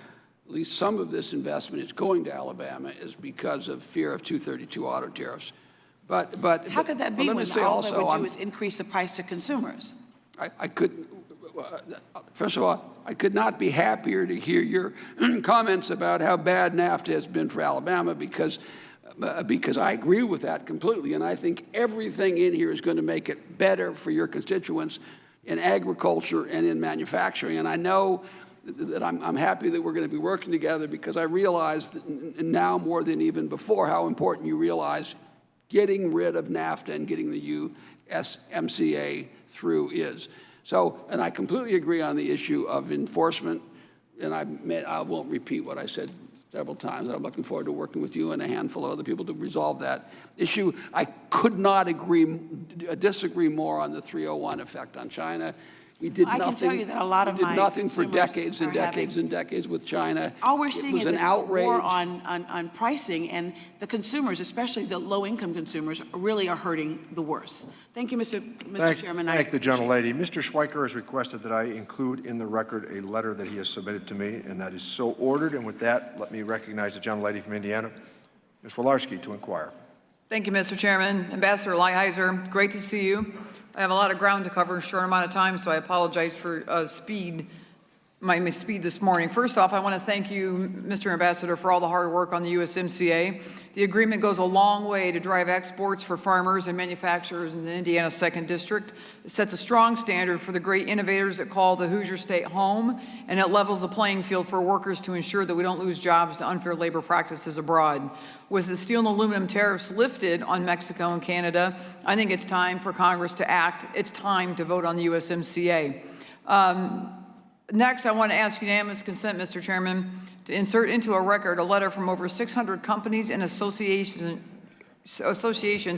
least some of this investment is going to Alabama is because of fear of 232 auto tariffs. But how could that be when all they would do is increase the price to consumers? First of all, I could not be happier to hear your comments about how bad NAFTA has been for Alabama because I agree with that completely, and I think everything in here is going to make it better for your constituents in agriculture and in manufacturing. And I know that I'm happy that we're going to be working together because I realize that now more than even before how important you realize getting rid of NAFTA and getting the USMCA through is. So, and I completely agree on the issue of enforcement, and I won't repeat what I said several times. I'm looking forward to working with you and a handful of other people to resolve that issue. I could not disagree more on the 301 effect on China. We did nothing. I can tell you that a lot of my nothing for decades and decades and decades with China. All we're seeing is an outrage. War on pricing, and the consumers, especially the low-income consumers, really are hurting the worst. Thank you, Mr. Chairman. Thank the gentlelady. Mr. Schweiker has requested that I include in the record a letter that he has submitted to me, and that is so ordered. And with that, let me recognize the gentlelady from Indiana, Ms. Wolarski, to inquire. Thank you, Mr. Chairman. Ambassador Lighthizer, great to see you. I have a lot of ground to cover in a short amount of time, so I apologize for my speed this morning. First off, I want to thank you, Mr. Ambassador, for all the hard work on the USMCA. The agreement goes a long way to drive exports for farmers and manufacturers in the Indiana 2nd District. It sets a strong standard for the great innovators that call the Hoosier State home, and it levels the playing field for workers to ensure that we don't lose jobs to unfair labor practices abroad. With the steel and aluminum tariffs lifted on Mexico and Canada, I think it's time for Congress to act. It's time to vote on the USMCA. Next, I want to ask unanimous consent, Mr. Chairman, to insert into a record a letter from over 600 companies and associations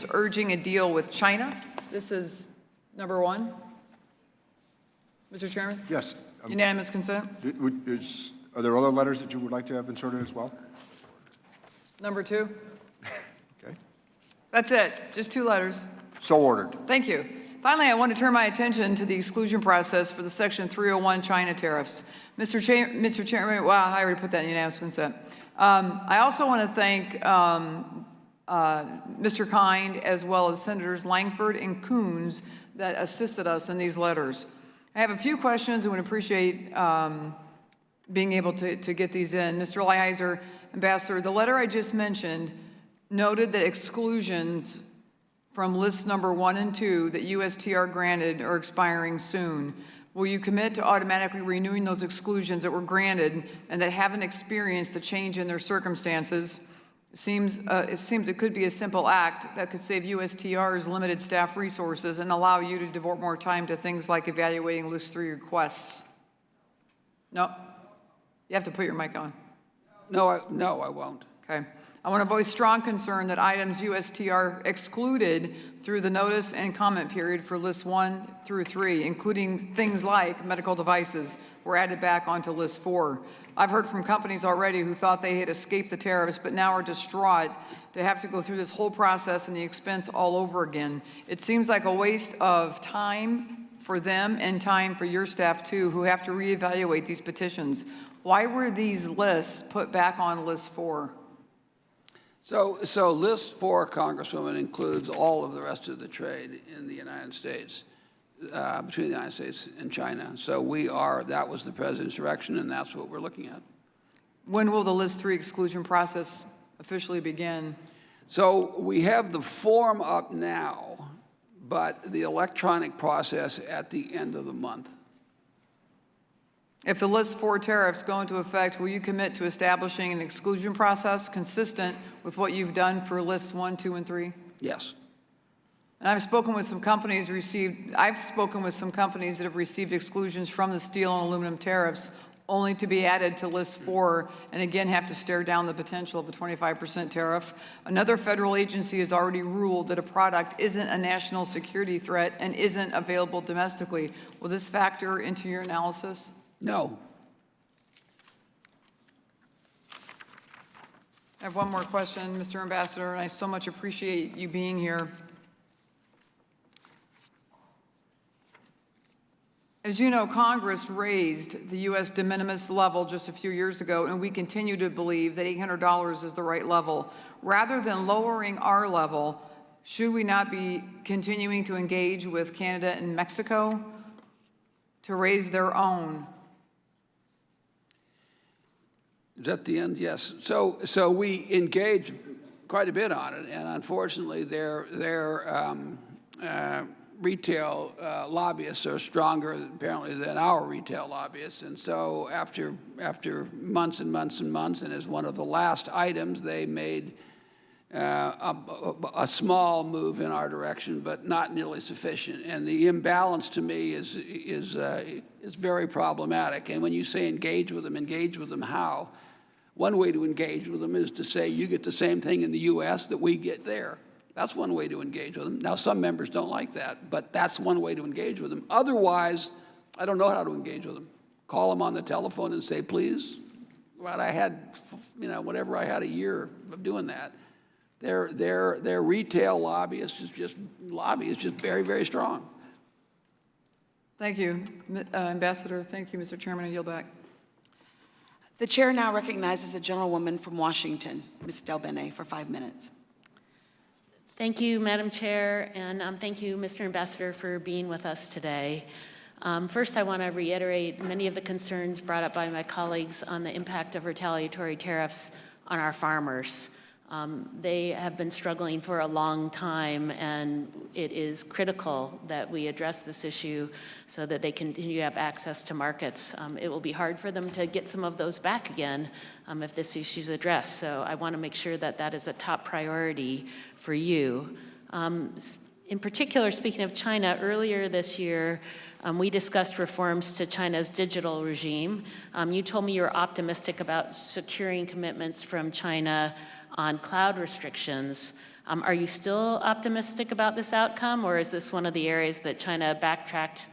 urging a deal with China. This is number one. Mr. Chairman? Yes. Unanimous consent? Are there other letters that you would like to have inserted as well? Number two? Okay. That's it. Just 2 letters. So ordered. Thank you. Finally, I want to turn my attention to the exclusion process for the Section 301 China tariffs. Mr. Chairman, wow, I already put that in unanimous consent. I also want to thank Mr. Kind as well as Senators Langford and Coons that assisted us in these letters. I have a few questions and would appreciate being able to get these in. Mr. Lighthizer, Ambassador, the letter I just mentioned noted that exclusions from lists number 1 and 2 that USTR granted are expiring soon. Will you commit to automatically renewing those exclusions that were granted and that haven't experienced a change in their circumstances? It seems it could be a simple act that could save USTR's limited staff resources and allow you to devote more time to things like evaluating list 3 requests. No? You have to put your mic on. No, I won't. Okay. I want to voice strong concern that items USTR excluded through the notice and comment period for lists 1 through 3, including things like medical devices, were added back onto list 4. I've heard from companies already who thought they had escaped the tariffs, but now are distraught to have to go through this whole process and the expense all over again. It seems like a waste of time for them and time for your staff too, who have to reevaluate these petitions. Why were these lists put back on list 4? So list 4, Congresswoman, includes all of the rest of the trade in the United States, between the United States and China. So that was the president's direction, and that's what we're looking at. When will the list 3 exclusion process officially begin? So we have the form up now, but the electronic process at the end of the month. If the list 4 tariffs go into effect, will you commit to establishing an exclusion process consistent with what you've done for lists 1, 2, and 3? Yes. And I've spoken with some companies that have received exclusions from the steel and aluminum tariffs only to be added to list 4 and again have to stare down the potential of a 25% tariff. Another federal agency has already ruled that a product isn't a national security threat and isn't available domestically. Will this factor into your analysis? No. I have one more question, Mr. Ambassador, and I so much appreciate you being here. As you know, Congress raised the U.S. de minimis level just a few years ago, and we continue to believe that $800 is the right level. Rather than lowering our level, should we not be continuing to engage with Canada and Mexico to raise their own? Is that the end? Yes. So we engage quite a bit on it, and unfortunately, their retail lobbyists are stronger apparently than our retail lobbyists, and so after months and months and months, and as one of the last items, they made a small move in our direction, but not nearly sufficient. And the imbalance to me is very problematic. And when you say engage with them how? One way to engage with them is to say you get the same thing in the U.S. that we get there. That's one way to engage with them. Now, some members don't like that, but that's one way to engage with them. Otherwise, I don't know how to engage with them. Call them on the telephone and say, please, what I had, whatever I had a year of doing that. Their retail lobbyist is just very, very strong. Thank you, Ambassador. Thank you, Mr. Chairman. I yield back. The chair now recognizes a gentlewoman from Washington, Ms. Del Bene, for 5 minutes. Thank you, Madam Chair, and thank you, Mr. Ambassador, for being with us today. First, I want to reiterate many of the concerns brought up by my colleagues on the impact of retaliatory tariffs on our farmers. They have been struggling for a long time, and it is critical that we address this issue so that they continue to have access to markets. It will be hard for them to get some of those back again if this issue is addressed. So I want to make sure that that is a top priority for you. In particular, speaking of China, earlier this year, we discussed reforms to China's digital regime. You told me you're optimistic about securing commitments from China on cloud restrictions. Are you still optimistic about this outcome, or is this one of the areas that China backtracked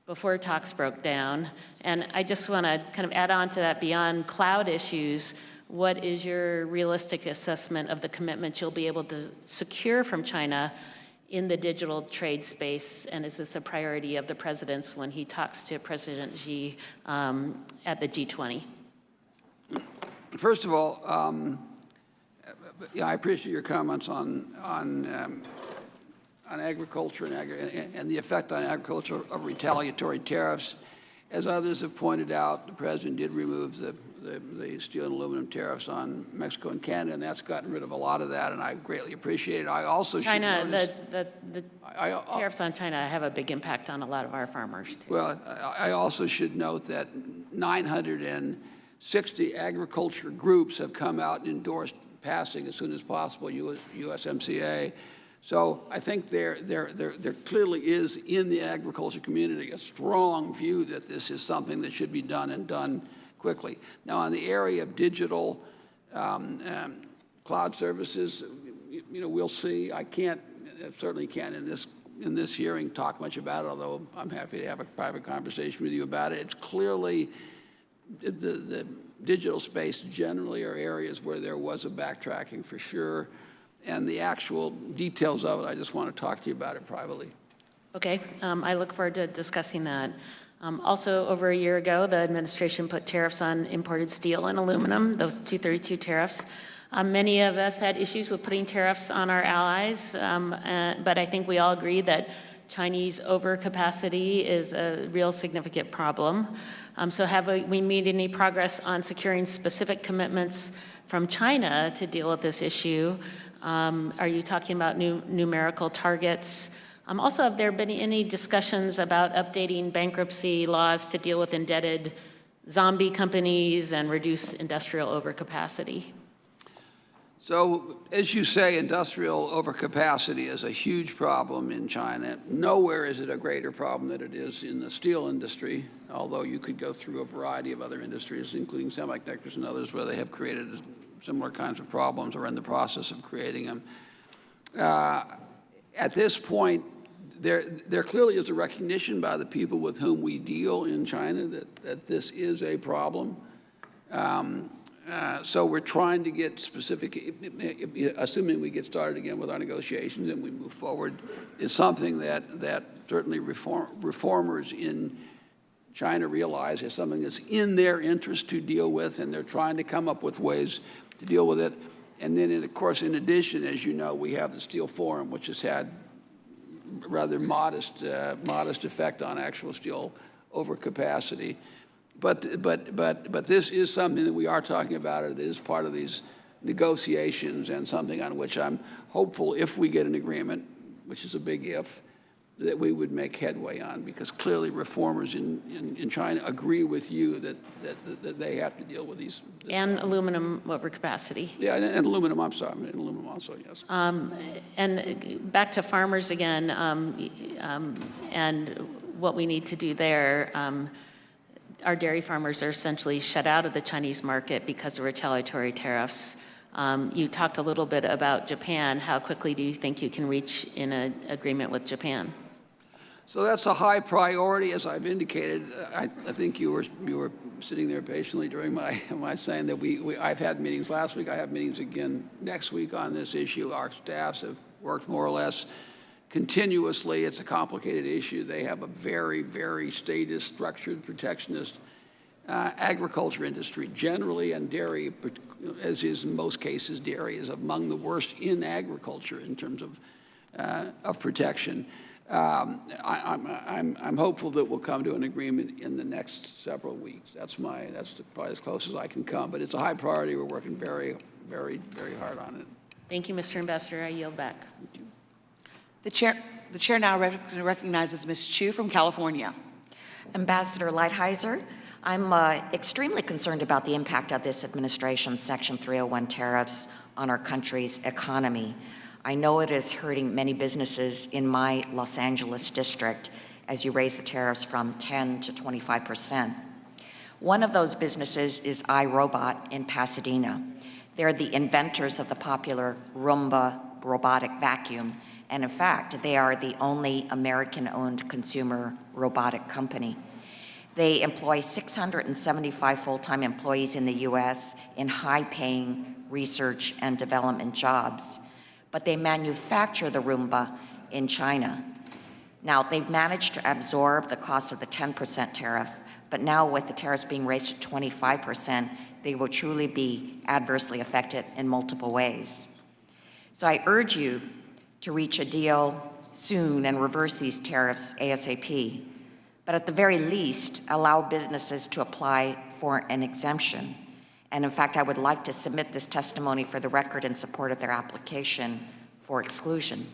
before talks broke down? And I just want to kind of add on to that, beyond cloud issues, what is your realistic assessment of the commitment you'll be able to secure from China in the digital trade space, and is this a priority of the president's when he talks to President Xi at the G20? First of all, I appreciate your comments on agriculture and the effect on agriculture of retaliatory tariffs. As others have pointed out, the president did remove the steel and aluminum tariffs on Mexico and Canada, and that's gotten rid of a lot of that, and I greatly appreciate it. I also should notice, the tariffs on China have a big impact on a lot of our farmers, too. Well, I also should note that 960 agriculture groups have come out and endorsed passing as soon as possible USMCA. So I think there clearly is in the agriculture community a strong view that this is something that should be done and done quickly. Now, on the area of digital cloud services, we'll see. I certainly can't in this hearing talk much about it, although I'm happy to have a private conversation with you about it. It's clearly the digital space generally are areas where there was a backtracking for sure, and the actual details of it, I just want to talk to you about it privately. Okay, I look forward to discussing that. Also, over a year ago, the administration put tariffs on imported steel and aluminum, those 232 tariffs. Many of us had issues with putting tariffs on our allies, but I think we all agree that Chinese overcapacity is a real significant problem. So have we made any progress on securing specific commitments from China to deal with this issue? Are you talking about numerical targets? Also, have there been any discussions about updating bankruptcy laws to deal with indebted zombie companies and reduce industrial overcapacity? So, as you say, industrial overcapacity is a huge problem in China. Nowhere is it a greater problem than it is in the steel industry, although you could go through a variety of other industries, including semiconductors and others, where they have created similar kinds of problems or in the process of creating them. At this point, there clearly is a recognition by the people with whom we deal in China that this is a problem. So we're trying to get specific, assuming we get started again with our negotiations and we move forward, is something that certainly reformers in China realize is something that's in their interest to deal with, and they're trying to come up with ways to deal with it. And then, of course, in addition, as you know, we have the Steel Forum, which has had rather modest effect on actual steel overcapacity. But this is something that we are talking about. It is part of these negotiations and something on which I'm hopeful, if we get an agreement, which is a big if, that we would make headway on, because clearly reformers in China agree with you that they have to deal with these. And aluminum overcapacity. Yeah, and aluminum, I'm sorry, and aluminum also, yes. And back to farmers again, and what we need to do there. Our dairy farmers are essentially shut out of the Chinese market because of retaliatory tariffs. You talked a little bit about Japan. How quickly do you think you can reach in an agreement with Japan? So that's a high priority, as I've indicated. I think you were sitting there patiently during my saying that I've had meetings last week. I have meetings again next week on this issue. Our staffs have worked more or less continuously. It's a complicated issue. They have a very, very statist, structured, protectionist agriculture industry generally, and dairy, as is in most cases, dairy is among the worst in agriculture in terms of protection. I'm hopeful that we'll come to an agreement in the next several weeks. That's probably as close as I can come, but it's a high priority. We're working very, very, very hard on it. Thank you, Mr. Ambassador. I yield back. The chair now recognizes Ms. Chu from California. Ambassador Lighthizer, I'm extremely concerned about the impact of this administration's Section 301 tariffs on our country's economy. I know it is hurting many businesses in my Los Angeles district as you raise the tariffs from 10 to 25%. One of those businesses is iRobot in Pasadena. They're the inventors of the popular Roomba robotic vacuum, and in fact, they are the only American-owned consumer robotic company. They employ 675 full-time employees in the U.S. in high-paying research and development jobs, but they manufacture the Roomba in China. Now, they've managed to absorb the cost of the 10% tariff, but now with the tariffs being raised to 25%, they will truly be adversely affected in multiple ways. So I urge you to reach a deal soon and reverse these tariffs ASAP, but at the very least, allow businesses to apply for an exemption. And in fact, I would like to submit this testimony for the record in support of their application for exclusion.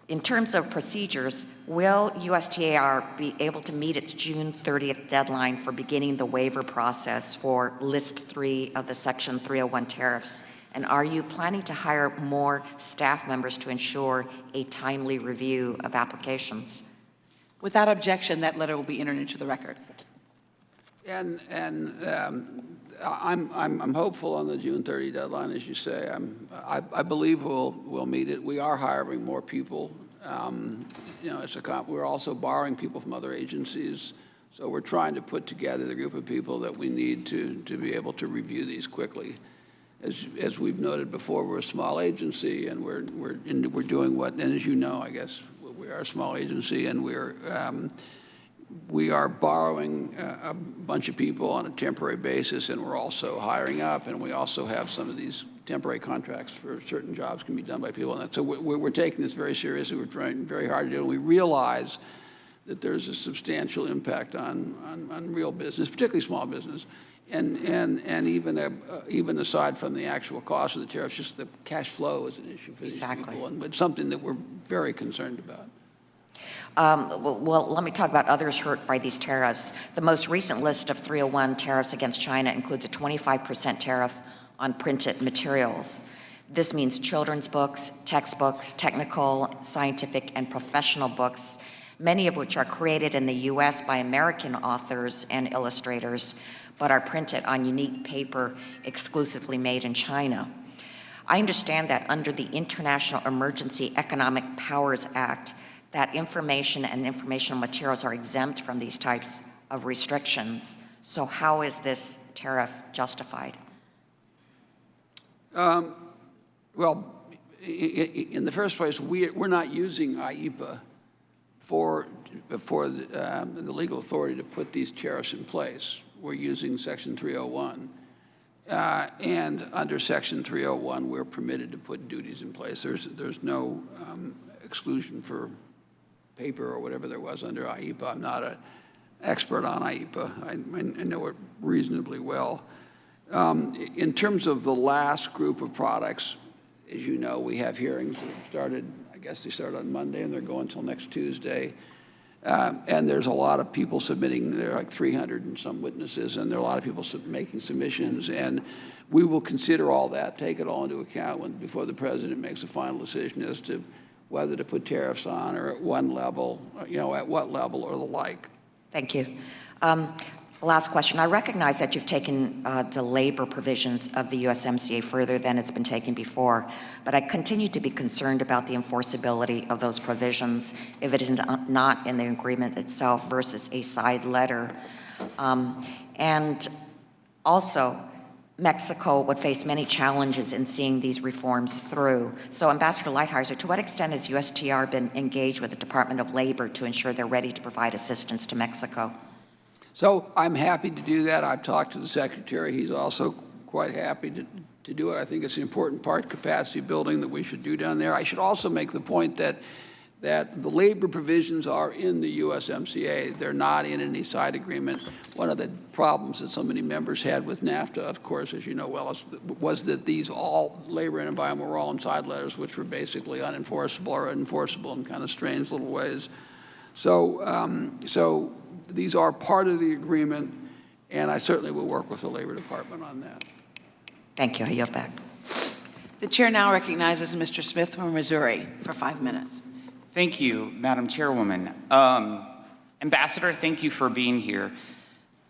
In terms of procedures, will USTAR be able to meet its June 30th deadline for beginning the waiver process for List 3 of the Section 301 tariffs? And are you planning to hire more staff members to ensure a timely review of applications? Without objection, that letter will be entered into the record. And I'm hopeful on the June 30 deadline, as you say. I believe we'll meet it. We are hiring more people. You know, we're also borrowing people from other agencies. So we're trying to put together the group of people that we need to be able to review these quickly. As we've noted before, we're a small agency, and we're doing what, and as you know, I guess, we are a small agency, and we are borrowing a bunch of people on a temporary basis, and we're also hiring up, and we also have some of these temporary contracts for certain jobs can be done by people. And so we're taking this very seriously. We're trying very hard to do it, and we realize that there's a substantial impact on real business, particularly small business, and even aside from the actual cost of the tariffs, just the cash flow is an issue for these people, and it's something that we're very concerned about. Well, let me talk about others hurt by these tariffs. The most recent list of 301 tariffs against China includes a 25% tariff on printed materials. This means children's books, textbooks, technical, scientific, and professional books, many of which are created in the U.S. by American authors and illustrators, but are printed on unique paper exclusively made in China. I understand that under the International Emergency Economic Powers Act, that information and informational materials are exempt from these types of restrictions. So how is this tariff justified? Well, in the first place, we're not using IEPA for the legal authority to put these tariffs in place. We're using Section 301. And under Section 301, we're permitted to put duties in place. There's no exclusion for paper or whatever there was under IEPA. I'm not an expert on IEPA. I know it reasonably well. In terms of the last group of products, as you know, we have hearings that started, I guess they started on Monday, and they're going until next Tuesday. And there's a lot of people submitting. There are like 300 and some witnesses, and there are a lot of people making submissions. And we will consider all that, take it all into account before the president makes a final decision as to whether to put tariffs on or at one level, you know, at what level or the like. Thank you. Last question. I recognize that you've taken the labor provisions of the USMCA further than it's been taken before, but I continue to be concerned about the enforceability of those provisions if it is not in the agreement itself versus a side letter. And also, Mexico would face many challenges in seeing these reforms through. So, Ambassador Lighthizer, to what extent has USTR been engaged with the Department of Labor to ensure they're ready to provide assistance to Mexico? So I'm happy to do that. I've talked to the Secretary. He's also quite happy to do it. I think it's an important part, capacity building, that we should do down there. I should also make the point that the labor provisions are in the USMCA. They're not in any side agreement. One of the problems that so many members had with NAFTA, of course, as you know well, was that these all labor and environment were all in side letters, which were basically unenforceable or enforceable in kind of strange little ways. So these are part of the agreement, and I certainly will work with the Labor Department on that. Thank you. I yield back. The chair now recognizes Mr. Smith from Missouri for 5 minutes. Thank you, Madam Chairwoman. Ambassador, thank you for being here.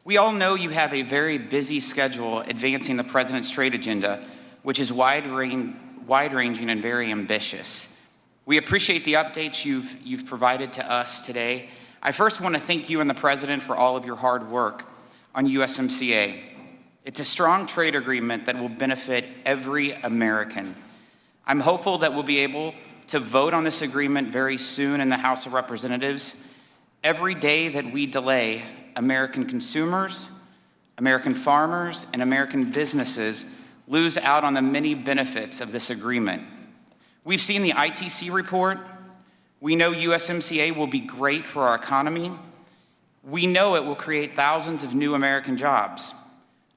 We all know you have a very busy schedule advancing the President's trade agenda, which is wide-ranging and very ambitious. We appreciate the updates you've provided to us today. I first want to thank you and the President for all of your hard work on USMCA. It's a strong trade agreement that will benefit every American. I'm hopeful that we'll be able to vote on this agreement very soon in the House of Representatives. Every day that we delay, American consumers, American farmers, and American businesses lose out on the many benefits of this agreement. We've seen the ITC report. We know USMCA will be great for our economy. We know it will create thousands of new American jobs.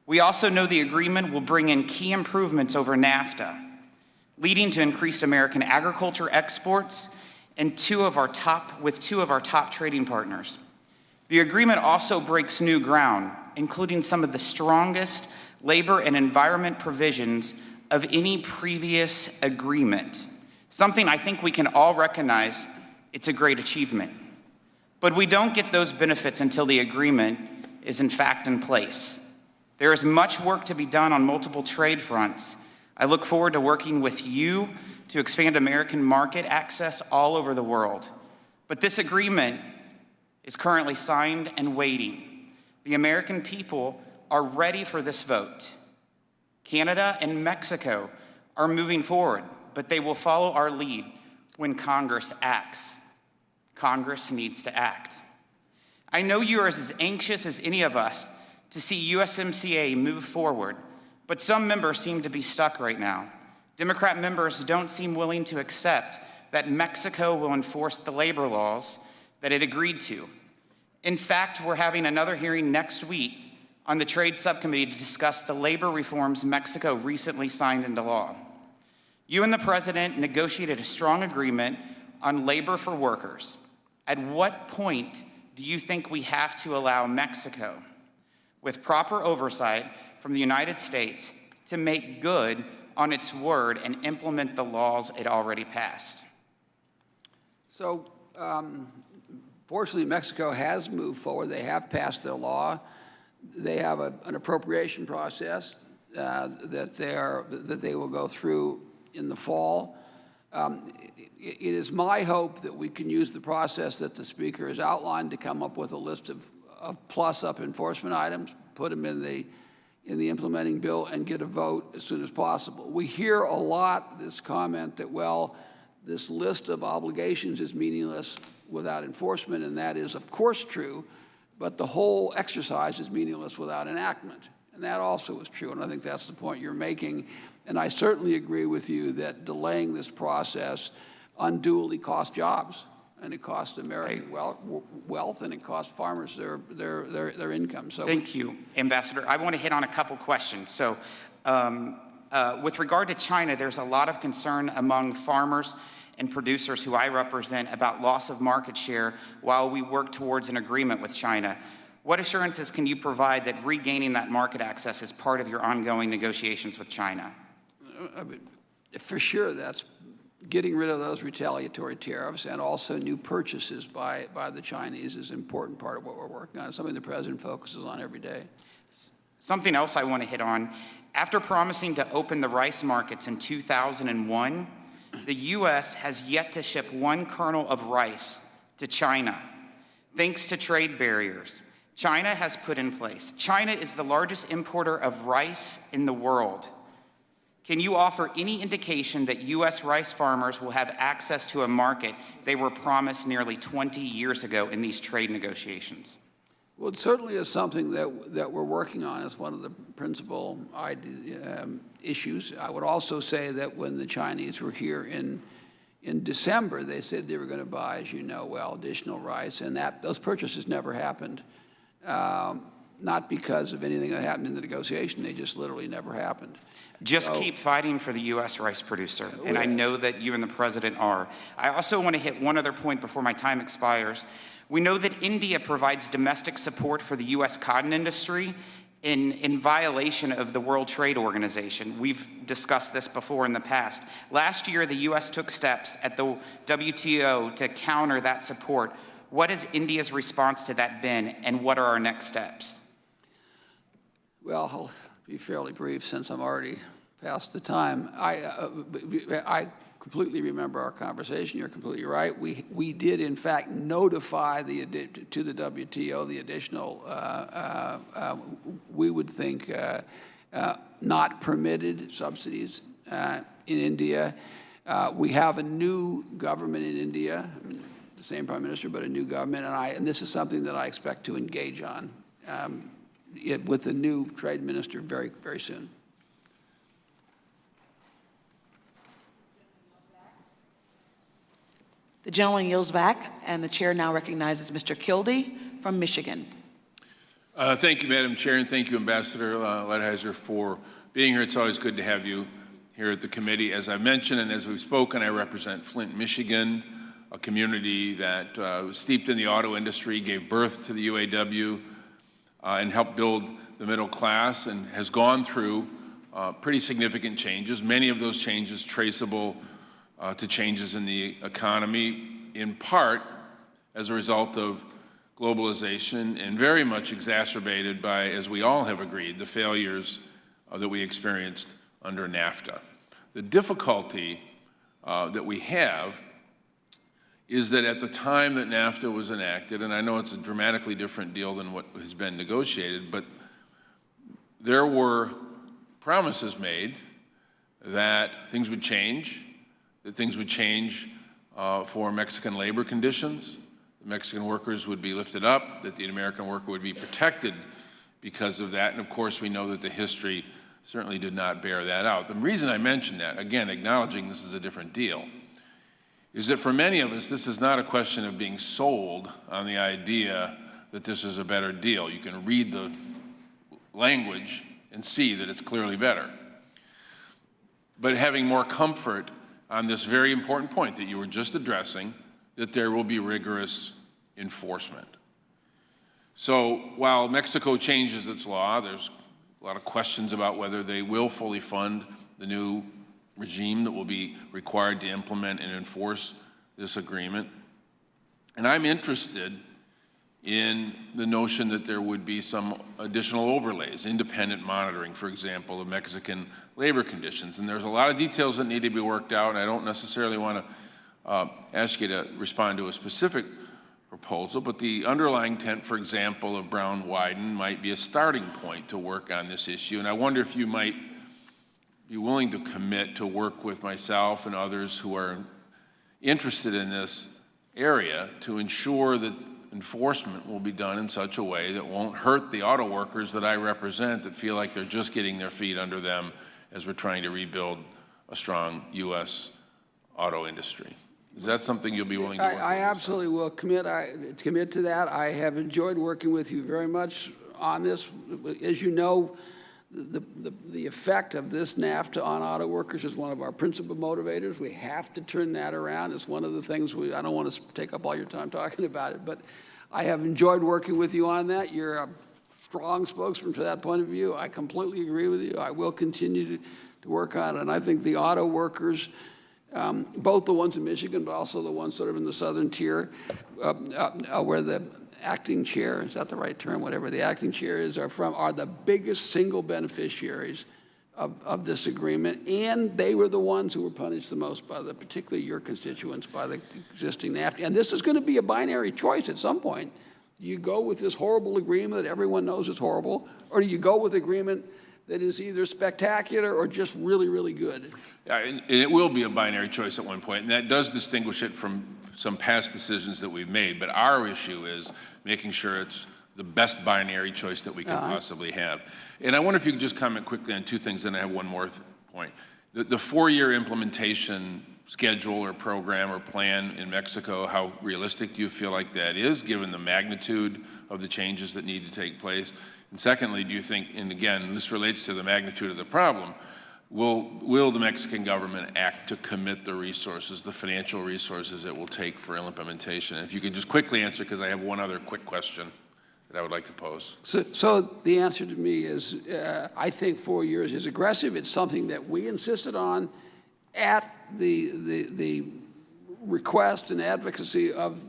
We also know the agreement will bring in key improvements over NAFTA, leading to increased American agriculture exports and two of our top trading partners. The agreement also breaks new ground, including some of the strongest labor and environment provisions of any previous agreement. Something I think we can all recognize it's a great achievement. But we don't get those benefits until the agreement is in fact in place. There is much work to be done on multiple trade fronts. I look forward to working with you to expand American market access all over the world. But this agreement is currently signed and waiting. The American people are ready for this vote. Canada and Mexico are moving forward, but they will follow our lead when Congress acts. Congress needs to act. I know you are as anxious as any of us to see USMCA move forward, but some members seem to be stuck right now. Democrat members don't seem willing to accept that Mexico will enforce the labor laws that it agreed to. In fact, we're having another hearing next week on the Trade Subcommittee to discuss the labor reforms Mexico recently signed into law. You and the President negotiated a strong agreement on labor for workers. At what point do you think we have to allow Mexico, with proper oversight from the United States, to make good on its word and implement the laws it already passed? So, fortunately, Mexico has moved forward. They have passed their law. They have an appropriation process that they will go through in the fall. It is my hope that we can use the process that the Speaker has outlined to come up with a list of plus-up enforcement items, put them in the implementing bill, and get a vote as soon as possible. We hear a lot this comment that, well, this list of obligations is meaningless without enforcement, and that is, of course, true, but the whole exercise is meaningless without enactment. And that also is true, and I think that's the point you're making. And I certainly agree with you that delaying this process unduly costs jobs, and it costs American wealth, and it costs farmers their income. So thank you, Ambassador. I want to hit on a couple questions. So with regard to China, there's a lot of concern among farmers and producers who I represent about loss of market share while we work towards an agreement with China. What assurances can you provide that regaining that market access is part of your ongoing negotiations with China? For sure, that's getting rid of those retaliatory tariffs, and also new purchases by the Chinese is an important part of what we're working on, something the President focuses on every day. Something else I want to hit on. After promising to open the rice markets in 2001, the U.S. has yet to ship one kernel of rice to China, thanks to trade barriers China has put in place. China is the largest importer of rice in the world. Can you offer any indication that U.S. rice farmers will have access to a market they were promised nearly 20 years ago in these trade negotiations? Well, it certainly is something that we're working on as one of the principal issues. I would also say that when the Chinese were here in December, they said they were going to buy, as you know well, additional rice, and those purchases never happened. Not because of anything that happened in the negotiation, they just literally never happened. Just keep fighting for the U.S. rice producer, and I know that you and the President are. I also want to hit one other point before my time expires. We know that India provides domestic support for the U.S. cotton industry in violation of the World Trade Organization. We've discussed this before in the past. Last year, the U.S. took steps at the WTO to counter that support. What has India's response to that been, and what are our next steps? Well, I'll be fairly brief since I'm already past the time. I completely remember our conversation. You're completely right. We did, in fact, notify to the WTO the additional, we would think, not permitted subsidies in India. We have a new government in India, the same prime minister, but a new government, and this is something that I expect to engage on with the new trade minister very, very soon. The gentleman yields back, and the chair now recognizes Mr. Kildee from Michigan. Thank you, Madam Chair, and thank you, Ambassador Lighthizer, for being here. It's always good to have you here at the committee. As I mentioned and as we've spoken, I represent Flint, Michigan, a community that was steeped in the auto industry, gave birth to the UAW, and helped build the middle class, and has gone through pretty significant changes, many of those changes traceable to changes in the economy, in part as a result of globalization, and very much exacerbated by, as we all have agreed, the failures that we experienced under NAFTA. The difficulty that we have is that at the time that NAFTA was enacted, and I know it's a dramatically different deal than what has been negotiated, but there were promises made that things would change, for Mexican labor conditions, the Mexican workers would be lifted up, that the American worker would be protected because of that, and of course we know that the history certainly did not bear that out. The reason I mention that, again, acknowledging this is a different deal, is that for many of us, this is not a question of being sold on the idea that this is a better deal. You can read the language and see that it's clearly better. But having more comfort on this very important point that you were just addressing, that there will be rigorous enforcement. So while Mexico changes its law, there's a lot of questions about whether they will fully fund the new regime that will be required to implement and enforce this agreement. And I'm interested in the notion that there would be some additional overlays, independent monitoring, for example, of Mexican labor conditions. And there's a lot of details that need to be worked out, and I don't necessarily want to ask you to respond to a specific proposal, but the underlying intent, for example, of Brown-Wyden might be a starting point to work on this issue. And I wonder if you might be willing to commit to work with myself and others who are interested in this area to ensure that enforcement will be done in such a way that won't hurt the auto workers that I represent that feel like they're just getting their feet under them as we're trying to rebuild a strong U.S. auto industry. Is that something you'll be willing to work with? I absolutely will commit to that. I have enjoyed working with you very much on this. As you know, the effect of this NAFTA on auto workers is one of our principal motivators. We have to turn that around. It's one of the things I don't want to take up all your time talking about it, but I have enjoyed working with you on that. You're a strong spokesman for that point of view. I completely agree with you. I will continue to work on it. And I think the auto workers, both the ones in Michigan, but also the ones sort of in the southern tier, where the acting chair, is that the right term, whatever the acting chair is, are the biggest single beneficiaries of this agreement, and they were the ones who were punished the most by particularly your constituents, by the existing NAFTA. And this is going to be a binary choice at some point. Do you go with this horrible agreement that everyone knows is horrible, or do you go with agreement that is either spectacular or just really, really good? And it will be a binary choice at one point, and that does distinguish it from some past decisions that we've made. But our issue is making sure it's the best binary choice that we can possibly have. And I wonder if you could just comment quickly on two things, then I have one more point. The four-year implementation schedule or program or plan in Mexico, how realistic do you feel like that is, given the magnitude of the changes that need to take place? And secondly, do you think, and again, this relates to the magnitude of the problem, will the Mexican government act to commit the resources, the financial resources it will take for implementation? And if you could just quickly answer, because I have one other quick question that I would like to pose. So the answer to me is, I think 4 years is aggressive. It's something that we insisted on at the request and advocacy of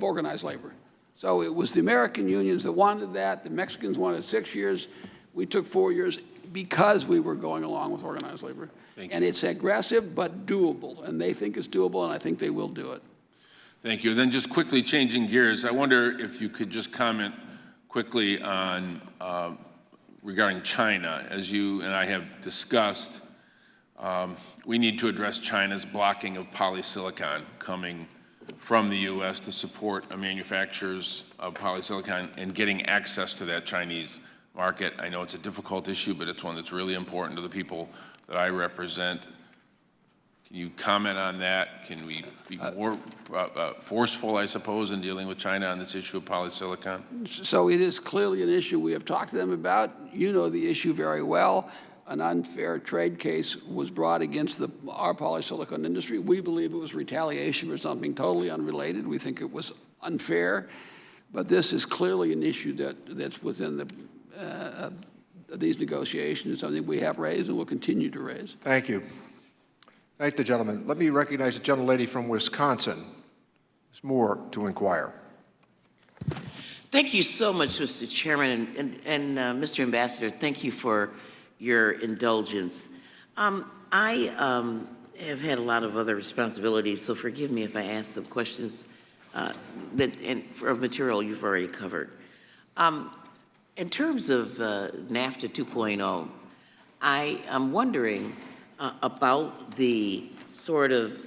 organized labor. So it was the American unions that wanted that. The Mexicans wanted 6 years. We took 4 years because we were going along with organized labor. And it's aggressive but doable, and they think it's doable, and I think they will do it. Thank you. And then just quickly changing gears, I wonder if you could just comment quickly on regarding China. As you and I have discussed, we need to address China's blocking of polysilicon coming from the U.S. to support manufacturers of polysilicon and getting access to that Chinese market. I know it's a difficult issue, but it's one that's really important to the people that I represent. Can you comment on that? Can we be more forceful, I suppose, in dealing with China on this issue of polysilicon? So it is clearly an issue we have talked to them about. You know the issue very well. An unfair trade case was brought against our polysilicon industry. We believe it was retaliation for something totally unrelated. We think it was unfair. But this is clearly an issue that's within these negotiations, something we have raised and will continue to raise. Thank you. Thank the gentleman. Let me recognize the gentlelady from Wisconsin, Ms. Moore, to inquire. Thank you so much, Mr. Chairman, and Mr. Ambassador, thank you for your indulgence. I have had a lot of other responsibilities, so forgive me if I ask some questions of material you've already covered. In terms of NAFTA 2.0, I am wondering about the sort of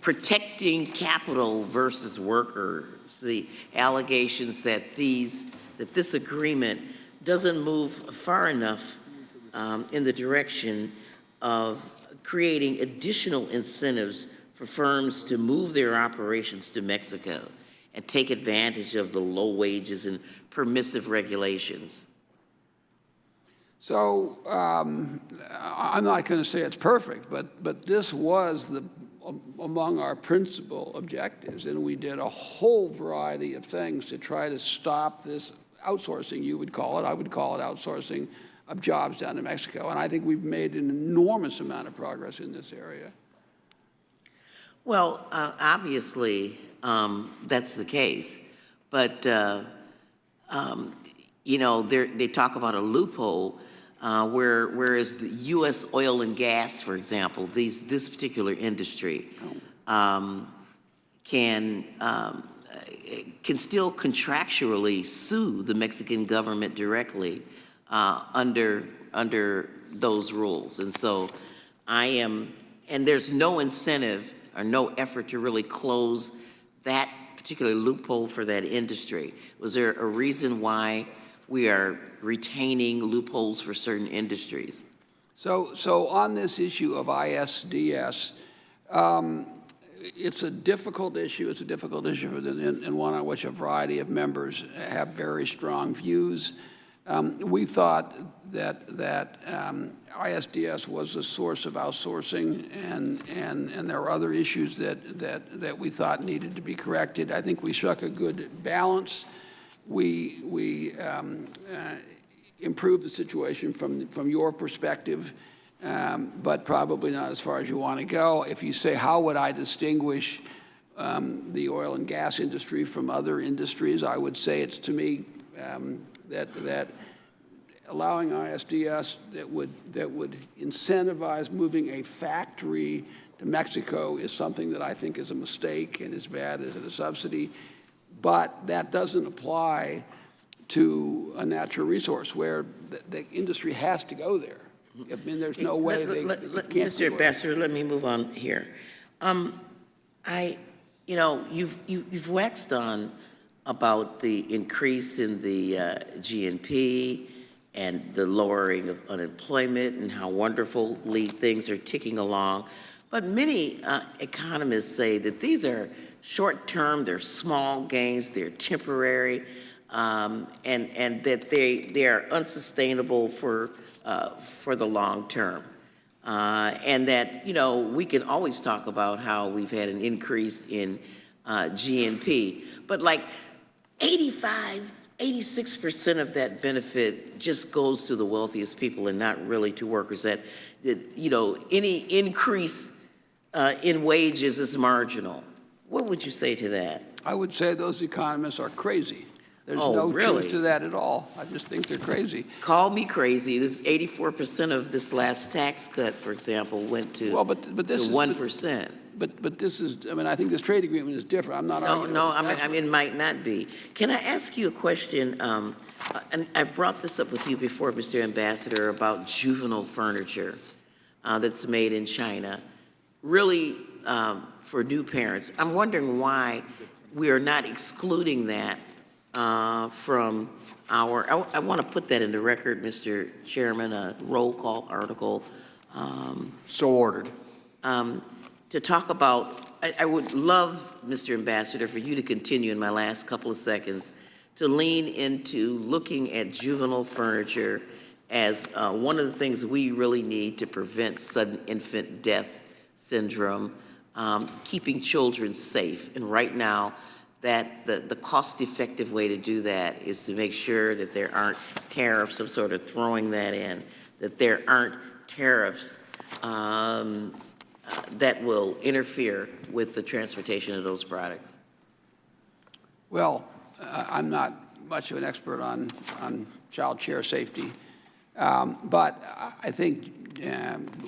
protecting capital versus workers, the allegations that this agreement doesn't move far enough in the direction of creating additional incentives for firms to move their operations to Mexico and take advantage of the low wages and permissive regulations. So I'm not going to say it's perfect, but this was among our principal objectives, and we did a whole variety of things to try to stop this outsourcing, you would call it. I would call it outsourcing of jobs down to Mexico, and I think we've made an enormous amount of progress in this area. Well, obviously, that's the case, but you know, they talk about a loophole whereas the U.S. oil and gas, for example, this particular industry can still contractually sue the Mexican government directly under those rules. And so and there's no incentive or no effort to really close that particular loophole for that industry. Was there a reason why we are retaining loopholes for certain industries? So on this issue of ISDS, it's a difficult issue. It's a difficult issue and one on which a variety of members have very strong views. We thought that ISDS was a source of outsourcing, and there were other issues that we thought needed to be corrected. I think we struck a good balance. We improved the situation from your perspective, but probably not as far as you want to go. If you say, how would I distinguish the oil and gas industry from other industries, I would say it's to me that allowing ISDS that would incentivize moving a factory to Mexico is something that I think is a mistake and is bad as a subsidy. But that doesn't apply to a natural resource where the industry has to go there. I mean, there's no way they can't. Mr. Ambassador, let me move on here. You know, you've waxed on about the increase in the GNP and the lowering of unemployment and how wonderfully things are ticking along. But many economists say that these are short-term, they're small gains, they're temporary, and that they are unsustainable for the long term. And that, you know, we can always talk about how we've had an increase in GNP, but like 86% of that benefit just goes to the wealthiest people and not really to workers. That you know, any increase in wages is marginal. What would you say to that? I would say those economists are crazy. There's no truth to that at all. I just think they're crazy. Call me crazy. This 84% of this last tax cut, for example, went to 1%. But this is, I mean, I think this trade agreement is different. I'm not arguing. No, I mean, it might not be. Can I ask you a question? And I've brought this up with you before, Mr. Ambassador, about juvenile furniture that's made in China, really for new parents. I'm wondering why we are not excluding that from our, I want to put that in the record, Mr. Chairman, a roll call article. So ordered. To talk about, I would love, Mr. Ambassador, for you to continue in my last couple of seconds to lean into looking at juvenile furniture as one of the things we really need to prevent sudden infant death syndrome, keeping children safe. And right now, that the cost-effective way to do that is to make sure that there aren't tariffs, I'm sort of throwing that in, that there aren't tariffs that will interfere with the transportation of those products. Well, I'm not much of an expert on child care safety, but I think,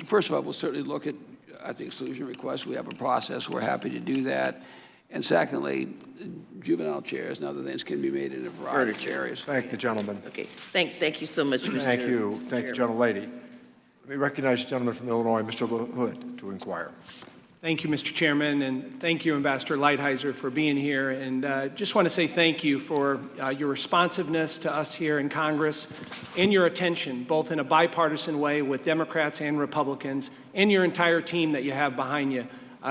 first of all, we'll certainly look at, I think, exclusion requests. We have a process. We're happy to do that. And secondly, juvenile chairs and other things can be made in a variety of areas. Thank the gentleman. Okay, thank you so much, Mr. Thank you. Thank the gentlelady. Let me recognize the gentleman from Illinois, Mr. Hood, to inquire. Thank you, Mr. Chairman, and thank you, Ambassador Lighthizer, for being here. And just want to say thank you for your responsiveness to us here in Congress and your attention, both in a bipartisan way with Democrats and Republicans, and your entire team that you have behind you.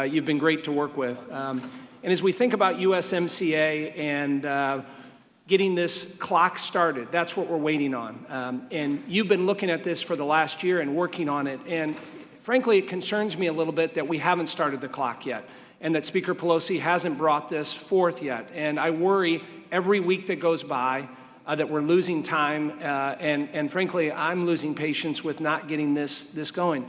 You've been great to work with. And as we think about USMCA and getting this clock started, that's what we're waiting on. And you've been looking at this for the last year and working on it. And frankly, it concerns me a little bit that we haven't started the clock yet and that Speaker Pelosi hasn't brought this forth yet. And I worry every week that goes by that we're losing time, and frankly, I'm losing patience with not getting this going.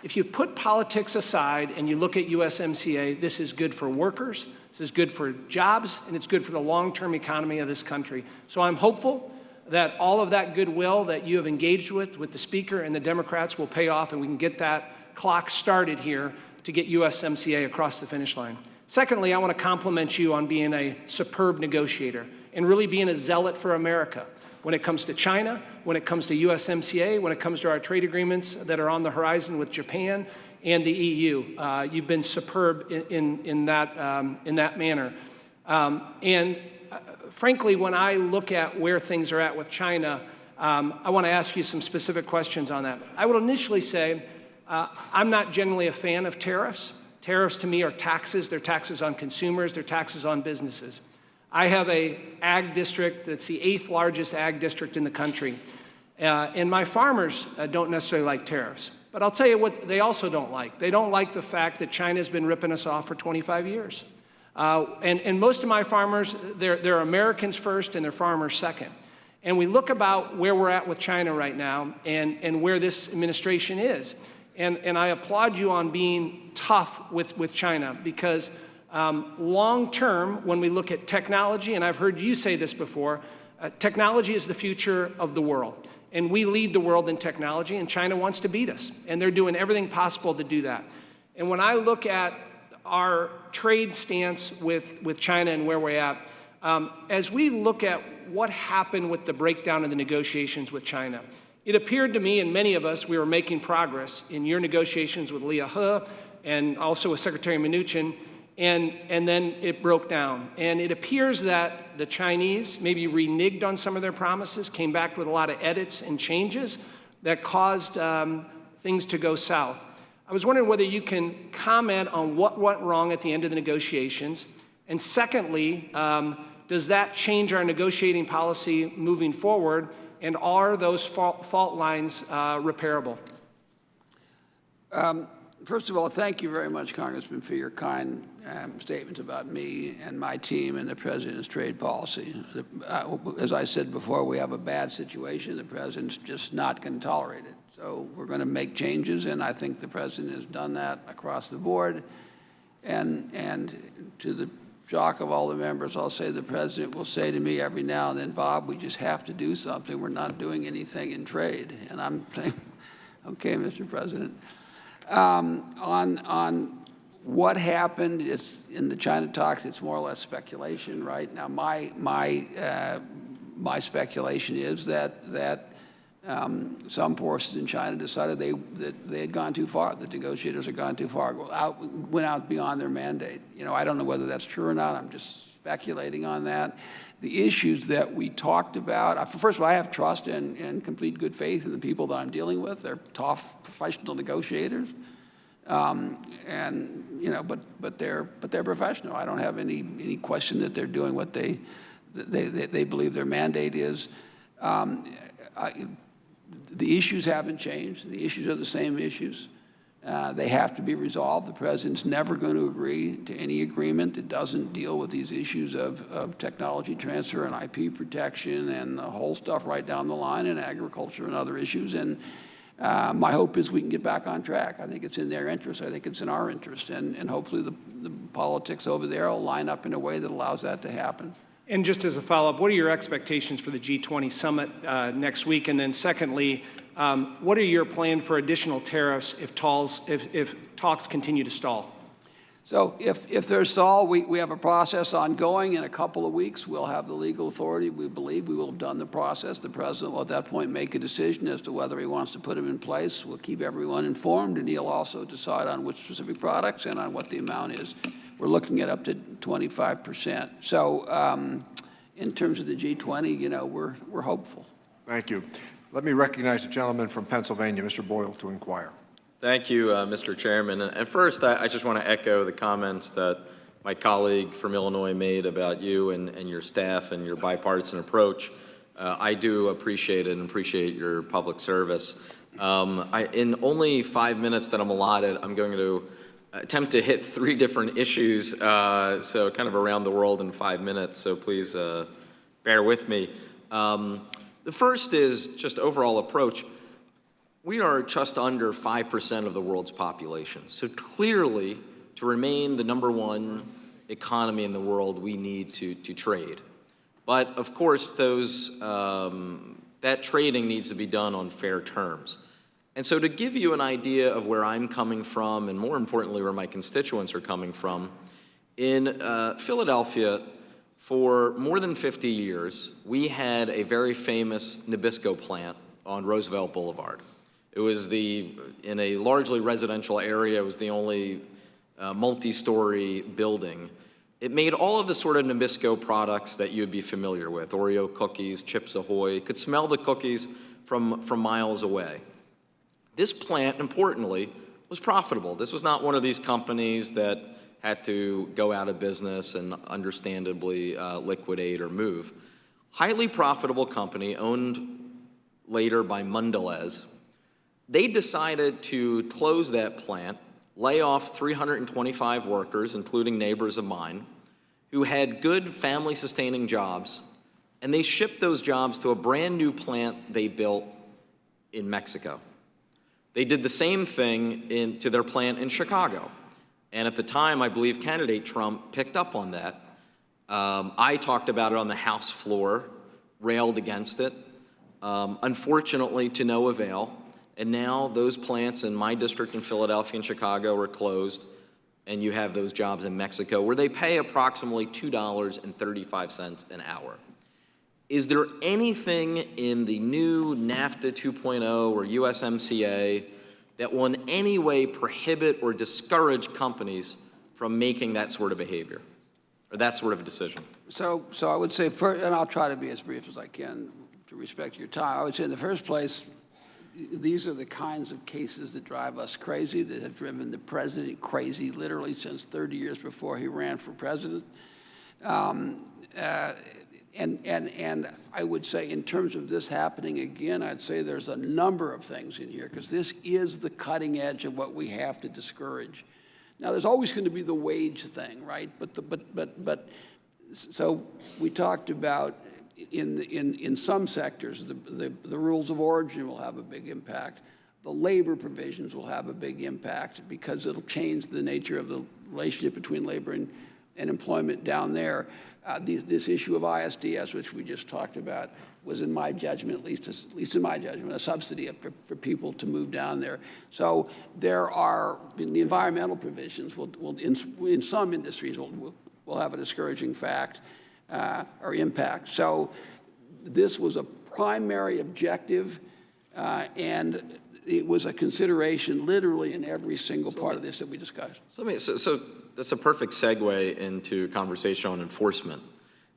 If you put politics aside and you look at USMCA, this is good for workers, this is good for jobs, and it's good for the long-term economy of this country. So I'm hopeful that all of that goodwill that you have engaged with the Speaker and the Democrats will pay off, and we can get that clock started here to get USMCA across the finish line. Secondly, I want to compliment you on being a superb negotiator and really being a zealot for America when it comes to China, when it comes to USMCA, when it comes to our trade agreements that are on the horizon with Japan and the EU. You've been superb in that manner. Frankly, when I look at where things are at with China, I want to ask you some specific questions on that. I would initially say I'm not generally a fan of tariffs. Tariffs to me are taxes. They're taxes on consumers. They're taxes on businesses. I have a ag district that's the 8th largest ag district in the country. And my farmers don't necessarily like tariffs. But I'll tell you what they also don't like. They don't like the fact that China's been ripping us off for 25 years. And most of my farmers, they're Americans first and they're farmers second. And we look about where we're at with China right now and where this administration is. And I applaud you on being tough with China because long term, when we look at technology, and I've heard you say this before, technology is the future of the world. And we lead the world in technology, and China wants to beat us. And they're doing everything possible to do that. And when I look at our trade stance with China and where we're at, as we look at what happened with the breakdown of the negotiations with China, it appeared to me and many of us we were making progress in your negotiations with Liu He and also with Secretary Mnuchin, and then it broke down. And it appears that the Chinese maybe reneged on some of their promises, came back with a lot of edits and changes that caused things to go south. I was wondering whether you can comment on what went wrong at the end of the negotiations. And secondly, does that change our negotiating policy moving forward? And are those fault lines repairable? First of all, thank you very much, Congressman, for your kind statements about me and my team and the President's trade policy. As I said before, we have a bad situation. The President's just not going to tolerate it. So we're going to make changes, and I think the President has done that across the board. And to the shock of all the members, I'll say the President will say to me every now and then, Bob, we just have to do something. We're not doing anything in trade. And I'm saying, okay, Mr. President. On what happened is in the China talks, it's more or less speculation, right? Now, my speculation is that some forces in China decided that they had gone too far. The negotiators had gone too far, went out beyond their mandate. You know, I don't know whether that's true or not. I'm just speculating on that. The issues that we talked about, first of all, I have trust and complete good faith in the people that I'm dealing with. They're tough, professional negotiators, and you know, but they're professional. I don't have any question that they're doing what they believe their mandate is. The issues haven't changed. The issues are the same issues. They have to be resolved. The President's never going to agree to any agreement that doesn't deal with these issues of technology transfer and IP protection and the whole stuff right down the line, and agriculture and other issues. And my hope is we can get back on track. I think it's in their interest. I think it's in our interest. And hopefully the politics over there will line up in a way that allows that to happen. And just as a follow-up, what are your expectations for the G20 summit next week? And then secondly, what are your plans for additional tariffs if talks continue to stall? So if there's stall, we have a process ongoing. In a couple of weeks, we'll have the legal authority. We believe we will have done the process. The president will at that point make a decision as to whether he wants to put them in place. We'll keep everyone informed, and he'll also decide on which specific products and on what the amount is. We're looking at up to 25%. So in terms of the G20, you know, we're hopeful. Thank you. Let me recognize the gentleman from Pennsylvania, Mr. Boyle, to inquire. Thank you, Mr. Chairman. And first, I just want to echo the comments that my colleague from Illinois made about you and your staff and your bipartisan approach. I do appreciate it and appreciate your public service. In only 5 minutes that I'm allotted, I'm going to attempt to hit 3 different issues, so kind of around the world in 5 minutes, so please bear with me. The first is just overall approach. We are just under 5% of the world's population. So clearly, to remain the #1 economy in the world, we need to trade. But of course, that trading needs to be done on fair terms. And so to give you an idea of where I'm coming from, and more importantly, where my constituents are coming from, in Philadelphia, for more than 50 years, we had a very famous Nabisco plant on Roosevelt Boulevard. It was in a largely residential area. It was the only multi-story building. It made all of the sort of Nabisco products that you'd be familiar with, Oreo cookies, Chips Ahoy. You could smell the cookies from miles away. This plant, importantly, was profitable. This was not one of these companies that had to go out of business and understandably liquidate or move. Highly profitable company, owned later by Mondelez. They decided to close that plant, lay off 325 workers, including neighbors of mine, who had good family-sustaining jobs, and they shipped those jobs to a brand new plant they built in Mexico. They did the same thing to their plant in Chicago. And at the time, I believe candidate Trump picked up on that. I talked about it on the House floor, railed against it, unfortunately to no avail. And now those plants in my district in Philadelphia and Chicago are closed, and you have those jobs in Mexico where they pay approximately $2.35 an hour. Is there anything in the new NAFTA 2.0 or USMCA that will in any way prohibit or discourage companies from making that sort of behavior or that sort of a decision? So I would say, and I'll try to be as brief as I can to respect your time. I would say in the first place, these are the kinds of cases that drive us crazy, that have driven the president crazy literally since 30 years before he ran for president. And I would say in terms of this happening again, I'd say there's a number of things in here, because this is the cutting edge of what we have to discourage. Now, there's always going to be the wage thing, right? So we talked about in some sectors, the rules of origin will have a big impact. The labor provisions will have a big impact because it'll change the nature of the relationship between labor and employment down there. This issue of ISDS, which we just talked about, was in my judgment, at least in my judgment, a subsidy for people to move down there. So there are, the environmental provisions will in some industries will have a discouraging fact or impact. So this was a primary objective, and it was a consideration literally in every single part of this that we discussed. So that's a perfect segue into conversation on enforcement,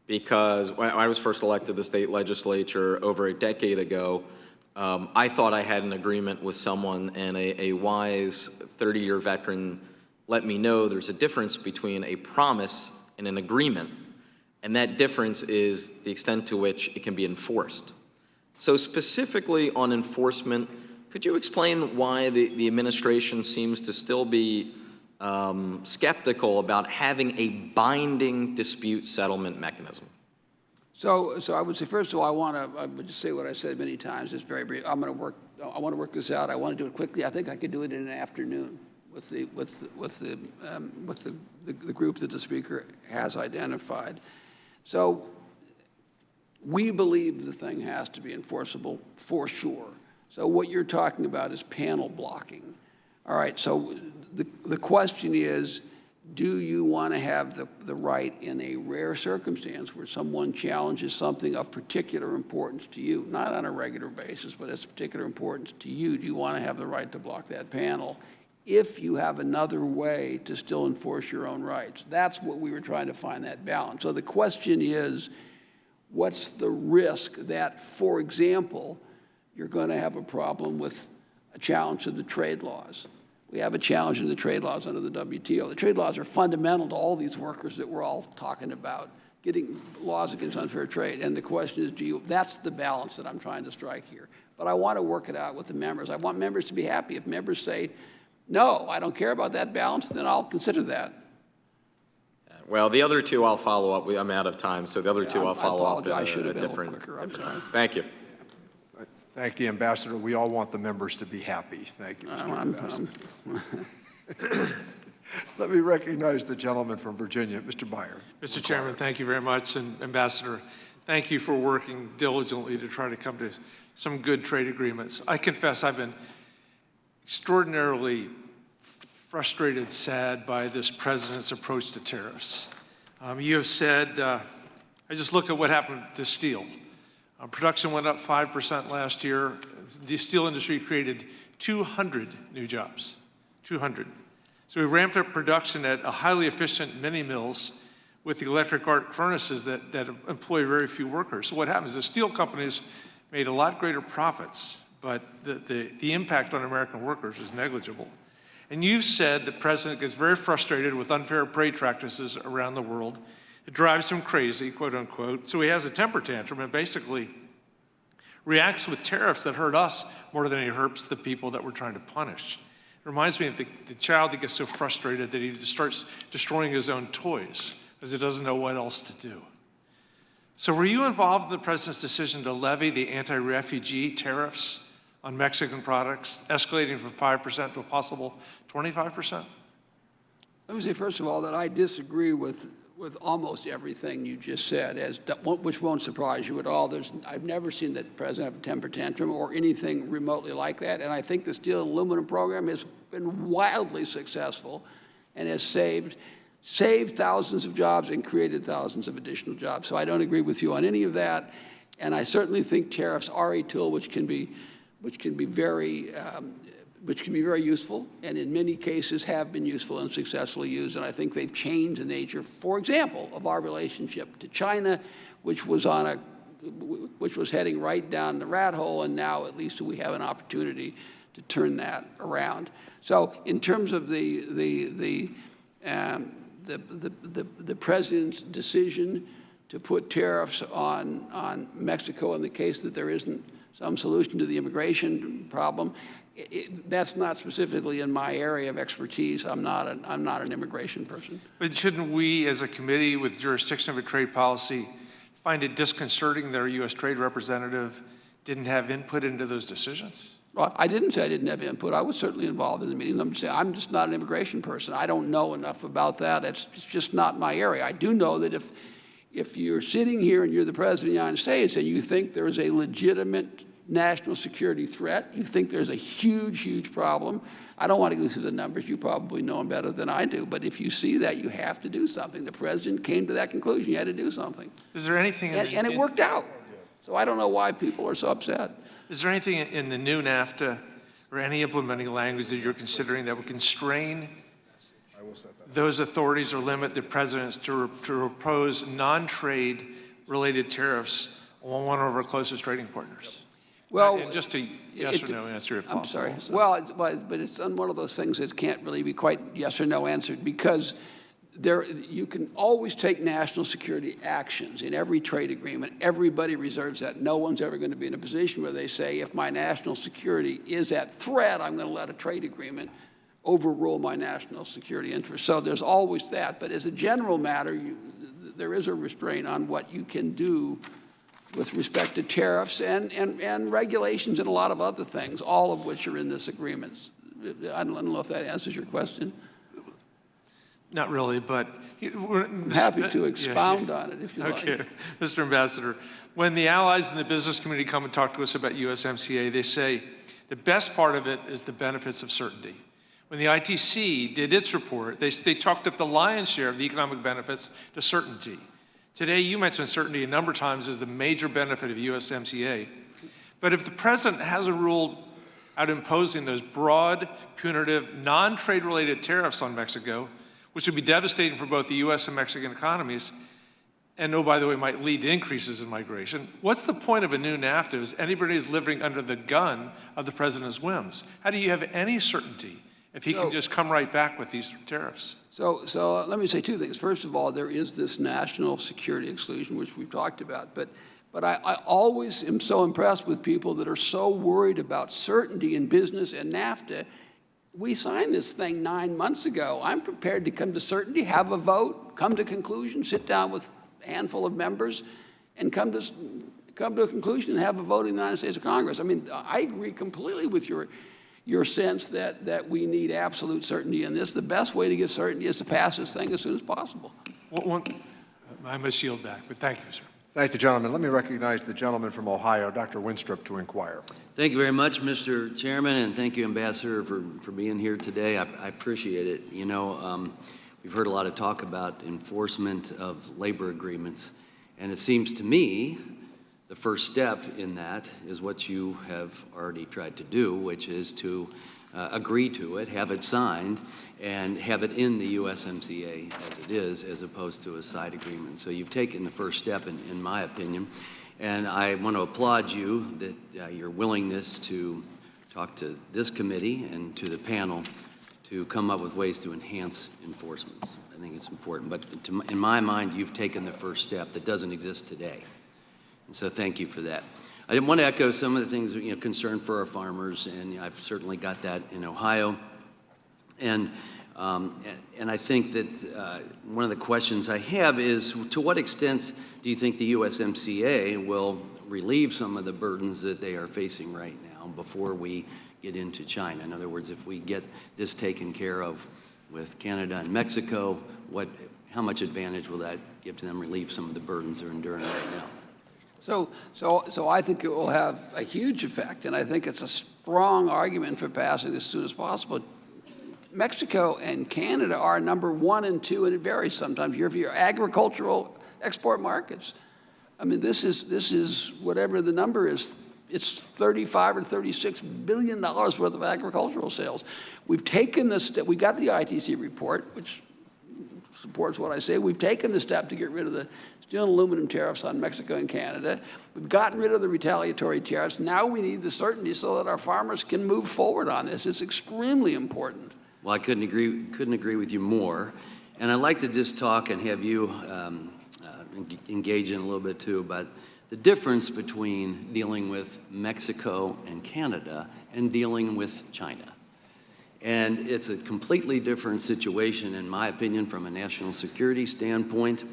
because when I was first elected to the state legislature over a decade ago, I thought I had an agreement with someone, and a wise 30-year veteran let me know there's a difference between a promise and an agreement, and that difference is the extent to which it can be enforced. So specifically on enforcement, could you explain why the administration seems to still be skeptical about having a binding dispute settlement mechanism? So I would say, first of all, I would just say what I said many times. It's very brief. I want to work this out. I want to do it quickly. I think I could do it in an afternoon with the group that the speaker has identified. So We believe the thing has to be enforceable for sure. So what you're talking about is panel blocking. All right, so the question is, do you want to have the right in a rare circumstance where someone challenges something of particular importance to you, not on a regular basis, but it's particular importance to you? Do you want to have the right to block that panel if you have another way to still enforce your own rights? That's what we were trying to find, that balance. So the question is, what's the risk that, for example, you're going to have a problem with a challenge to the trade laws? We have a challenge in the trade laws under the WTO. The trade laws are fundamental to all these workers that we're all talking about, getting laws against unfair trade. And the question is, that's the balance that I'm trying to strike here. But I want to work it out with the members. I want members to be happy. If members say, no, I don't care about that balance, then I'll consider that. Well, the other two I'll follow up with. I'm out of time, so the other two I'll follow up in I should have a been different, quicker. I'm different sorry. time. Thank you. Thank the ambassador. We all want the members to be happy. Thank you, Mr. Ambassador. Let me recognize the gentleman from Virginia, Mr. Byer. Mr. Chairman, thank you very much. And Ambassador, thank you for working diligently to try to come to some good trade agreements. I confess I've been extraordinarily frustrated, sad by this president's approach to tariffs. You have said, I just look at what happened to steel. Production went up 5% last year. The steel industry created 200 new jobs, 200. So we ramped up production at a highly efficient mini mills with the electric arc furnaces that employ very few workers. So what happens is steel companies made a lot greater profits, but the impact on American workers is negligible. And you've said the president gets very frustrated with unfair trade practices around the world. It drives him crazy, quote unquote. So he has a temper tantrum and basically reacts with tariffs that hurt us more than he hurts the people that we're trying to punish. It reminds me of the child that gets so frustrated that he just starts destroying his own toys because he doesn't know what else to do. So were you involved in the president's decision to levy the anti-refugee tariffs on Mexican products, escalating from 5% to a possible 25%? Let me say, first of all, that I disagree with almost everything you just said, which won't surprise you at all. I've never seen the president have a temper tantrum or anything remotely like that, and I think the steel and aluminum program has been wildly successful and has saved thousands of jobs and created thousands of additional jobs. So I don't agree with you on any of that, and I certainly think tariffs are a tool which can be very useful, and in many cases have been useful and successfully used. And I think they've changed the nature, for example, of our relationship to China, which was heading right down the rat hole, and now at least we have an opportunity to turn that around. So in terms of the president's decision to put tariffs on Mexico in the case that there isn't some solution to the immigration problem, that's not specifically in my area of expertise. I'm not an immigration person. But shouldn't we, as a committee with jurisdiction of a trade policy, find it disconcerting that our U.S. trade representative didn't have input into those decisions? Well, I didn't say I didn't have input. I was certainly involved in the meeting. I'm saying I'm just not an immigration person. I don't know enough about that. It's just not my area. I do know that if you're sitting here and you're the president of the United States and you think there is a legitimate national security threat, you think there's a huge, huge problem. I don't want to go through the numbers. You probably know them better than I do. But if you see that, you have to do something. The president came to that conclusion. You had to do something. Is there anything? And it worked out. So I don't know why people are so upset. Is there anything in the new NAFTA or any implementing language that you're considering that would constrain those authorities or limit the presidents to impose non-trade related tariffs on one of our closest trading partners? Well, just a yes or no answer if possible. I'm sorry. So. Well, but it's one of those things that can't really be quite yes or no answered, because you can always take national security actions in every trade agreement. Everybody reserves that. No one's ever going to be in a position where they say, if my national security is at threat, I'm going to let a trade agreement overrule my national security interests. So there's always that. But as a general matter, there is a restraint on what you can do with respect to tariffs and regulations and a lot of other things, all of which are in this agreement. I don't know if that answers your question. Not really, but. I'm happy to expound on it if you like. Okay, Mr. Ambassador, when the allies in the business community come and talk to us about USMCA, they say the best part of it is the benefits of certainty. When the ITC did its report, they chalked up the lion's share of the economic benefits to certainty. Today, you mentioned certainty a number of times as the major benefit of USMCA. But if the president hasn't ruled out imposing those broad, punitive, non-trade related tariffs on Mexico, which would be devastating for both the U.S. and Mexican economies, and oh, by the way, might lead to increases in migration, what's the point of a new NAFTA if anybody is living under the gun of the president's whims? How do you have any certainty if he can just come right back with these tariffs? So let me say two things. First of all, there is this national security exclusion, which we've talked about. But I always am so impressed with people that are so worried about certainty in business and NAFTA. We signed this thing 9 months ago. I'm prepared to come to certainty, have a vote, come to conclusion, sit down with a handful of members, and come to a conclusion and have a vote in the United States of Congress. I mean, I agree completely with your sense that we need absolute certainty in this. The best way to get certainty is to pass this thing as soon as possible. I must yield back, but thank you, sir. Thank you, gentlemen. Let me recognize the gentleman from Ohio, Dr. Winstrup, to inquire. Thank you very much, Mr. Chairman, and thank you, Ambassador, for being here today. I appreciate it. You know, we've heard a lot of talk about enforcement of labor agreements, and it seems to me the first step in that is what you have already tried to do, which is to agree to it, have it signed, and have it in the USMCA as it is, as opposed to a side agreement. So you've taken the first step, in my opinion, and I want to applaud you that your willingness to talk to this committee and to the panel to come up with ways to enhance enforcement. I think it's important, but in my mind, you've taken the first step that doesn't exist today. And so thank you for that. I want to echo some of the things, you know, concern for our farmers, and I've certainly got that in Ohio. And I think that one of the questions I have is, to what extent do you think the USMCA will relieve some of the burdens that they are facing right now before we get into China? In other words, if we get this taken care of with Canada and Mexico, how much advantage will that give to them, relieve some of the burdens they're enduring right now? So I think it will have a huge effect, and I think it's a strong argument for passing as soon as possible. Mexico and Canada are number 1 and 2, and it varies sometimes year for year, agricultural export markets. I mean, this is whatever the number is. It's $35 or $36 billion worth of agricultural sales. We've taken this step. We got the ITC report, which supports what I say. We've taken the step to get rid of the steel and aluminum tariffs on Mexico and Canada. We've gotten rid of the retaliatory tariffs. Now we need the certainty so that our farmers can move forward on this. It's extremely important. Well, I couldn't agree with you more. And I'd like to just talk and have you engage in a little bit too about the difference between dealing with Mexico and Canada and dealing with China. And it's a completely different situation, in my opinion, from a national security standpoint.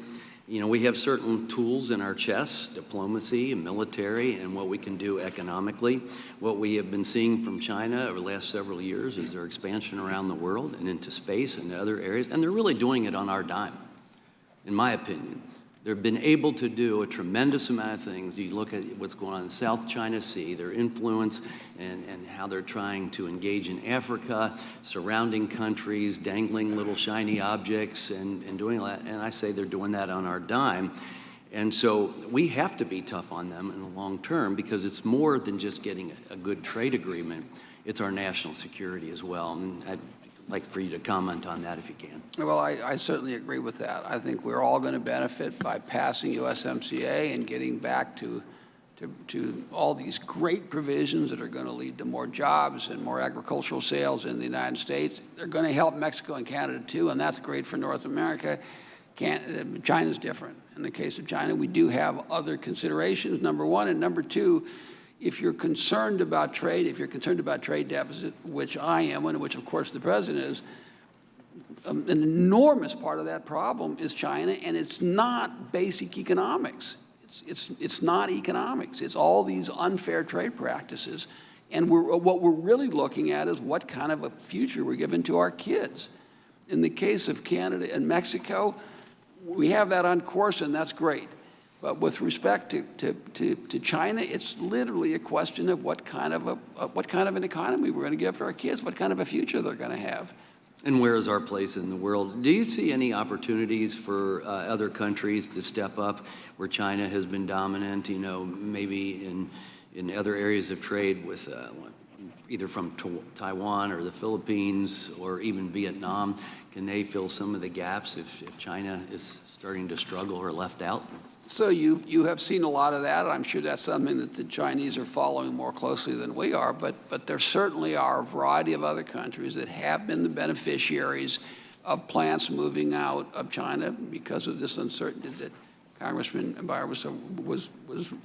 You know, we have certain tools in our chest, diplomacy and military, and what we can do economically. What we have been seeing from China over the last several years is their expansion around the world and into space and other areas, and they're really doing it on our dime, in my opinion. They've been able to do a tremendous amount of things. You look at what's going on in the South China Sea, their influence and how they're trying to engage in Africa, surrounding countries, dangling little shiny objects and doing that. And I say they're doing that on our dime. And so we have to be tough on them in the long term, because it's more than just getting a good trade agreement. It's our national security as well. And I'd like for you to comment on that if you can. Well, I certainly agree with that. I think we're all going to benefit by passing USMCA and getting back to all these great provisions that are going to lead to more jobs and more agricultural sales in the United States. They're going to help Mexico and Canada too, and that's great for North America. China's different. In the case of China, we do have other considerations, number one. And number two, if you're concerned about trade, if you're concerned about trade deficit, which I am, and which of course the president is, an enormous part of that problem is China, and it's not basic economics. It's not economics. It's all these unfair trade practices. And what we're really looking at is what kind of a future we're giving to our kids. In the case of Canada and Mexico, we have that on course, and that's great. But with respect to China, it's literally a question of what kind of an economy we're going to give to our kids, what kind of a future they're going to have. And where is our place in the world? Do you see any opportunities for other countries to step up where China has been dominant, you know, maybe in other areas of trade with either from Taiwan or the Philippines or even Vietnam? Can they fill some of the gaps if China is starting to struggle or left out? So you have seen a lot of that. I'm sure that's something that the Chinese are following more closely than we are, but there certainly are a variety of other countries that have been the beneficiaries of plants moving out of China because of this uncertainty that Congressman Beyer was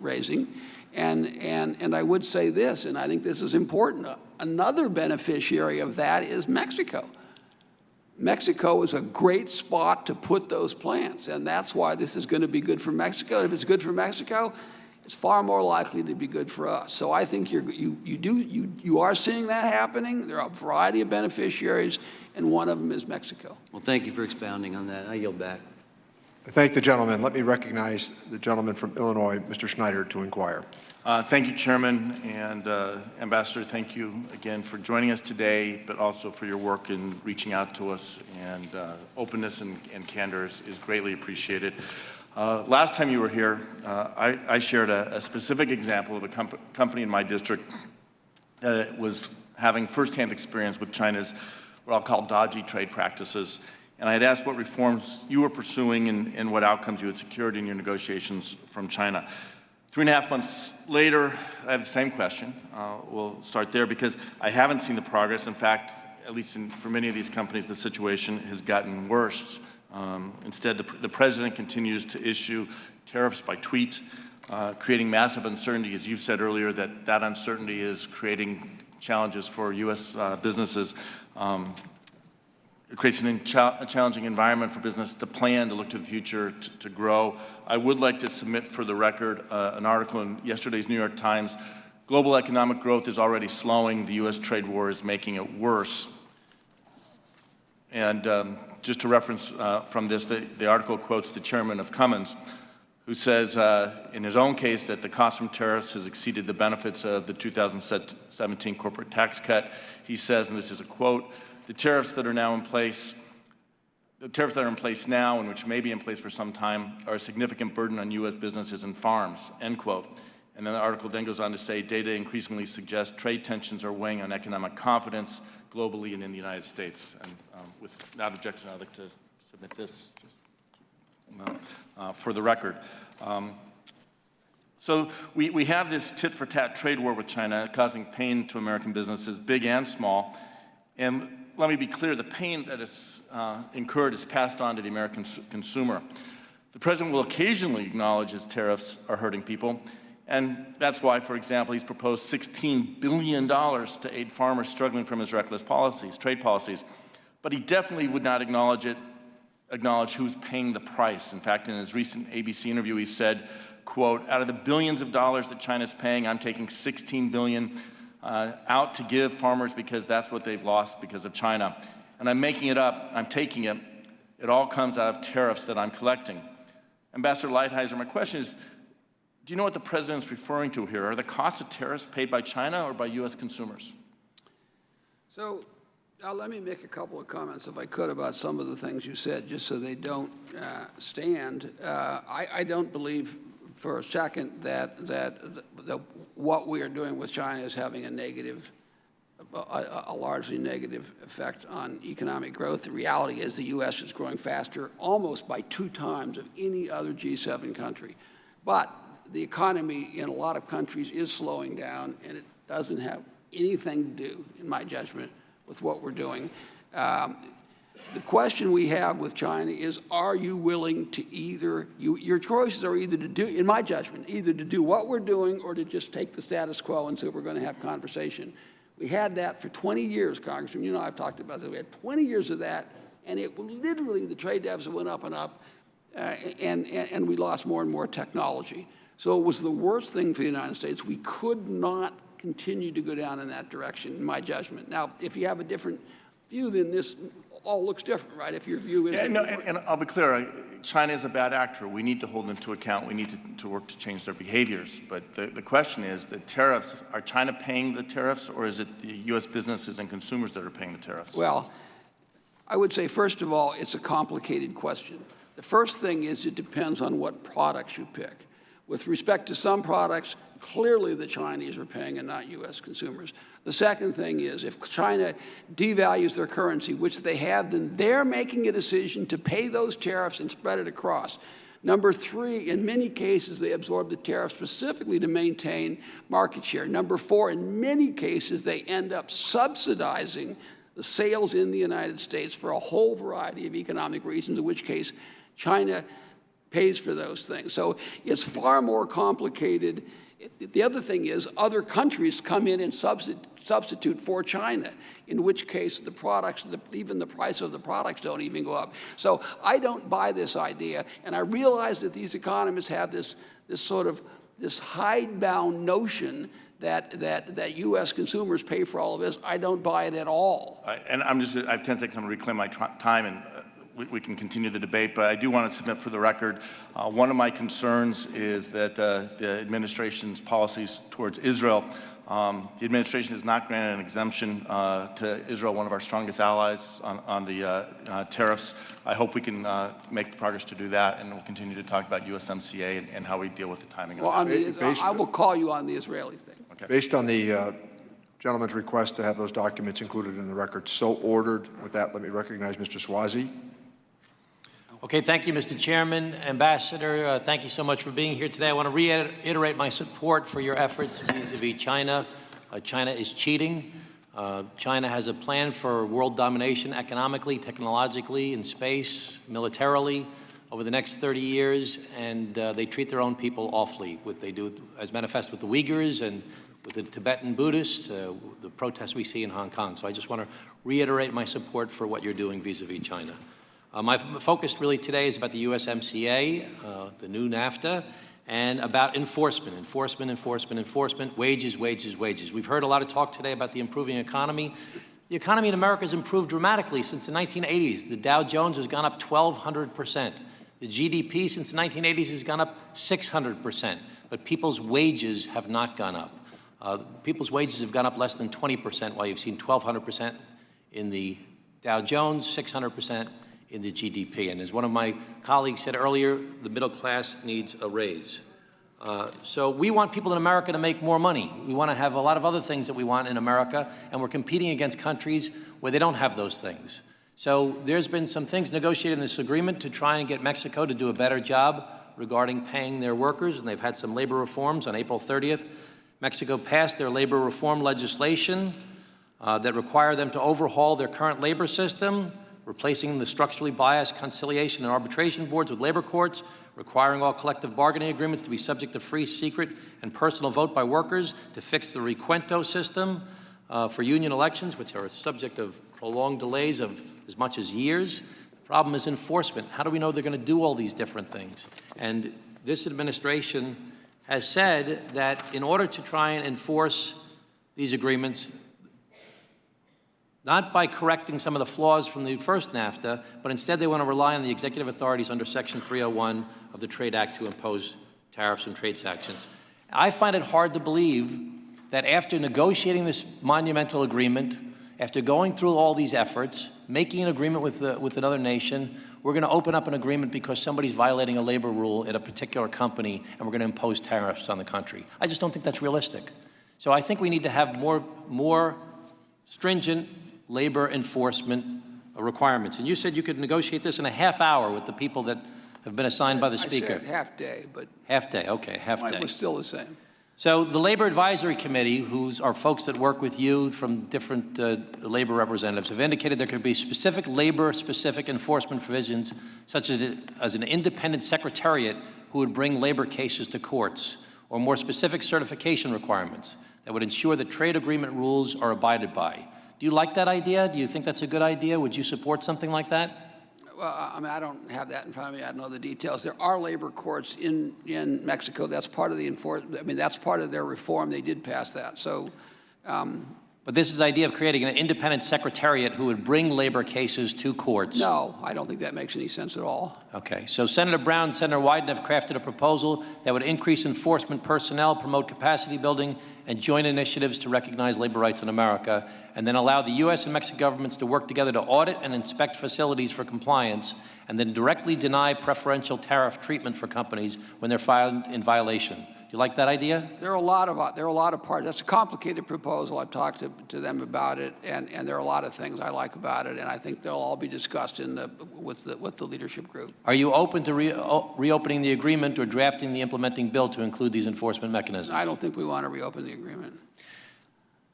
raising. And I would say this, and I think this is important, another beneficiary of that is Mexico. Mexico is a great spot to put those plants, and that's why this is going to be good for Mexico. And if it's good for Mexico, it's far more likely to be good for us. So I think you are seeing that happening. There are a variety of beneficiaries, and one of them is Mexico. Well, thank you for expounding on that. I yield back. I thank the gentleman. Let me recognize the gentleman from Illinois, Mr. Schneider, to inquire. Thank you, Chairman, and Ambassador, thank you again for joining us today, but also for your work in reaching out to us, and openness and candor is greatly appreciated. Last time you were here, I shared a specific example of a company in my district that was having firsthand experience with China's what I'll call dodgy trade practices, and I had asked what reforms you were pursuing and what outcomes you had secured in your negotiations from China. 3.5 months later, I have the same question. We'll start there because I haven't seen the progress. In fact, at least for many of these companies, the situation has gotten worse. Instead, the president continues to issue tariffs by tweet, creating massive uncertainty. As you said earlier, that uncertainty is creating challenges for U.S. businesses. It creates a challenging environment for business to plan, to look to the future, to grow. I would like to submit for the record an article in yesterday's New York Times. Global economic growth is already slowing. The U.S. trade war is making it worse. And just to reference from this, the article quotes the chairman of Cummins, who says in his own case that the cost from tariffs has exceeded the benefits of the 2017 corporate tax cut. He says, and this is a quote, the tariffs that are in place now and which may be in place for some time are a significant burden on U.S. businesses and farms, end quote. And then the article then goes on to say, data increasingly suggests trade tensions are weighing on economic confidence globally and in the United States. And without objection, I'd like to submit this for the record. So we have this tit-for-tat trade war with China causing pain to American businesses, big and small. And let me be clear, the pain that is incurred is passed on to the American consumer. The president will occasionally acknowledge his tariffs are hurting people, and that's why, for example, he's proposed $16 billion to aid farmers struggling from his reckless policies, trade policies. But he definitely would not acknowledge who's paying the price. In fact, in his recent ABC interview, he said, quote, out of the billions of dollars that China's paying, I'm taking $16 billion out to give farmers because that's what they've lost because of China. And I'm making it up, I'm taking it. It all comes out of tariffs that I'm collecting. Ambassador Lighthizer, my question is, do you know what the president's referring to here? Are the costs of tariffs paid by China or by U.S. consumers? So let me make a couple of comments, if I could, about some of the things you said, just so they don't stand. I don't believe for a second that what we are doing with China is having a largely negative effect on economic growth. The reality is the U.S. is growing faster, almost by 2 times of any other G7 country. But the economy in a lot of countries is slowing down, and it doesn't have anything to do, in my judgment, with what we're doing. The question we have with China is, are you willing to your choices are either to do, in my judgment, either to do what we're doing or to just take the status quo and say we're going to have conversation. We had that for 20 years, Congressman. You know I've talked about this. We had 20 years of that, and it literally, the trade deficit went up and up, and we lost more and more technology. So it was the worst thing for the United States. We could not continue to go down in that direction, in my judgment. Now, if you have a different view than this, all looks different, right? If your view is... Yeah, no, and I'll be clear, China is a bad actor. We need to hold them to account. We need to work to change their behaviors. But the question is, the tariffs, are China paying the tariffs, or is it the U.S. businesses and consumers that are paying the tariffs? Well, I would say, first of all, it's a complicated question. The first thing is it depends on what products you pick. With respect to some products, clearly the Chinese are paying and not U.S. consumers. The second thing is if China devalues their currency, which they have, then they're making a decision to pay those tariffs and spread it across. Number three, in many cases, they absorb the tariff specifically to maintain market share. Number four, in many cases, they end up subsidizing the sales in the United States for a whole variety of economic reasons, in which case China pays for those things. So it's far more complicated. The other thing is other countries come in and substitute for China, in which case the products, even the price of the products don't even go up. So I don't buy this idea, and I realize that these economists have this hidebound notion that U.S. consumers pay for all of this. I don't buy it at all. And I have 10 seconds, I'm going to reclaim my time, and we can continue the debate, but I do want to submit for the record, one of my concerns is that the administration's policies towards Israel, the administration has not granted an exemption to Israel, one of our strongest allies, on the tariffs. I hope we can make the progress to do that, and we'll continue to talk about USMCA and how we deal with the timing of that. I will call you on the Israeli thing. Okay. Based on the gentleman's request to have those documents included in the record, so ordered. With that, let me recognize Mr. Swazi. Okay, thank you, Mr. Chairman. Ambassador, thank you so much for being here today. I want to reiterate my support for your efforts vis-a-vis China. China is cheating. China has a plan for world domination economically, technologically, in space, militarily, over the next 30 years, and they treat their own people awfully. What they do, as manifest with the Uyghurs and with the Tibetan Buddhists, the protests we see in Hong Kong. So I just want to reiterate my support for what you're doing vis-a-vis China. My focus really today is about the USMCA, the new NAFTA, and about enforcement, wages, wages, wages. We've heard a lot of talk today about the improving economy. The economy in America has improved dramatically since the 1980s. The Dow Jones has gone up 1,200%. The GDP since the 1980s has gone up 600%, but people's wages have not gone up. People's wages have gone up less than 20%, while you've seen 1,200% in the Dow Jones, 600% in the GDP. And as one of my colleagues said earlier, the middle class needs a raise. So we want people in America to make more money. We want to have a lot of other things that we want in America, and we're competing against countries where they don't have those things. So there's been some things negotiated in this agreement to try and get Mexico to do a better job regarding paying their workers, and they've had some labor reforms. On April 30th, Mexico passed their labor reform legislation that require them to overhaul their current labor system, replacing the structurally biased conciliation and arbitration boards with labor courts, requiring all collective bargaining agreements to be subject to free, secret, and personal vote by workers, to fix the recuento system for union elections, which are a subject of prolonged delays of as much as years. The problem is enforcement. How do we know they're going to do all these different things? And this administration has said that in order to try and enforce these agreements, not by correcting some of the flaws from the first NAFTA, but instead they want to rely on the executive authorities under Section 301 of the Trade Act to impose tariffs and trade sanctions. I find it hard to believe that after negotiating this monumental agreement, after going through all these efforts, making an agreement with another nation, we're going to open up an agreement because somebody's violating a labor rule at a particular company, and we're going to impose tariffs on the country. I just don't think that's realistic. So I think we need to have more stringent labor enforcement requirements. And you said you could negotiate this in a half hour with the people that have been assigned by the Speaker. I said half day, but... Half day, okay, half day. It was still the same. So the Labor Advisory Committee, who's are folks that work with you from different labor representatives, have indicated there could be specific labor-specific enforcement provisions, such as an independent secretariat who would bring labor cases to courts, or more specific certification requirements that would ensure that trade agreement rules are abided by. Do you like that idea? Do you think that's a good idea? Would you support something like that? Well, I mean, I don't have that in front of me. I don't know the details. There are labor courts in Mexico. That's part of the enforcement. I mean, that's part of their reform. They did pass that. So But this is the idea of creating an independent secretariat who would bring labor cases to courts. No, I don't think that makes any sense at all. Okay, so Senator Brown and Senator Wyden have crafted a proposal that would increase enforcement personnel, promote capacity building, and joint initiatives to recognize labor rights in America, and then allow the U.S. and Mexican governments to work together to audit and inspect facilities for compliance, and then directly deny preferential tariff treatment for companies when they're found in violation. Do you like that idea? There are a lot of parts. That's a complicated proposal. I've talked to them about it, and there are a lot of things I like about it, and I think they'll all be discussed with the leadership group. Are you open to reopening the agreement or drafting the implementing bill to include these enforcement mechanisms? I don't think we want to reopen the agreement.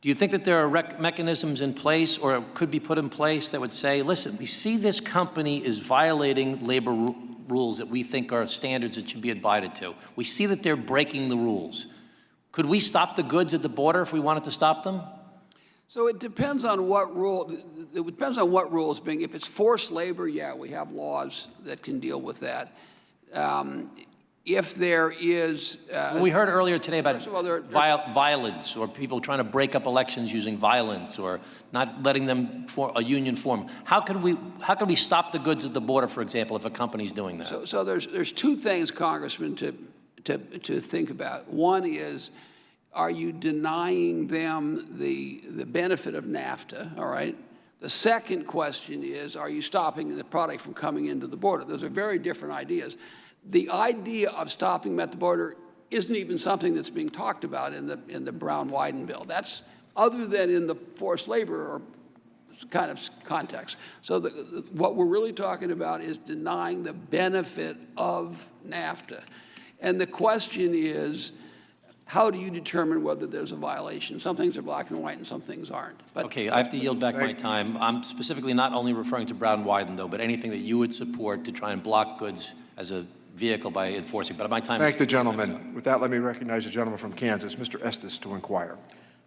Do you think that there are mechanisms in place or could be put in place that would say, listen, we see this company is violating labor rules that we think are standards that should be abided to. We see that they're breaking the rules. Could we stop the goods at the border if we wanted to stop them? So it depends on what rule. It depends on what rule is being. If it's forced labor, yeah, we have laws that can deal with that. If there is, we heard earlier today about violence, or people trying to break up elections using violence, or not letting them form a union form. How could we stop the goods at the border, for example, if a company's doing that? So there's two things, Congressman, to think about. One is, are you denying them the benefit of NAFTA? All right. The second question is, are you stopping the product from coming into the border? Those are very different ideas. The idea of stopping them at the border isn't even something that's being talked about in the Brown-Wyden bill. That's other than in the forced labor or kind of context. So what we're really talking about is denying the benefit of NAFTA. And the question is, how do you determine whether there's a violation? Some things are black and white and some things aren't. But okay, I have to yield back my time. I'm specifically not only referring to Brown-Wyden, though, but anything that you would support to try and block goods as a vehicle by enforcing. But my time. Thank the gentleman. With that, let me recognize the gentleman from Kansas, Mr. Estes, to inquire.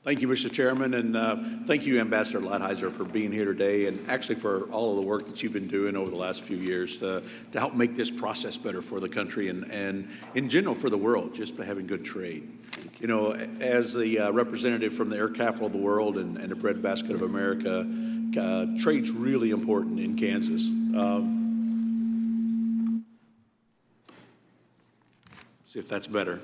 Thank you, Mr. Chairman, and thank you, Ambassador Lighthizer, for being here today, and actually for all of the work that you've been doing over the last few years to help make this process better for the country and in general for the world, just by having good trade. You know, as the representative from the air capital of the world and the breadbasket of America, trade's really important in Kansas. See if that's better.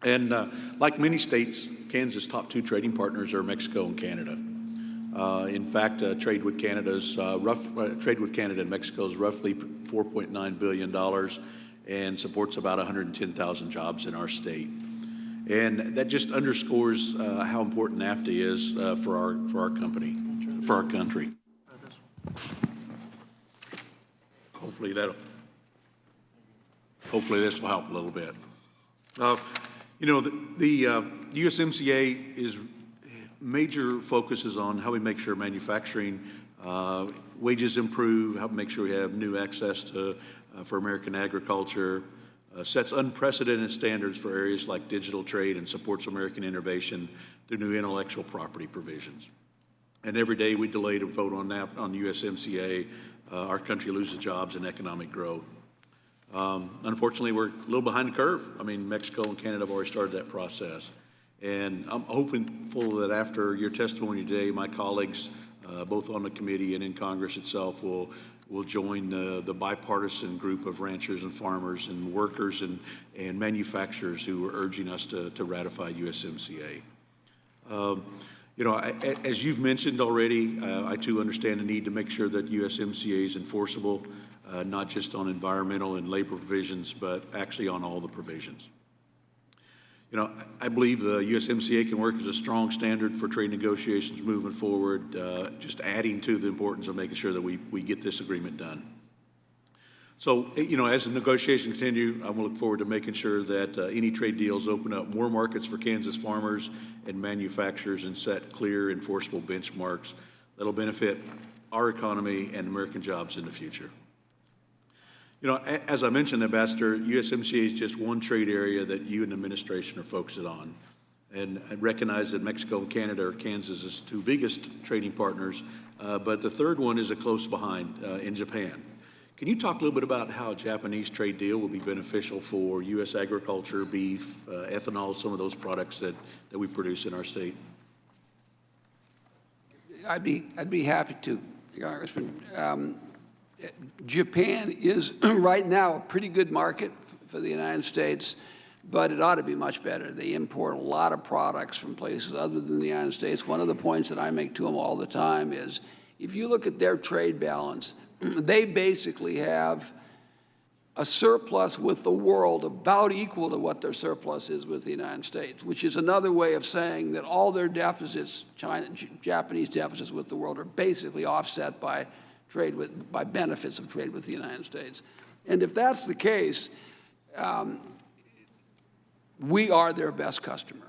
And like many states, Kansas' top two trading partners are Mexico and Canada. In fact, trade with Canada and Mexico is roughly $4.9 billion and supports about 110,000 jobs in our state. And that just underscores how important NAFTA is for our country. Hopefully this will help a little bit. You know, the USMCA is major focuses on how we make sure manufacturing wages improve, how we make sure we have new access to for American agriculture, sets unprecedented standards for areas like digital trade and supports American innovation through new intellectual property provisions. And every day we delay to vote on USMCA, our country loses jobs and economic growth. Unfortunately, we're a little behind the curve. I mean, Mexico and Canada have already started that process. And I'm hopeful that after your testimony today, my colleagues, both on the committee and in Congress itself, will join the bipartisan group of ranchers and farmers and workers and manufacturers who are urging us to ratify USMCA. You know, as you've mentioned already, I too understand the need to make sure that USMCA is enforceable, not just on environmental and labor provisions, but actually on all the provisions. You know, I believe the USMCA can work as a strong standard for trade negotiations moving forward, just adding to the importance of making sure that we get this agreement done. So, you know, as the negotiations continue, I will look forward to making sure that any trade deals open up more markets for Kansas farmers and manufacturers and set clear, enforceable benchmarks that'll benefit our economy and American jobs in the future. You know, as I mentioned, Ambassador, USMCA is just one trade area that you and the administration are focusing on. And I recognize that Mexico and Canada are Kansas's two biggest trading partners, but the third one is a close behind in Japan. Can you talk a little bit about how a Japanese trade deal will be beneficial for U.S. agriculture, beef, ethanol, some of those products that we produce in our state? I'd be happy to, Congressman. Japan is right now a pretty good market for the United States, but it ought to be much better. They import a lot of products from places other than the United States. One of the points that I make to them all the time is, if you look at their trade balance, they basically have a surplus with the world about equal to what their surplus is with the United States, which is another way of saying that all their deficits, Japanese deficits with the world, are basically offset by by benefits of trade with the United States. And if that's the case, we are their best customer.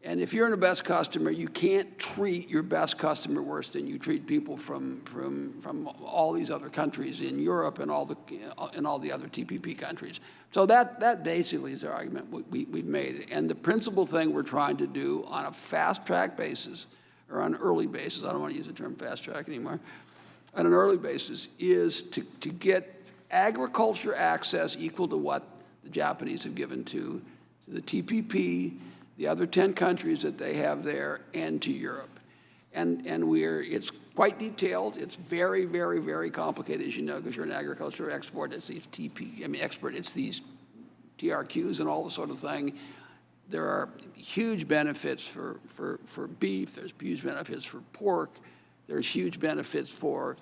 And if you're the best customer, you can't treat your best customer worse than you treat people from all these other countries in Europe and all the other TPP countries. So that basically is the argument we've made. And the principal thing we're trying to do on a fast-track basis, or on an early basis, I don't want to use the term fast-track anymore, on an early basis, is to get agriculture access equal to what the Japanese have given to the TPP, the other 10 countries that they have there, and to Europe. And it's quite detailed. It's very, very, very complicated, as you know, because you're an agriculture export. It's these it's these TRQs and all the sort of thing. There are huge benefits for beef. There's huge benefits for pork. There's huge benefits for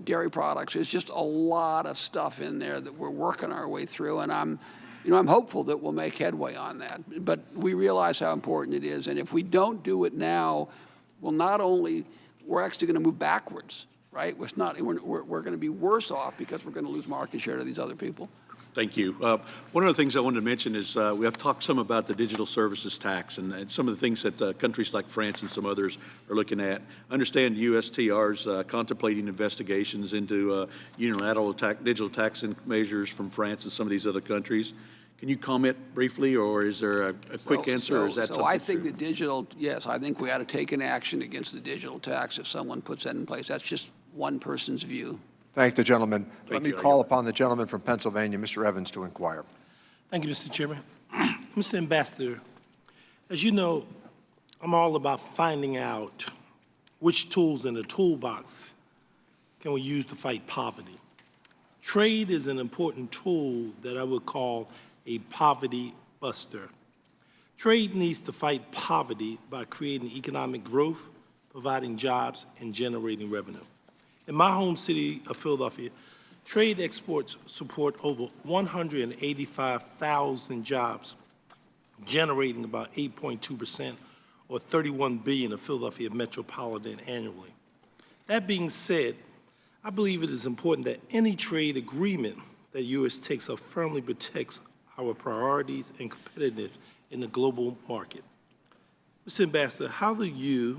dairy products. There's just a lot of stuff in there that we're working our way through, and I'm hopeful that we'll make headway on that. But we realize how important it is, and if we don't do it now, we're actually going to move backwards, right? We're going to be worse off because we're going to lose market share to these other people. Thank you. One of the things I wanted to mention is we have talked some about the digital services tax and some of the things that countries like France and some others are looking at. I understand USTR's contemplating investigations into unilateral digital tax measures from France and some of these other countries. Can you comment briefly, or is there a quick answer, or is that something? So I think the digital, yes, I think we ought to take an action against the digital tax if someone puts that in place. That's just one person's view. Thank the gentleman. Let me call upon the gentleman from Pennsylvania, Mr. Evans, to inquire. Thank you, Mr. Chairman. Mr. Ambassador, as you know, I'm all about finding out which tools in the toolbox can we use to fight poverty. Trade is an important tool that I would call a poverty buster. Trade needs to fight poverty by creating economic growth, providing jobs, and generating revenue. In my home city of Philadelphia, trade exports support over 185,000 jobs, generating about 8.2% or $31 billion of Philadelphia metropolitan annually. That being said, I believe it is important that any trade agreement that U.S. takes up firmly protects our priorities and competitiveness in the global market. Mr. Ambassador, how do you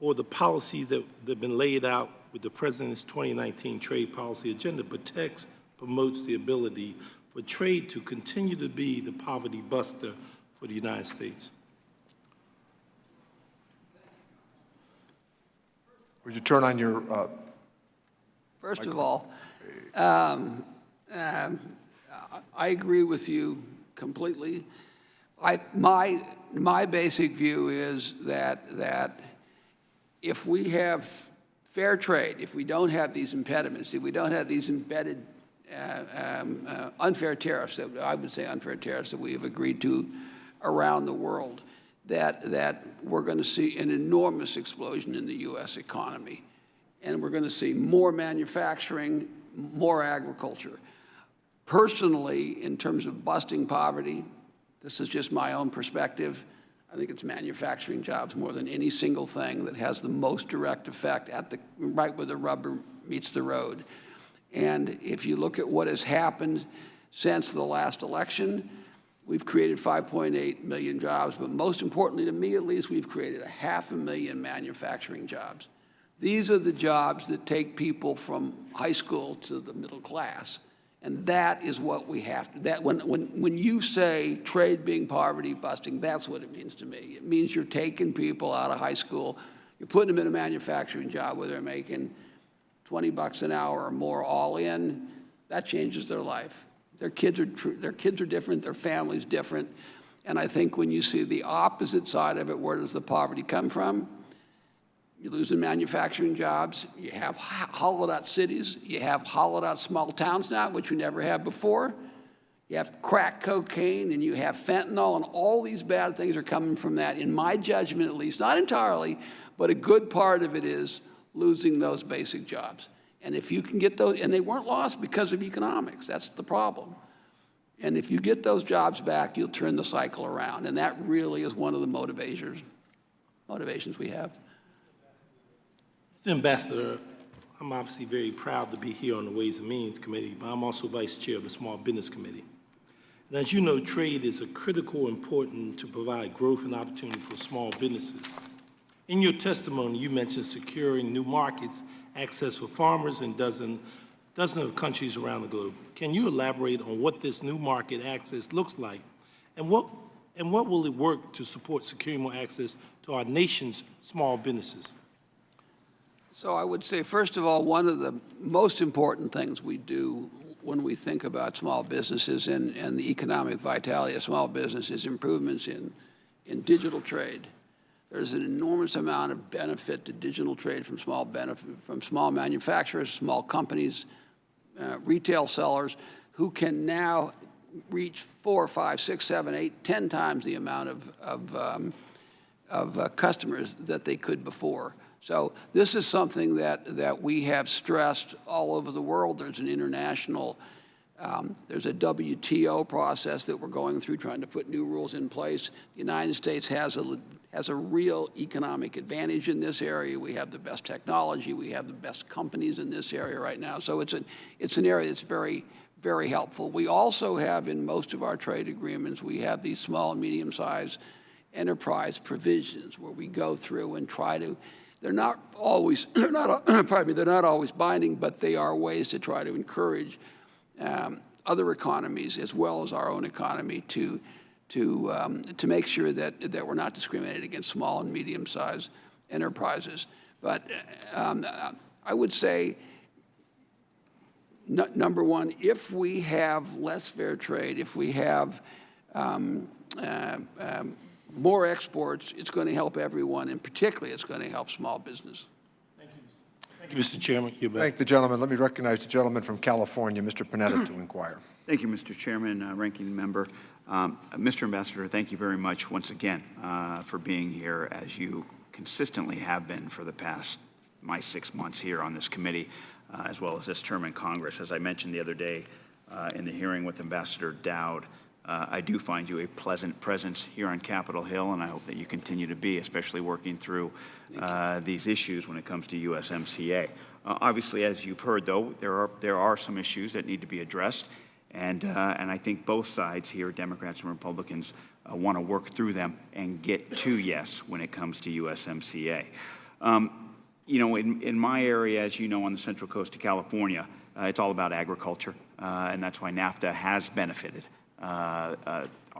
or the policies that have been laid out with the President's 2019 trade policy agenda promotes the ability for trade to continue to be the poverty buster for the United States? Would you turn on your First of all, I agree with you completely. My basic view is that if we have fair trade, if we don't have these impediments, if we don't have these embedded unfair tariffs, that I would say unfair tariffs that we have agreed to around the world, that we're going to see an enormous explosion in the U.S. economy. And we're going to see more manufacturing, more agriculture. Personally, in terms of busting poverty, this is just my own perspective, I think it's manufacturing jobs more than any single thing that has the most direct effect right where the rubber meets the road. And if you look at what has happened since the last election, we've created 5.8 million jobs, but most importantly, to me at least, we've created 500,000 manufacturing jobs. These are the jobs that take people from high school to the middle class. And that is what we have to, when you say trade being poverty busting, that's what it means to me. It means you're taking people out of high school, you're putting them in a manufacturing job where they're making $20 an hour or more all in. That changes their life. Their kids are different, their family's different. And I think when you see the opposite side of it, where does the poverty come from? You're losing manufacturing jobs. You have hollowed out cities. You have hollowed out small towns now, which we never had before. You have crack cocaine and you have fentanyl, and all these bad things are coming from that, in my judgment at least, not entirely, but a good part of it is losing those basic jobs. And if you can get those, and they weren't lost because of economics, that's the problem. And if you get those jobs back, you'll turn the cycle around. And that really is one of the motivations we have. Mr. Ambassador, I'm obviously very proud to be here on the Ways and Means Committee, but I'm also Vice Chair of the Small Business Committee. And as you know, trade is a critical important to provide growth and opportunity for small businesses. In your testimony, you mentioned securing new markets, access for farmers in dozens of countries around the globe. Can you elaborate on what this new market access looks like, and what will it work to support securing more access to our nation's small businesses? So I would say, first of all, one of the most important things we do when we think about small businesses and the economic vitality of small business is improvements in digital trade. There's an enormous amount of benefit to digital trade from small manufacturers, small companies, retail sellers who can now reach 4, 5, 6, 7, 8, 10 times the amount of customers that they could before. So this is something that we have stressed all over the world. There's an international, there's a WTO process that we're going through trying to put new rules in place. The United States has a real economic advantage in this area. We have the best technology. We have the best companies in this area right now. So it's an area that's very, very helpful. We also have in most of our trade agreements, we have these small and medium-sized enterprise provisions where we go through and try to, they're not always binding, but they are ways to try to encourage other economies as well as our own economy to make sure that we're not discriminating against small and medium-sized enterprises. But I would say, number one, if we have less fair trade, if we have more exports, it's going to help everyone, and particularly it's going to help small business. Thank you, Mr. Chairman. Thank the gentleman. Let me recognize the gentleman from California, Mr. Panetta, to inquire. Thank you, Mr. Chairman, Ranking Member. Mr. Ambassador, thank you very much once again for being here, as you consistently have been for the past 6 months here on this committee, as well as this term in Congress. As I mentioned the other day in the hearing with Ambassador Dowd, I do find you a pleasant presence here on Capitol Hill, and I hope that you continue to be, especially working through these issues when it comes to USMCA. Obviously, as you've heard, though, there are some issues that need to be addressed, and I think both sides here, Democrats and Republicans, want to work through them and get to yes when it comes to USMCA. You know, in my area, as you know, on the Central Coast of California, it's all about agriculture, and that's why NAFTA has benefited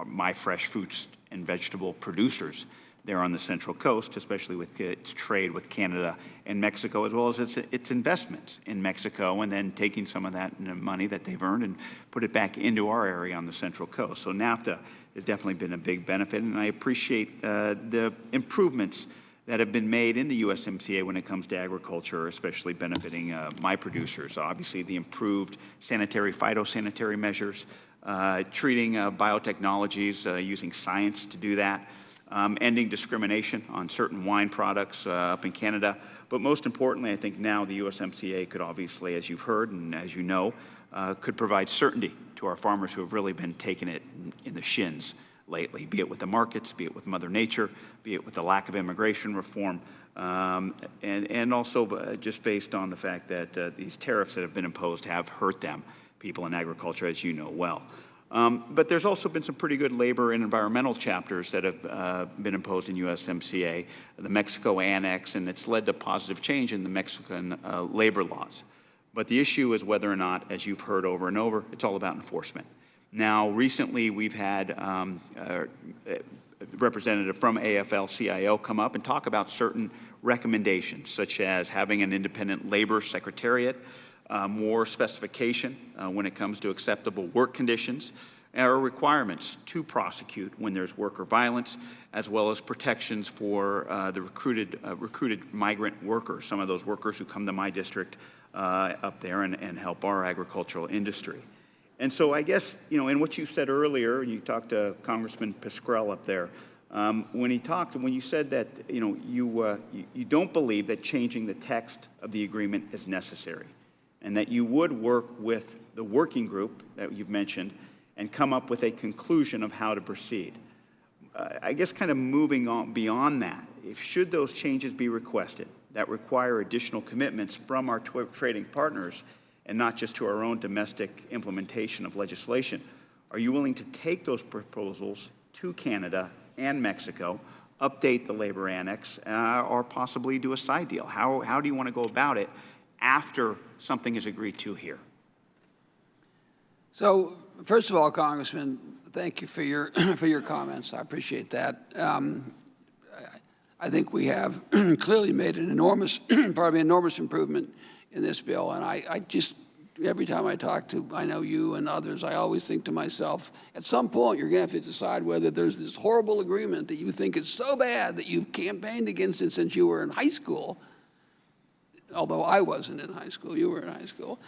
my fresh fruits and vegetable producers there on the Central Coast, especially with its trade with Canada and Mexico, as well as its investments in Mexico, and then taking some of that money that they've earned and put it back into our area on the Central Coast. So NAFTA has definitely been a big benefit, and I appreciate the improvements that have been made in the USMCA when it comes to agriculture, especially benefiting my producers. Obviously, the improved phytosanitary measures, treating biotechnologies, using science to do that, ending discrimination on certain wine products up in Canada. But most importantly, I think now the USMCA could obviously, as you've heard and as you know, could provide certainty to our farmers who have really been taking it in the shins lately, be it with the markets, be it with Mother Nature, be it with the lack of immigration reform, and also just based on the fact that these tariffs that have been imposed have hurt them, people in agriculture, as you know well. But there's also been some pretty good labor and environmental chapters that have been imposed in USMCA, the Mexico Annex, and it's led to positive change in the Mexican labor laws. But the issue is whether or not, as you've heard over and over, it's all about enforcement. Now, recently we've had a representative from AFL-CIO come up and talk about certain recommendations, such as having an independent labor secretariat, more specification when it comes to acceptable work conditions, are requirements to prosecute when there's worker violence, as well as protections for the recruited migrant workers, some of those workers who come to my district up there and help our agricultural industry. And so I guess, in what you said earlier, you talked to Congressman Pascrell up there, when you said that, you don't believe that changing the text of the agreement is necessary, and that you would work with the working group that you've mentioned and come up with a conclusion of how to proceed. I guess kind of moving on beyond that, should those changes be requested that require additional commitments from our trading partners and not just to our own domestic implementation of legislation, are you willing to take those proposals to Canada and Mexico, update the labor annex, or possibly do a side deal? How do you want to go about it after something is agreed to here? So, first of all, Congressman, thank you for your for your comments. I appreciate that. I think we have clearly made an enormous, enormous improvement in this bill, and I just, every time I talk to, I know you and others, I always think to myself, at some point you're going to have to decide whether there's this horrible agreement that you think is so bad that you've campaigned against it since you were in high school, although I wasn't in high school, you were in high school,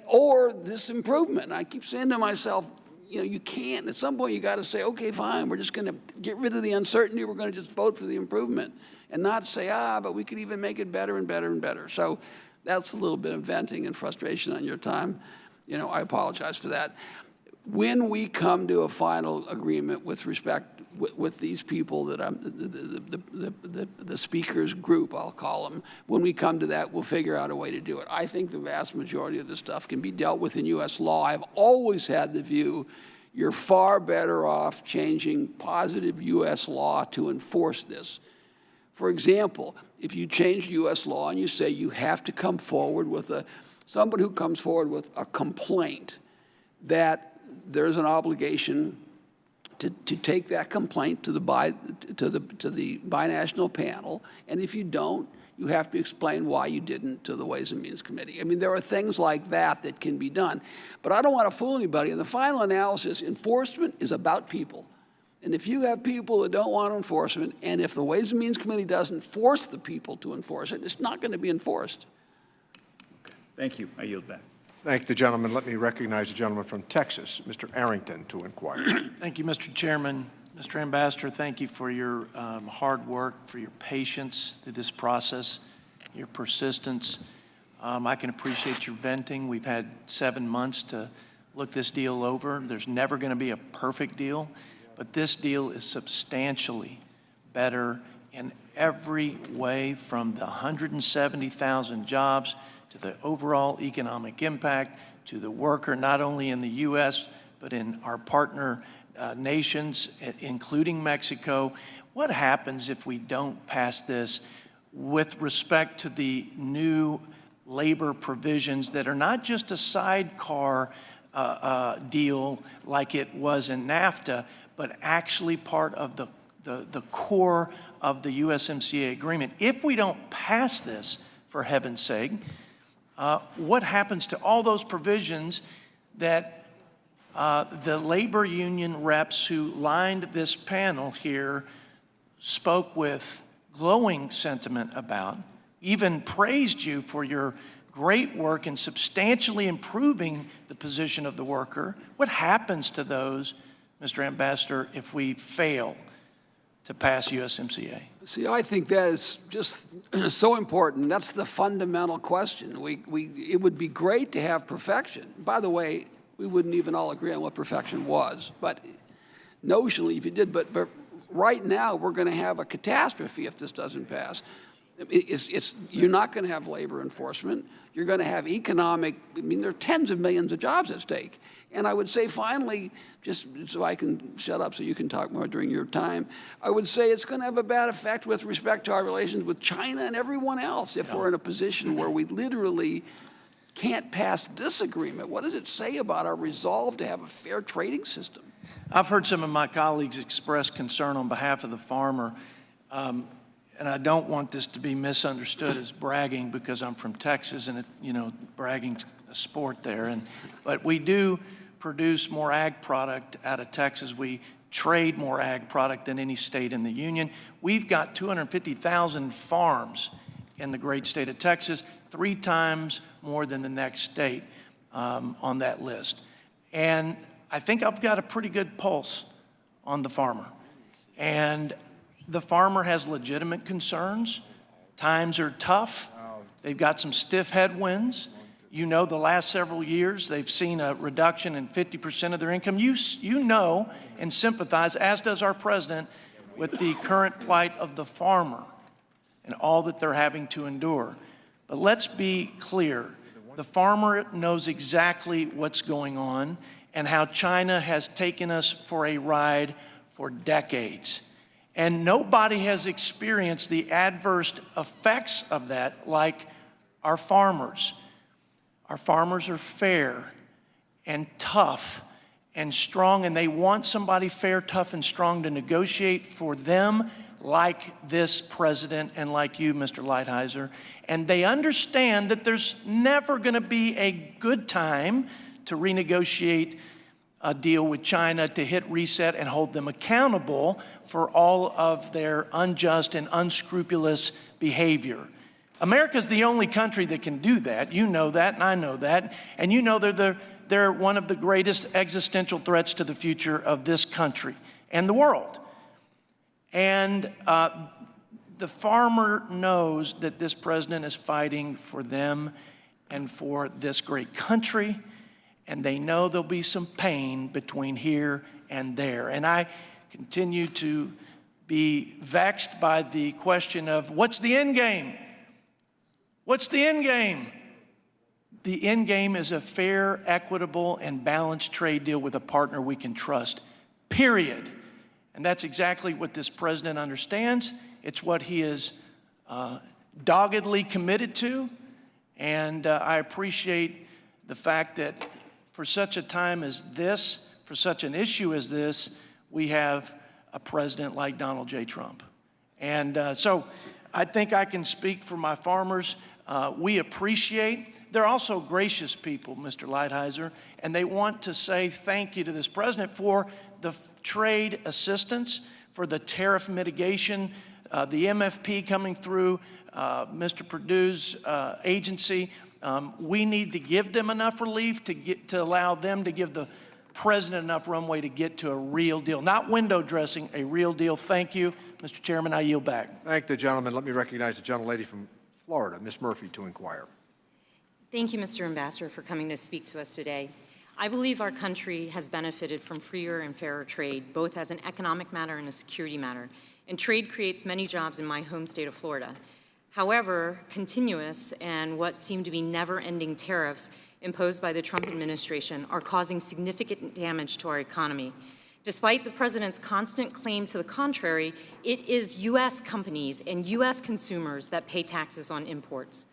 or this improvement. And I keep saying to myself, you can't. At some point, you got to say, okay, fine, we're just going to get rid of the uncertainty. We're going to just vote for the improvement and not say, but we could even make it better and better and better. So that's a little bit of venting and frustration on your time. I apologize for that. When we come to a final agreement with respect with these people that I'm, the speakers group, I'll call them, when we come to that, we'll figure out a way to do it. I think the vast majority of this stuff can be dealt with in U.S. law. I've always had the view you're far better off changing positive U.S. law to enforce this. For example, if you change U.S. law and you say you have to come forward with somebody who comes forward with a complaint, that there's an obligation to take that complaint to the binational panel, and if you don't, you have to explain why you didn't to the Ways and Means Committee. I mean, there are things like that can be done. But I don't want to fool anybody. In the final analysis, enforcement is about people. And if you have people that don't want enforcement, and if the Ways and Means Committee doesn't force the people to enforce it, it's not going to be enforced. Okay. Thank you. I yield back. Thank the gentleman. Let me recognize the gentleman from Texas, Mr. Arrington, to inquire. Thank you, Mr. Chairman. Mr. Ambassador, thank you for your hard work, for your patience through this process, your persistence. I can appreciate your venting. We've had 7 months to look this deal over. There's never going to be a perfect deal, but this deal is substantially better in every way, from the 170,000 jobs to the overall economic impact, to the worker, not only in the U.S., but in our partner nations, including Mexico. What happens if we don't pass this with respect to the new labor provisions that are not just a sidecar deal like it was in NAFTA, but actually part of the core of the USMCA agreement? If we don't pass this, for heaven's sake, what happens to all those provisions that the labor union reps who lined this panel here spoke with glowing sentiment about, even praised you for your great work in substantially improving the position of the worker? What happens to those, Mr. Ambassador, if we fail to pass USMCA? See, I think that is just so important. That's the fundamental question. It would be great to have perfection. By the way, we wouldn't even all agree on what perfection was, but notionally, if you did, but right now, we're going to have a catastrophe if this doesn't pass. You're not going to have labor enforcement. You're going to have economic, there are tens of millions of jobs at stake. And I would say, finally, just so I can shut up so you can talk more during your time, I would say it's going to have a bad effect with respect to our relations with China and everyone else if we're in a position where we literally can't pass this agreement. What does it say about our resolve to have a fair trading system? I've heard some of my colleagues express concern on behalf of the farmer, and I don't want this to be misunderstood as bragging because I'm from Texas and bragging's a sport there. But we do produce more ag product out of Texas. We trade more ag product than any state in the union. We've got 250,000 farms in the great state of Texas, 3 times more than the next state on that list. And I think I've got a pretty good pulse on the farmer. And the farmer has legitimate concerns. Times are tough. They've got some stiff headwinds. You know, the last several years, they've seen a reduction in 50% of their income. You know and sympathize, as does our president, with the current plight of the farmer and all that they're having to endure. But let's be clear. The farmer knows exactly what's going on and how China has taken us for a ride for decades. And nobody has experienced the adverse effects of that like our farmers. Our farmers are fair and tough and strong, and they want somebody fair, tough, and strong to negotiate for them like this president and like you, Mr. Lighthizer. And they understand that there's never going to be a good time to renegotiate a deal with China, to hit reset and hold them accountable for all of their unjust and unscrupulous behavior. America's the only country that can do that. You know that, and I know that. And you know they're one of the greatest existential threats to the future of this country and the world. And the farmer knows that this president is fighting for them and for this great country, and they know there'll be some pain between here and there. And I continue to be vexed by the question of, what's the end game? What's the end game? The end game is a fair, equitable, and balanced trade deal with a partner we can trust, period. And that's exactly what this president understands. It's what he is doggedly committed to. And I appreciate the fact that for such a time as this, for such an issue as this, we have a president like Donald J. Trump. And so I think I can speak for my farmers. We appreciate, they're also gracious people, Mr. Lighthizer, and they want to say thank you to this president for the trade assistance, for the tariff mitigation, the MFP coming through Mr. Perdue's agency. We need to give them enough relief to allow them to give the president enough runway to get to a real deal, not window dressing, a real deal. Thank you, Mr. Chairman. I yield back. Thank the gentleman. Let me recognize the gentlelady from Florida, Ms. Murphy, to inquire. Thank you, Mr. Ambassador, for coming to speak to us today. I believe our country has benefited from freer and fairer trade, both as an economic matter and a security matter. And trade creates many jobs in my home state of Florida. However, continuous and what seem to be never-ending tariffs imposed by the Trump administration are causing significant damage to our economy. Despite the president's constant claim to the contrary, it is U.S. companies and U.S. consumers that pay taxes on imports.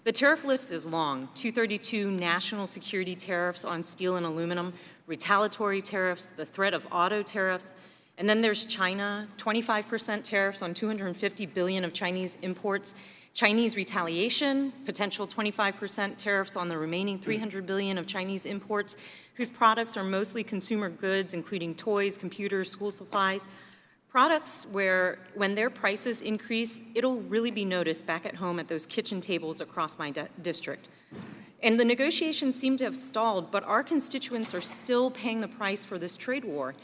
The tariff list is long: 232 national security tariffs on steel and aluminum, retaliatory tariffs, the threat of auto tariffs, and then there's China, 25% tariffs on 250 billion of Chinese imports, Chinese retaliation, potential 25% tariffs on the remaining 300 billion of Chinese imports, whose products are mostly consumer goods, including toys, computers, school supplies. Products where, when their prices increase, it'll really be noticed back at home at those kitchen tables across my district. And the negotiations seem to have stalled, but our constituents are still paying the price for this trade war.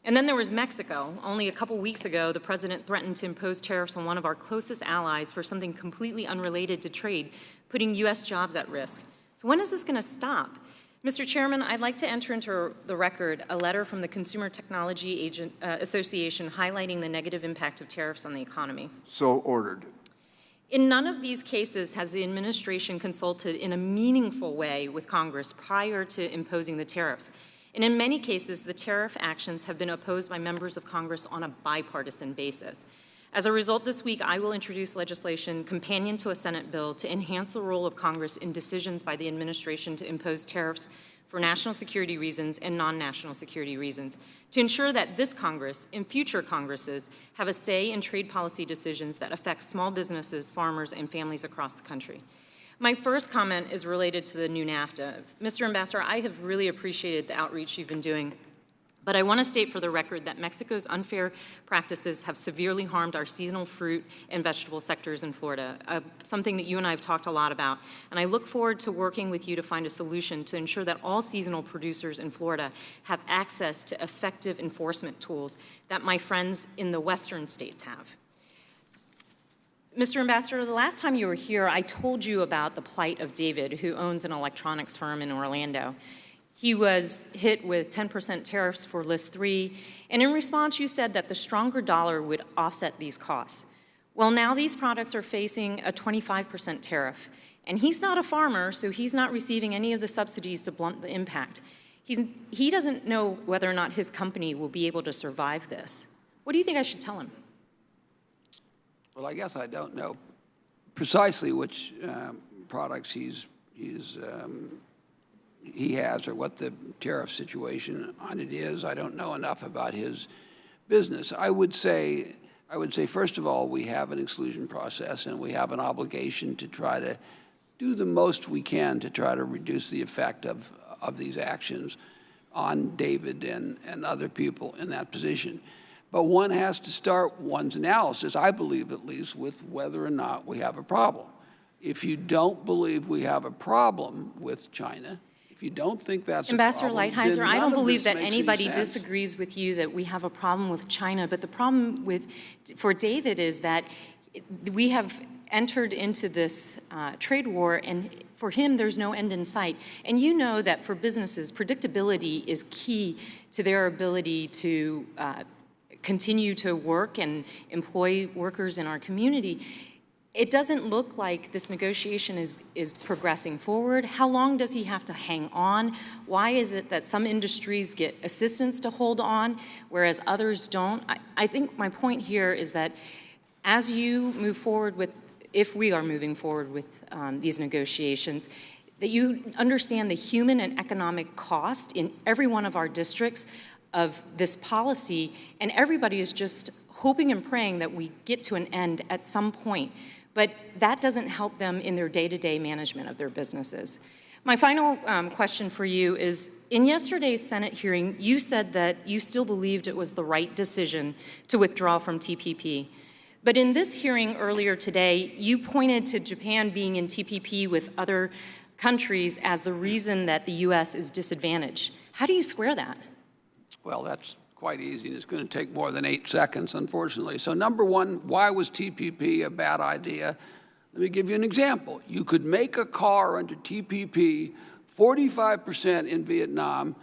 And then there was Mexico. Only a couple weeks ago, the president threatened to impose tariffs on one of our closest allies for something completely unrelated to trade, putting U.S. jobs at risk. So when is this going to stop? Mr. Chairman, I'd like to enter into the record a letter from the Consumer Technology Association highlighting the negative impact of tariffs on the economy. So ordered. In none of these cases has the administration consulted in a meaningful way with Congress prior to imposing the tariffs. And in many cases, the tariff actions have been opposed by members of Congress on a bipartisan basis. As a result, this week, I will introduce legislation companion to a Senate bill to enhance the role of Congress in decisions by the administration to impose tariffs for national security reasons and non-national security reasons, to ensure that this Congress and future Congresses have a say in trade policy decisions that affect small businesses, farmers, and families across the country. My first comment is related to the new NAFTA. Mr. Ambassador, I have really appreciated the outreach you've been doing, but I want to state for the record that Mexico's unfair practices have severely harmed our seasonal fruit and vegetable sectors in Florida, something that you and I have talked a lot about. And I look forward to working with you to find a solution to ensure that all seasonal producers in Florida have access to effective enforcement tools that my friends in the western states have. Mr. Ambassador, the last time you were here, I told you about the plight of David, who owns an electronics firm in Orlando. He was hit with 10% tariffs for List 3, and in response, you said that the stronger dollar would offset these costs. Well, now these products are facing a 25% tariff, and he's not a farmer, so he's not receiving any of the subsidies to blunt the impact. He doesn't know whether or not his company will be able to survive this. What do you think I should tell him? Well, I guess I don't know precisely which products he has or what the tariff situation on it is. I don't know enough about his business. I would say, first of all, we have an exclusion process, and we have an obligation to try to do the most we can to try to reduce the effect of these actions on David and other people in that position. But one has to start one's analysis, I believe at least, with whether or not we have a problem. If you don't believe we have a problem with China, if you don't think that's Ambassador a problem, Lighthizer, I don't believe that anybody sense. disagrees with you that we have a problem with China, but the problem for David is that we have entered into this trade war, and for him, there's no end in sight. And you know that for businesses, predictability is key to their ability to continue to work and employ workers in our community. It doesn't look like this negotiation is progressing forward. How long does he have to hang on? Why is it that some industries get assistance to hold on, whereas others don't? I think my point here is that as you move forward with, if we are moving forward with these negotiations, that you understand the human and economic cost in every one of our districts of this policy, and everybody is just hoping and praying that we get to an end at some point. But that doesn't help them in their day-to-day management of their businesses. My final question for you is, in yesterday's Senate hearing, you said that you still believed it was the right decision to withdraw from TPP. But in this hearing earlier today, you pointed to Japan being in TPP with other countries as the reason that the U.S. is disadvantaged. How do you square that? Well, that's quite easy, and it's going to take more than 8 seconds, unfortunately. So number one, why was TPP a bad idea? Let me give you an example. You could make a car under TPP 45% in Vietnam,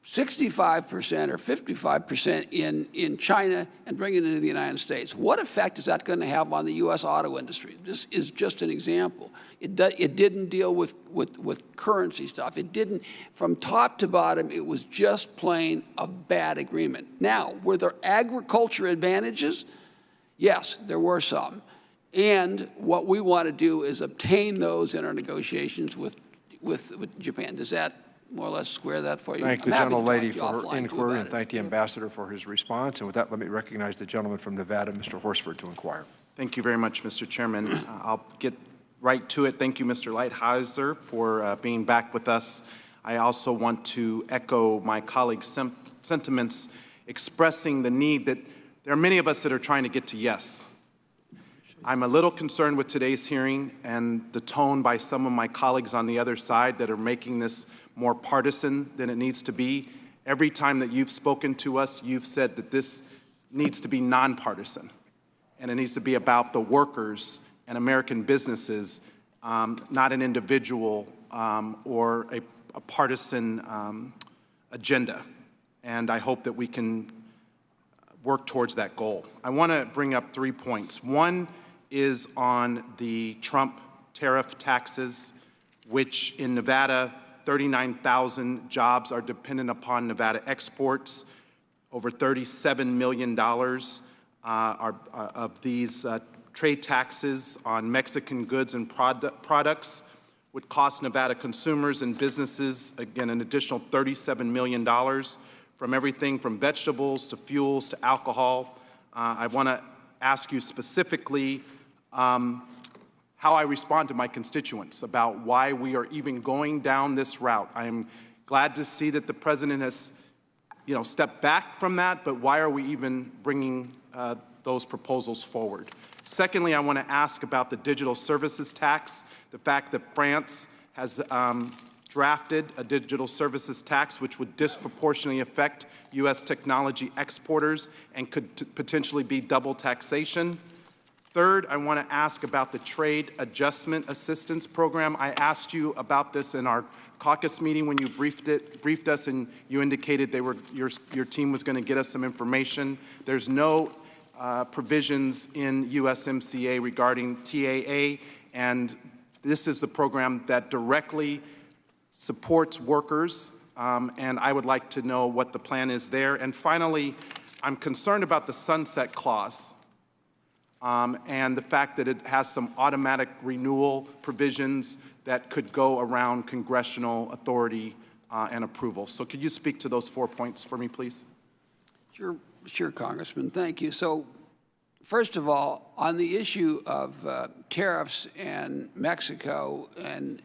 65% or 55% in China, and bring it into the United States. What effect is that going to have on the U.S. auto industry? This is just an example. It didn't deal with currency stuff. It didn't, from top to bottom, it was just plain a bad agreement. Now, were there agriculture advantages? Yes, there were some. And what we want to do is obtain those in our negotiations with Japan. Does that more or less square that for you? Thank the gentlelady for her inquiry, and thank the ambassador for his response. And with that, let me recognize the gentleman from Nevada, Mr. Horsford, to inquire. Thank you very much, Mr. Chairman. I'll get right to it. Thank you, Mr. Lighthizer, for being back with us. I also want to echo my colleagues' sentiments, expressing the need that there are many of us that are trying to get to yes. I'm a little concerned with today's hearing and the tone by some of my colleagues on the other side that are making this more partisan than it needs to be. Every time that you've spoken to us, you've said that this needs to be nonpartisan, and it needs to be about the workers and American businesses, not an individual or a partisan agenda. And I hope that we can work towards that goal. I want to bring up 3 points. One is on the Trump tariff taxes, which in Nevada, 39,000 jobs are dependent upon Nevada exports. Over $37 million of these trade taxes on Mexican goods and products would cost Nevada consumers and businesses, again, an additional $37 million from everything from vegetables to fuels to alcohol. I want to ask you specifically, how I respond to my constituents about why we are even going down this route. I am glad to see that the president has, stepped back from that, but why are we even bringing those proposals forward? Secondly, I want to ask about the digital services tax, the fact that France has drafted a digital services tax which would disproportionately affect U.S. technology exporters and could potentially be double taxation. Third, I want to ask about the Trade Adjustment Assistance Program. I asked you about this in our caucus meeting when you briefed us, and you indicated your team was going to get us some information. There's no provisions in USMCA regarding TAA, and this is the program that directly supports workers, and I would like to know what the plan is there. And finally, I'm concerned about the sunset clause and the fact that it has some automatic renewal provisions that could go around congressional authority and approval. So could you speak to those 4 points for me, please? Sure, Congressman. Thank you. So, first of all, on the issue of tariffs and Mexico and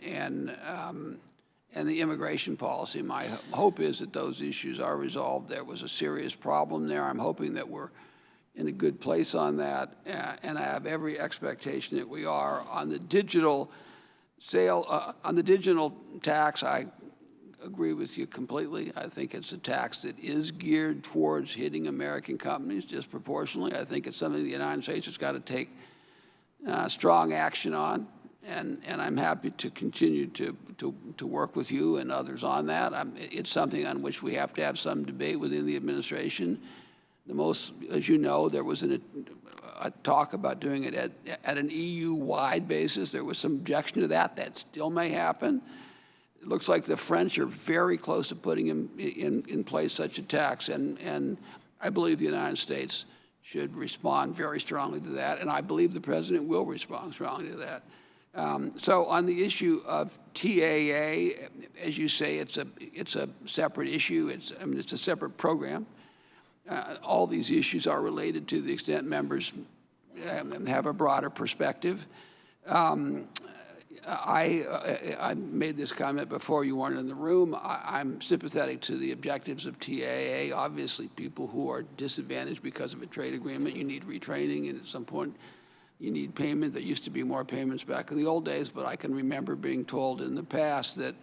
the immigration policy, my hope is that those issues are resolved. There was a serious problem there. I'm hoping that we're in a good place on that, and I have every expectation that we are. On the digital on the digital tax, I agree with you completely. I think it's a tax that is geared towards hitting American companies disproportionately. I think it's something the United States has got to take strong action on, and I'm happy to continue to work with you and others on that. It's something on which we have to have some debate within the administration. As you know, there was a talk about doing it at an EU-wide basis. There was some objection to that. That still may happen. It looks like the French are very close to putting in place such a tax, and I believe the United States should respond very strongly to that, and I believe the President will respond strongly to that. So on the issue of TAA, as you say, it's a separate issue. It's a separate program. All these issues are related to the extent members have a broader perspective. I made this comment before you weren't in the room. I'm sympathetic to the objectives of TAA. Obviously, people who are disadvantaged because of a trade agreement, you need retraining, and at some point, you need payment. There used to be more payments back in the old days, but I can remember being told in the past that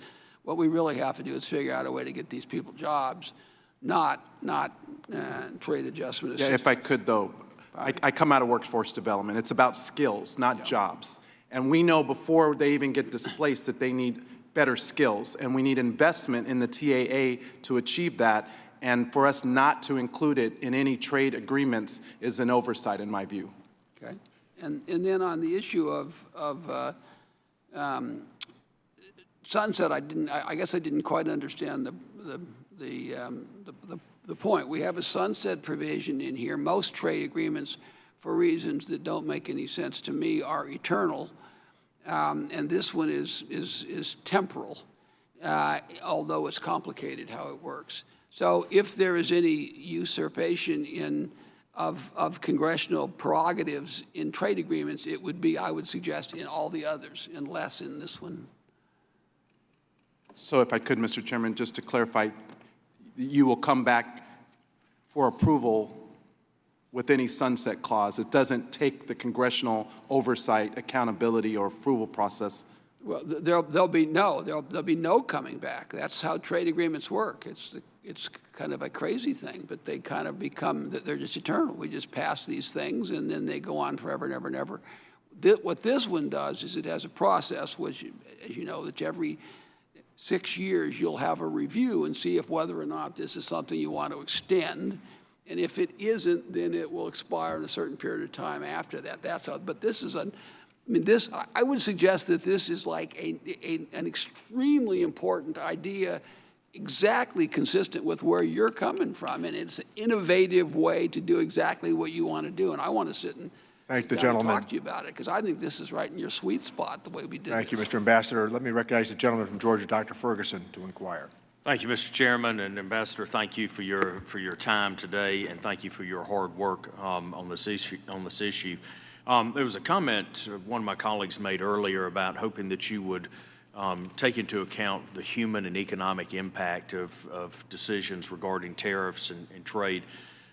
what we really have to do is figure out a way to get these people jobs, not trade adjustment assistance. Yeah, if I could, though, I come out of workforce development. It's about skills, not jobs. And we know before they even get displaced that they need better skills, and we need investment in the TAA to achieve that. And for us not to include it in any trade agreements is an oversight, in my view. Okay. And then on the issue of sunset, I guess I didn't quite understand the point. We have a sunset provision in here. Most trade agreements, for reasons that don't make any sense to me, are eternal, and this one is temporal, although it's complicated how it works. So if there is any usurpation of congressional prerogatives in trade agreements, it would be, I would suggest, in all the others, and less in this one. So if I could, Mr. Chairman, just to clarify, you will come back for approval with any sunset clause. It doesn't take the congressional oversight, accountability, or approval process. Well, there'll be no coming back. That's how trade agreements work. It's kind of a crazy thing, but they kind of they're just eternal. We just pass these things, and then they go on forever and ever and ever. What this one does is it has a process, which, as you know, that every 6 years you'll have a review and see if whether or not this is something you want to extend. And if it isn't, then it will expire in a certain period of time after that. That's how. But this is I would suggest that this is like an extremely important idea, exactly consistent with where you're coming from, and it's an innovative way to do exactly what you want to do. And I want to sit and thank the gentleman. Talk to you about it, because I think this is right in your sweet spot, the way we did it. Thank you, Mr. Ambassador. Let me recognize the gentleman from Georgia, Dr. Ferguson, to inquire. Thank you, Mr. Chairman, and Ambassador, thank you for your time today, and thank you for your hard work on this issue. There was a comment one of my colleagues made earlier about hoping that you would take into account the human and economic impact of decisions regarding tariffs and trade.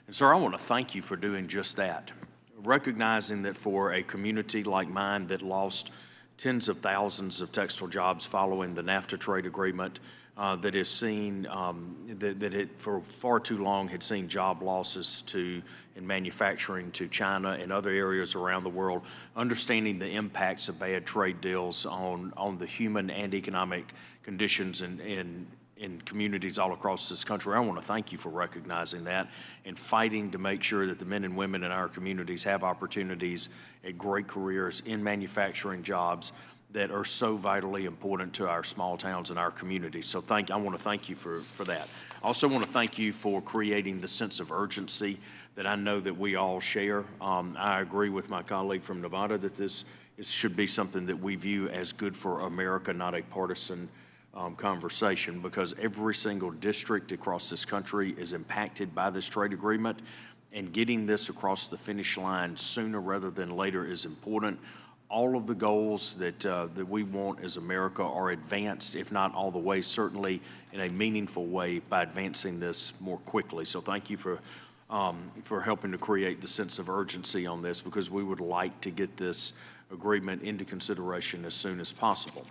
And sir, I want to thank you for doing just that, recognizing that for a community like mine that lost tens of thousands of textile jobs following the NAFTA trade agreement, that has seen, that it for far too long had seen job losses in manufacturing to China and other areas around the world, understanding the impacts of bad trade deals on the human and economic conditions in communities all across this country. I want to thank you for recognizing that and fighting to make sure that the men and women in our communities have opportunities at great careers in manufacturing jobs that are so vitally important to our small towns and our communities. So I want to thank you for that. I also want to thank you for creating the sense of urgency that I know that we all share. I agree with my colleague from Nevada that this should be something that we view as good for America, not a partisan conversation, because every single district across this country is impacted by this trade agreement, and getting this across the finish line sooner rather than later is important. All of the goals that we want as America are advanced, if not all the way, certainly in a meaningful way by advancing this more quickly. So thank you for helping to create the sense of urgency on this, because we would like to get this agreement into consideration as soon as possible.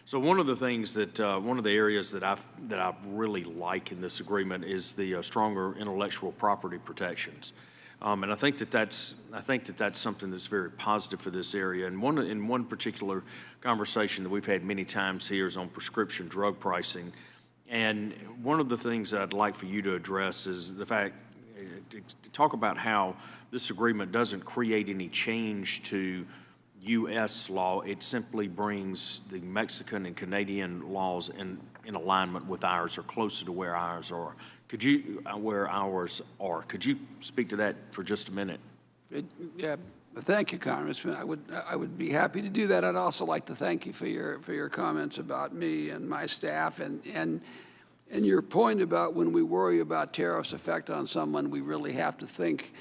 So one of the things one of the areas that I really like in this agreement is the stronger intellectual property protections. And I think that that's something that's very positive for this area. And in one particular conversation that we've had many times here is on prescription drug pricing. And one of the things I'd like for you to address is the fact, to talk about how this agreement doesn't create any change to U.S. law. It simply brings the Mexican and Canadian laws in alignment with ours, or closer to where ours are. Could you speak to that for just a minute? Yeah, thank you, Congressman. I would be happy to do that. I'd also like to thank you for your comments about me and my staff, and your point about when we worry about tariffs' effect on someone, we really have to think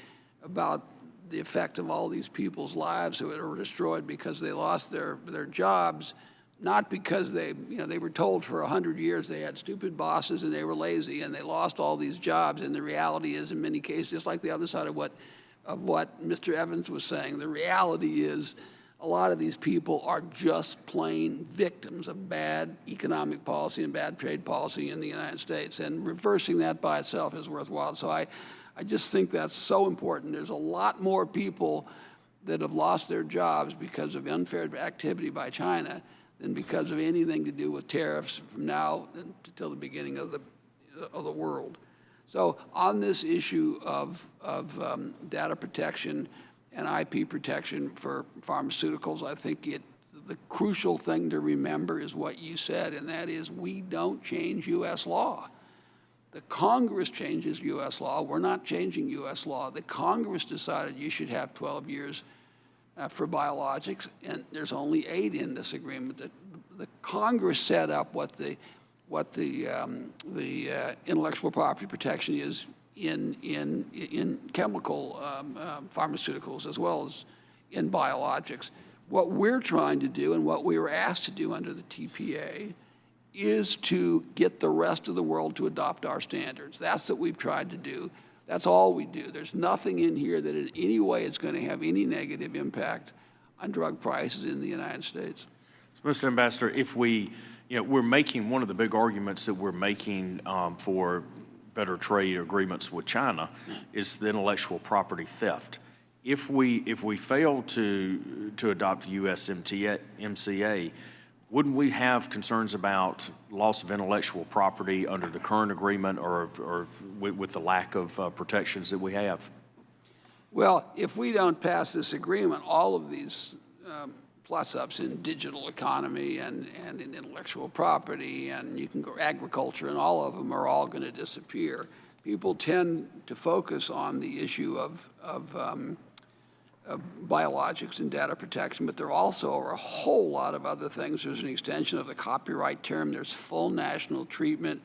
about the effect of all these people's lives who were destroyed because they lost their jobs, not because they were told for 100 years they had stupid bosses and they were lazy and they lost all these jobs. And the reality is, in many cases, just like the other side of what Mr. Evans was saying, the reality is a lot of these people are just plain victims of bad economic policy and bad trade policy in the United States. And reversing that by itself is worthwhile. So I just think that's so important. There's a lot more people that have lost their jobs because of unfair activity by China than because of anything to do with tariffs from now until the beginning of the world. So on this issue of data protection and IP protection for pharmaceuticals, I think the crucial thing to remember is what you said, and that is we don't change U.S. law. The Congress changes U.S. law. We're not changing U.S. law. The Congress decided you should have 12 years for biologics, and there's only 8 in this agreement. The Congress set up what the intellectual property protection is in chemical pharmaceuticals as well as in biologics. What we're trying to do and what we were asked to do under the TPA is to get the rest of the world to adopt our standards. That's what we've tried to do. That's all we do. There's nothing in here that in any way is going to have any negative impact on drug prices in the United States. So, Mr. Ambassador, if we're making one of the big arguments that we're making for better trade agreements with China is the intellectual property theft. If we fail to adopt the USMCA, wouldn't we have concerns about loss of intellectual property under the current agreement or with the lack of protections that we have? Well, if we don't pass this agreement, all of these plus-ups in digital economy and in intellectual property, and you can go agriculture, and all of them are all going to disappear. People tend to focus on the issue of biologics and data protection, but there also are a whole lot of other things. There's an extension of the copyright term. There's full national treatment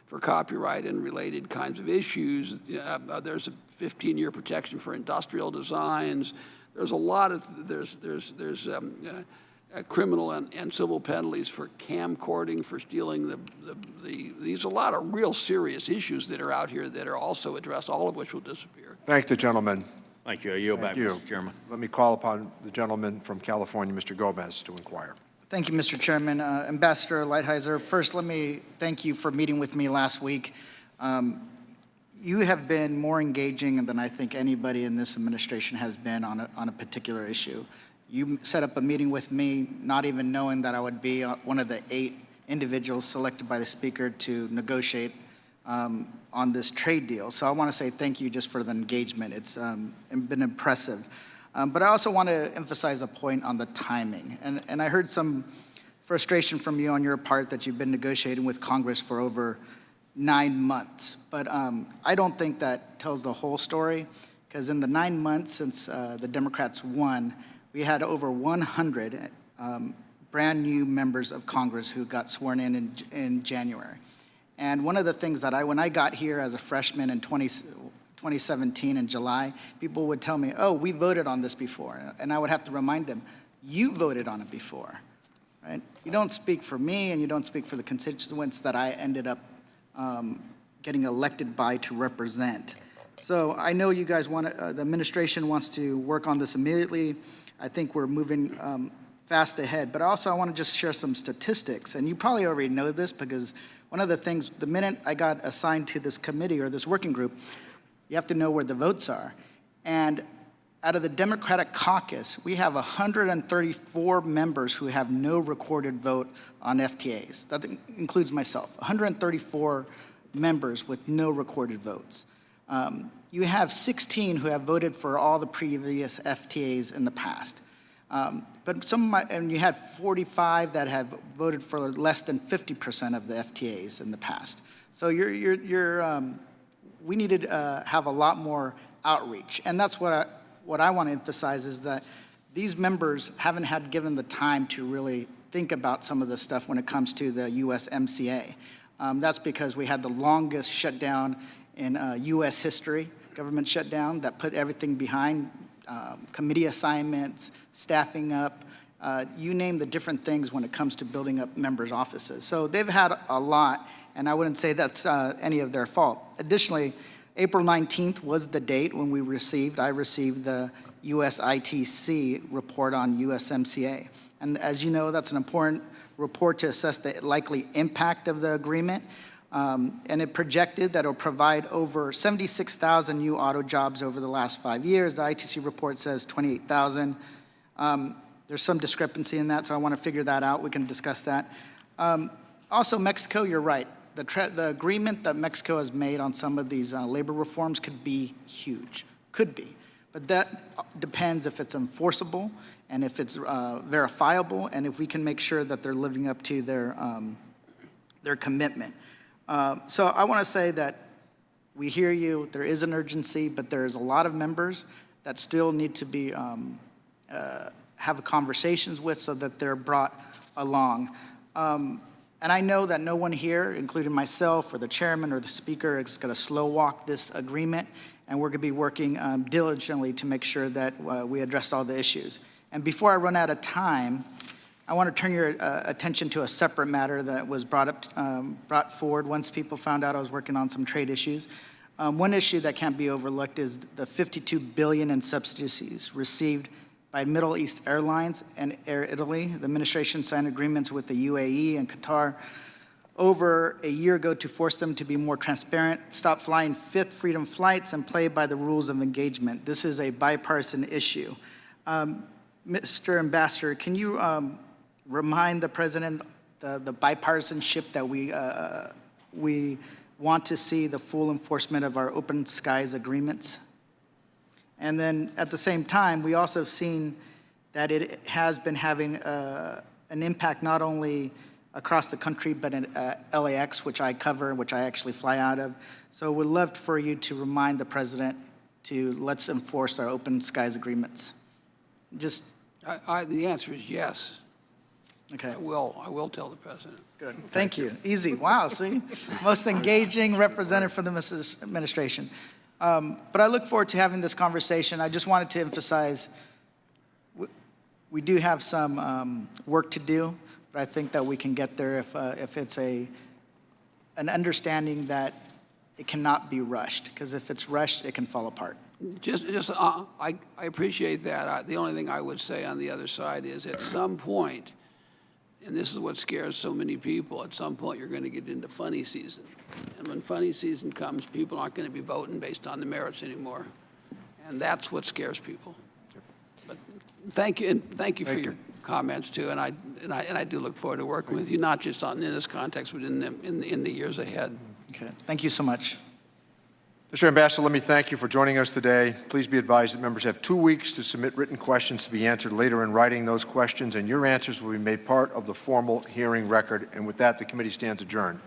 for copyright and related kinds of issues. There's a 15-year protection for industrial designs. There's a lot of, criminal and civil penalties for camcording, for stealing these are a lot of real serious issues that are out here that are also addressed, all of which will disappear. Thank the gentleman. Thank you. I yield back, Mr. Chairman. Let me call upon the gentleman from California, Mr. Gomez, to inquire. Thank you, Mr. Chairman. Ambassador Lighthizer, first let me thank you for meeting with me last week. You have been more engaging than I think anybody in this administration has been on a particular issue. You set up a meeting with me not even knowing that I would be one of the 8 individuals selected by the Speaker to negotiate on this trade deal. So I want to say thank you just for the engagement. It's been impressive. But I also want to emphasize a point on the timing. And I heard some frustration from you on your part that you've been negotiating with Congress for over 9 months. But I don't think that tells the whole story, because in the 9 months since the Democrats won, we had over 100 brand new members of Congress who got sworn in January. And one of the things that when I got here as a freshman in 2017 in July, people would tell me, oh, we voted on this before. And I would have to remind them, you voted on it before, right? You don't speak for me, and you don't speak for the constituents that I ended up getting elected by to represent. So I know you guys want to, the administration wants to work on this immediately. I think we're moving fast ahead. But also I want to just share some statistics. And you probably already know this, because one of the things, the minute I got assigned to this committee or this working group, you have to know where the votes are. And out of the Democratic caucus, we have 134 members who have no recorded vote on FTAs. That includes myself, 134 members with no recorded votes. You have 16 who have voted for all the previous FTAs in the past. But and you had 45 that have voted for less than 50% of the FTAs in the past. So we need to have a lot more outreach. And that's what I want to emphasize, is that these members haven't had given the time to really think about some of the stuff when it comes to the USMCA. That's because we had the longest shutdown in U.S. history, government shutdown, that put everything behind, committee assignments, staffing up, you name the different things when it comes to building up members' offices. So they've had a lot, and I wouldn't say that's any of their fault. Additionally, April 19th was the date when I received the USITC report on USMCA. And as you know, that's an important report to assess the likely impact of the agreement. And it projected that it'll provide over 76,000 new auto jobs over the last 5 years. The ITC report says 28,000. There's some discrepancy in that, so I want to figure that out. We can discuss that. Also, Mexico, you're right. The agreement that Mexico has made on some of these labor reforms could be huge, could be. But that depends if it's enforceable and if it's verifiable, and if we can make sure that they're living up to their commitment. So I want to say that we hear you. There is an urgency, but there's a lot of members that still need to be have conversations with, so that they're brought along. And I know that no one here, including myself or the chairman or the speaker, is going to slow walk this agreement, and we're going to be working diligently to make sure that we address all the issues. And before I run out of time, I want to turn your attention to a separate matter that was brought forward once people found out I was working on some trade issues. One issue that can't be overlooked is the $52 billion in subsidies received by Middle East Airlines and Air Italy. The administration signed agreements with the UAE and Qatar over a year ago to force them to be more transparent, stop flying Fifth Freedom flights, and play by the rules of engagement. This is a bipartisan issue. Mr. Ambassador, can you remind the President the bipartisanship that we want to see the full enforcement of our open skies agreements? And then at the same time, we also have seen that it has been having an impact not only across the country, but in LAX, which I cover, which I actually fly out of. So we'd love for you to remind the President to let's enforce our open skies agreements. Just the answer is yes. Okay. I will tell the President. Good. Thank you. Easy. Wow, see? Most engaging representative for the administration. But I look forward to having this conversation. I just wanted to emphasize We do have some work to do, but I think that we can get there if it's an understanding that it cannot be rushed, because if it's rushed, it can fall apart. I appreciate that. The only thing I would say on the other side is at some point, and this is what scares so many people, at some point you're going to get into funny season. And when funny season comes, people aren't going to be voting based on the merits anymore. And that's what scares people. But thank you, and thank you for your comments too. And I do look forward to working with you, not just in this context, but in the years ahead. Okay, thank you so much. Mr. Ambassador, let me thank you for joining us today. Please be advised that members have 2 weeks to submit written questions to be answered later in writing. Those questions and your answers will be made part of the formal hearing record. And with that, the committee stands adjourned.